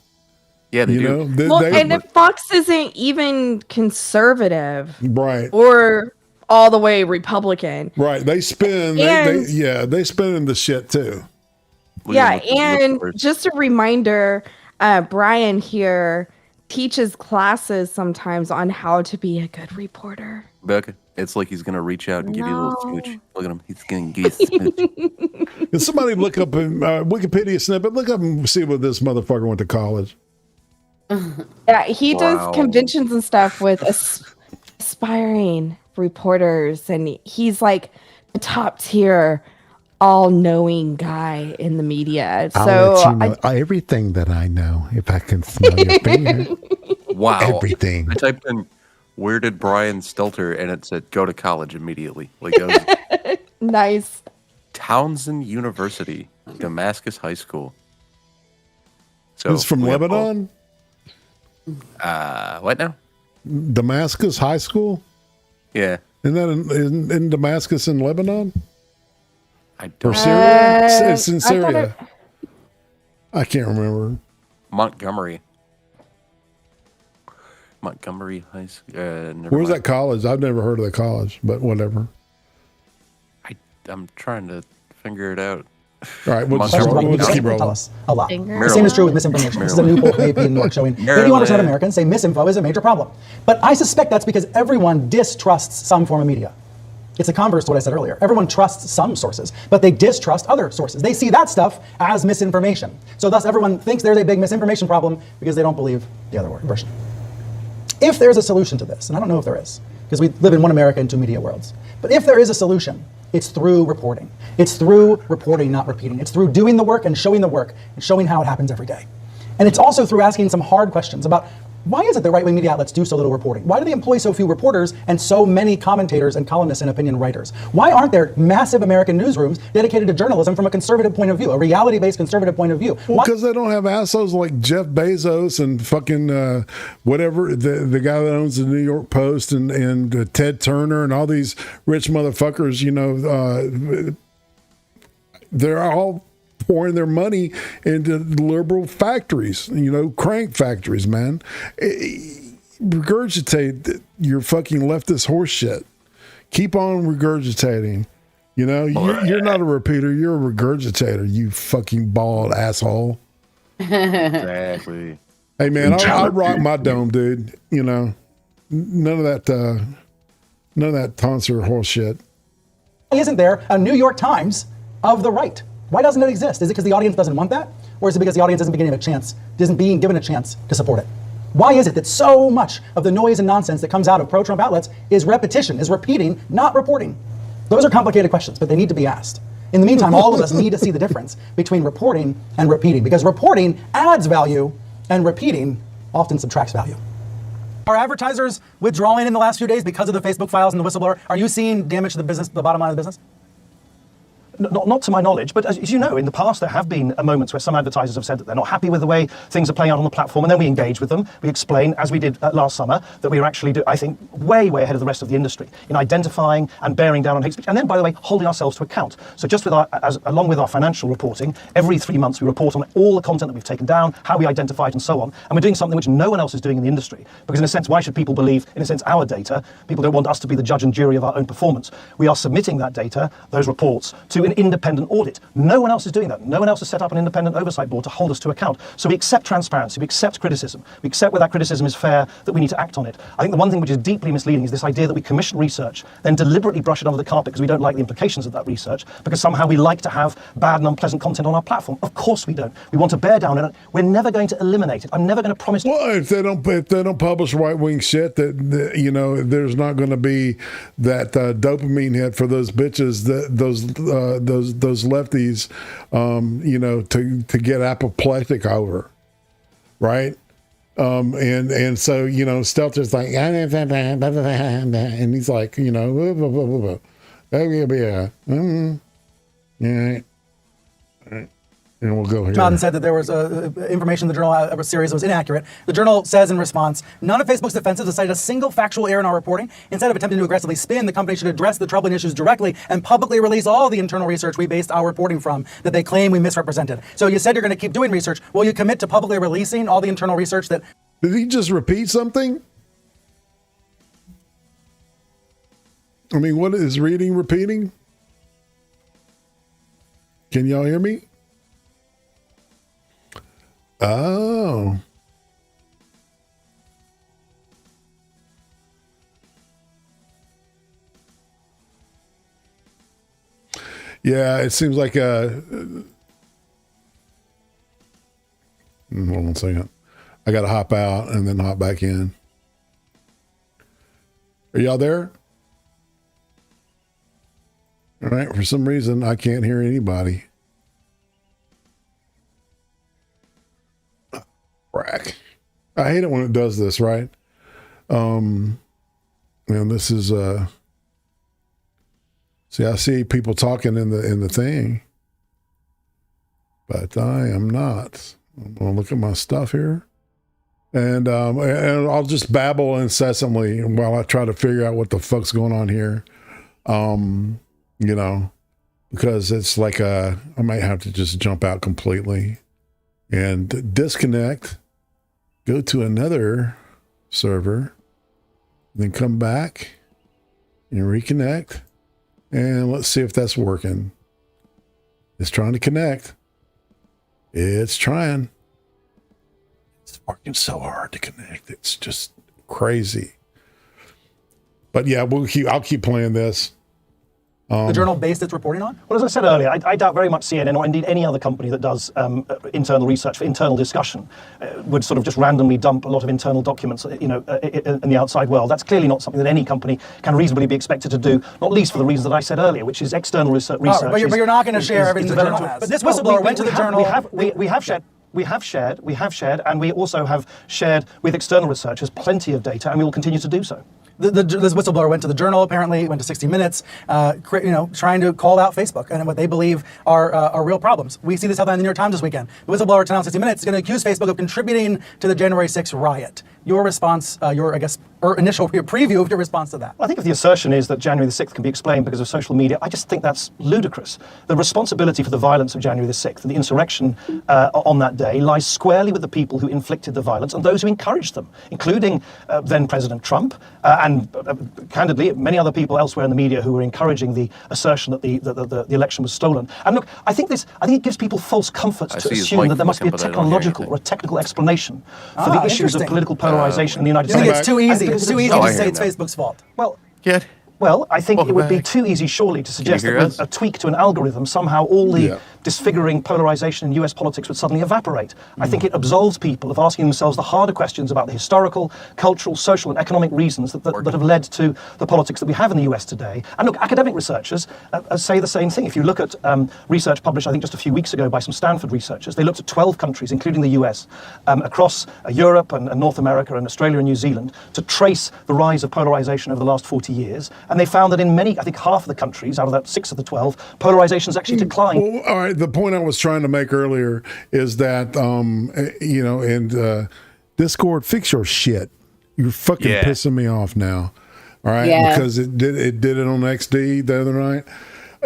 S7: Yeah, they do.
S11: And if Fox isn't even conservative,
S9: right,
S11: or all the way Republican,
S9: right? They spin, they spin in the shit too.
S11: Yeah, and just a reminder, Brian here teaches classes sometimes on how to be a good reporter.
S7: Becca, it's like he's gonna reach out and give you a little smooch. Look at him; he's gonna give you a smooch.
S9: Can somebody look up in Wikipedia snippet? Look up and see what this motherfucker went to college.
S11: Yeah, he does conventions and stuff with aspiring reporters, and he's like the top tier, all-knowing guy in the media.
S9: I'll let you know everything that I know if I can smell your finger.
S7: Wow,
S9: everything.
S7: I typed in "Where did Brian Stelter?" and it said "Go to college immediately." Like I was,
S11: nice.
S7: Townsend University, Damascus High School. So
S9: he's from Lebanon.
S7: What now?
S9: Damascus High School?
S7: Yeah.
S9: Isn't that in Damascus in Lebanon?
S7: I don't
S9: know. Syria? It's in Syria. I can't remember.
S7: Montgomery High School.
S9: Where's that college? I've never heard of the college, but whatever.
S7: I'm trying to figure it out.
S9: All right, we'll
S13: Questions about
S9: just keep
S13: tell
S9: rolling.
S13: us a lot.
S12: Maryland.
S13: The same is true with misinformation. This is a new poll from AP in New York showing 81% of Americans say misinfo is a major problem. But I suspect that's because everyone distrusts some form of media. It's a converse to what I said earlier. Everyone trusts some sources, but they distrust other sources. They see that stuff as misinformation. So thus everyone thinks there's a big misinformation problem because they don't believe the other version. If there's a solution to this, and I don't know if there is, because we live in one America and two media worlds, but if there is a solution, it's through reporting. It's through reporting, not repeating. It's through doing the work and showing how it happens every day. And it's also through asking some hard questions about why is it that right-wing media outlets do so little reporting? Why do they employ so few reporters and so many commentators and columnists and opinion writers? Why aren't there massive American newsrooms dedicated to journalism from a conservative point of view, a reality-based conservative point of view?
S9: Well, because they don't have assholes like Jeff Bezos and fucking whatever, the guy that owns the New York Post and Ted Turner and all these rich motherfuckers, you know, they're all pouring their money into liberal factories, you know, crank factories, man. Regurgitate your fucking leftist horse shit. Keep on regurgitating. You know, you're not a repeater, you're a regurgitator, you fucking bald asshole.
S7: Exactly.
S9: Hey, man, I rock my dome, dude. You know, none of that tonsor horse shit.
S13: Why isn't there a New York Times of the right? Why doesn't it exist? Is it because the audience doesn't want that? Or is it because the audience isn't being given a chance to support it? Why is it that so much of the noise and nonsense that comes out of pro-Trump outlets is repetition, is repeating, not reporting? Those are complicated questions, but they need to be asked. In the meantime, all of us need to see the difference between reporting and repeating, because reporting adds value and repeating often subtracts value. Are advertisers withdrawing in the last few days because of the Facebook files and the whistleblower? Are you seeing damage to the business, the bottom line of the business?
S3: Not to my knowledge, but as you know, in the past there have been moments where some advertisers have said that they're not happy with the way things are playing out on the platform, and then we engage with them. We explain, as we did last summer, that we are actually, I think, way ahead of the rest of the industry in identifying and bearing down on hate speech, and then, by the way, holding ourselves to account. So just with along with our financial reporting, every 3 months we report on all the content that we've taken down, how we identify it, and so on. And we're doing something which no one else is doing in the industry. Because in a sense, why should people believe, in a sense, our data? People don't want us to be the judge and jury of our own performance. We are submitting that data, those reports, to an independent audit. No one else is doing that. No one else has set up an independent oversight board to hold us to account. So we accept transparency, we accept criticism, we accept where that criticism is fair, that we need to act on it. I think the one thing which is deeply misleading is this idea that we commission research, then deliberately brush it under the carpet because we don't like the implications of that research, because somehow we like to have bad and unpleasant content on our platform. Of course we don't. We want to bear down on it. We're never going to eliminate it. I'm never going to promise.
S9: Well, if they don't publish right wing shit, that you know, there's not going to be that dopamine hit for those bitches, those lefties, you know, to get apoplectic over, right? And so, you know, Stelter's like, and he's like, you know, yeah, and we'll go here.
S13: John said that there was information in the journal series that was inaccurate. The journal says in response, none of Facebook's defenses have cited a single factual error in our reporting. Instead of attempting to aggressively spin, the company should address the troubling issues directly and publicly release all the internal research we based our reporting from that they claim we misrepresented. So you said you're going to keep doing research. Will you commit to publicly releasing all the internal research that...
S9: Did he just repeat something? I mean, what is reading, repeating? Can y'all hear me? Oh. Yeah, it seems like hold on 1 second. I got to hop out and then hop back in. Are y'all there? All right. For some reason, I can't hear anybody. Rack. I hate it when it does this, right? And this is see, I see people talking in the thing, but I am not. I'm gonna look at my stuff here, and I'll just babble incessantly while I try to figure out what the fuck's going on here. You know, because it's like I might have to just jump out completely and disconnect. Go to another server, then come back and reconnect, and let's see if that's working. is trying to connect. It's trying. It's working so hard to connect. It's just crazy. But yeah, I'll keep playing this.
S13: The journal based its reporting on?
S3: Well, as I said earlier, I doubt very much CNN or indeed any other company that does internal research for internal discussion would sort of just randomly dump a lot of internal documents, in the outside world. That's clearly not something that any company can reasonably be expected to do, not least for the reasons that I said earlier, which is external research.
S13: But you're not going to share everything the journal has. But this whistleblower went to the journal.
S3: We have shared, and we also have shared with external researchers plenty of data, and we will continue to do so.
S13: This whistleblower went to the Journal, apparently, went to 60 Minutes, trying to call out Facebook and what they believe are real problems. We see this headline in the New York Times this weekend. The whistleblower tonight on 60 Minutes is going to accuse Facebook of contributing to the January 6th riot. Your response, your initial preview of your response to that.
S3: I think if the assertion is that January the 6th can be explained because of social media, I just think that's ludicrous. The responsibility for the violence of January the 6th and the insurrection on that day lies squarely with the people who inflicted the violence and those who encouraged them, including then President Trump and candidly many other people elsewhere in the media who were encouraging the assertion that the election was stolen. And look, I think it gives people false comfort to assume that there must be a technological or a technical explanation for the issues of political polarization in the United States.
S13: I think it's too easy. It's too easy to say it's Facebook's fault.
S3: Well, I think it would be too easy, surely, to suggest that with a tweak to an algorithm, somehow all the disfiguring polarization in US politics would suddenly evaporate. I think it absolves people of asking themselves the harder questions about the historical, cultural, social, and economic reasons that have led to the politics that we have in the US today. And look, academic researchers say the same thing. If you look at research published, I think, just a few weeks ago by some Stanford researchers, they looked at 12 countries, including the US, across Europe and North America and Australia and New Zealand, to trace the rise of polarization over the last 40 years. And they found that in many, I think half of the countries, out of that 6 of the 12, polarization has actually declined.
S9: Well, all right, the point I was trying to make earlier is that, Discord, fix your shit. You're fucking pissing me off now. All right, because it did it on XD the other night.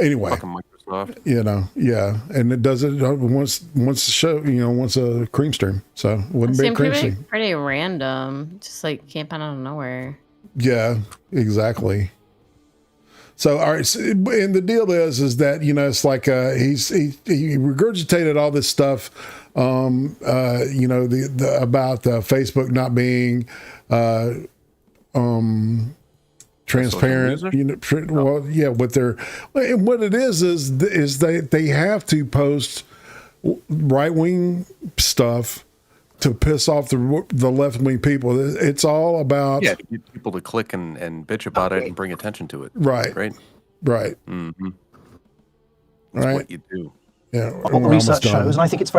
S9: Anyway,
S7: fucking Microsoft.
S9: And it does it once the show, once a cream stream. So it wouldn't be a cream stream.
S12: Pretty random, just like camping out of nowhere.
S9: Yeah, exactly. So, all right, and the deal is that, it's like he regurgitated all this stuff, about Facebook not being transparent. And what it is they have to post right-wing stuff to piss off the left-wing people. It's all about
S7: to get people to click and bitch about it and bring attention to it.
S9: Right.
S7: Mm-hmm. That's what you do.
S9: Yeah,
S3: what the research shows, and I think it's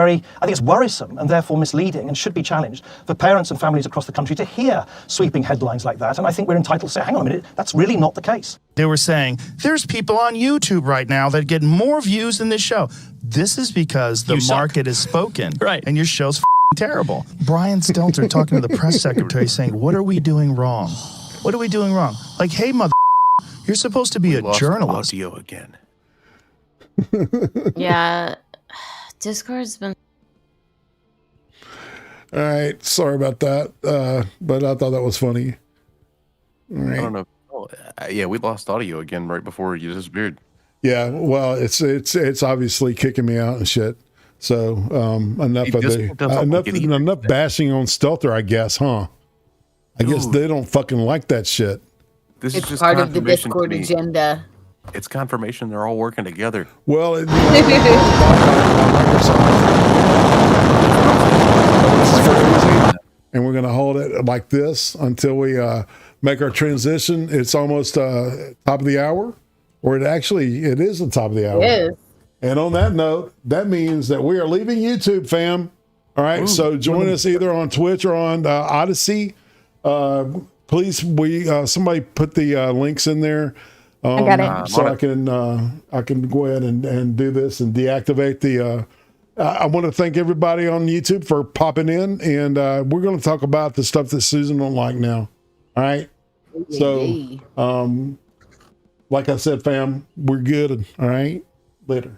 S3: worrisome and therefore misleading and should be challenged for parents and families across the country to hear sweeping headlines like that. And I think we're entitled to say, hang on a minute, that's really not the case.
S5: They were saying, there's people on YouTube right now that get more views than this show. This is because the market has spoken. Right. And your show's terrible. Brian Stelter talking to the press secretary saying, what are we doing wrong? What are we doing wrong? Like, hey, you're supposed to be a journalist.
S7: Audio again.
S12: Yeah, Discord's been.
S9: All right, sorry about that, but I thought that was funny. All right.
S7: I don't know. We lost audio again right before you disappeared.
S9: Yeah, well, it's obviously kicking me out and shit. So enough bashing on Stelter, I guess, huh? I guess they don't fucking like that shit.
S7: This
S10: it's
S7: is just
S10: part of the Discord agenda.
S7: It's confirmation they're all working together.
S9: Well, and we're going to hold it like this until we make our transition. It's almost top of the hour, or it is the top of the hour.
S10: It is.
S9: And on that note, that means that we are leaving YouTube, fam. All right, so join us either on Twitch or on ODYSEE. Please, somebody put the links in there.
S11: I got it.
S9: So I can go ahead and do this and deactivate the. I want to thank everybody on YouTube for popping in, and we're going to talk about the stuff that Susan don't like now. All right. So, like I said, fam, we're good. All right. Later.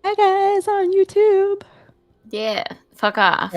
S11: Hi guys on YouTube.
S12: Yeah, fuck off.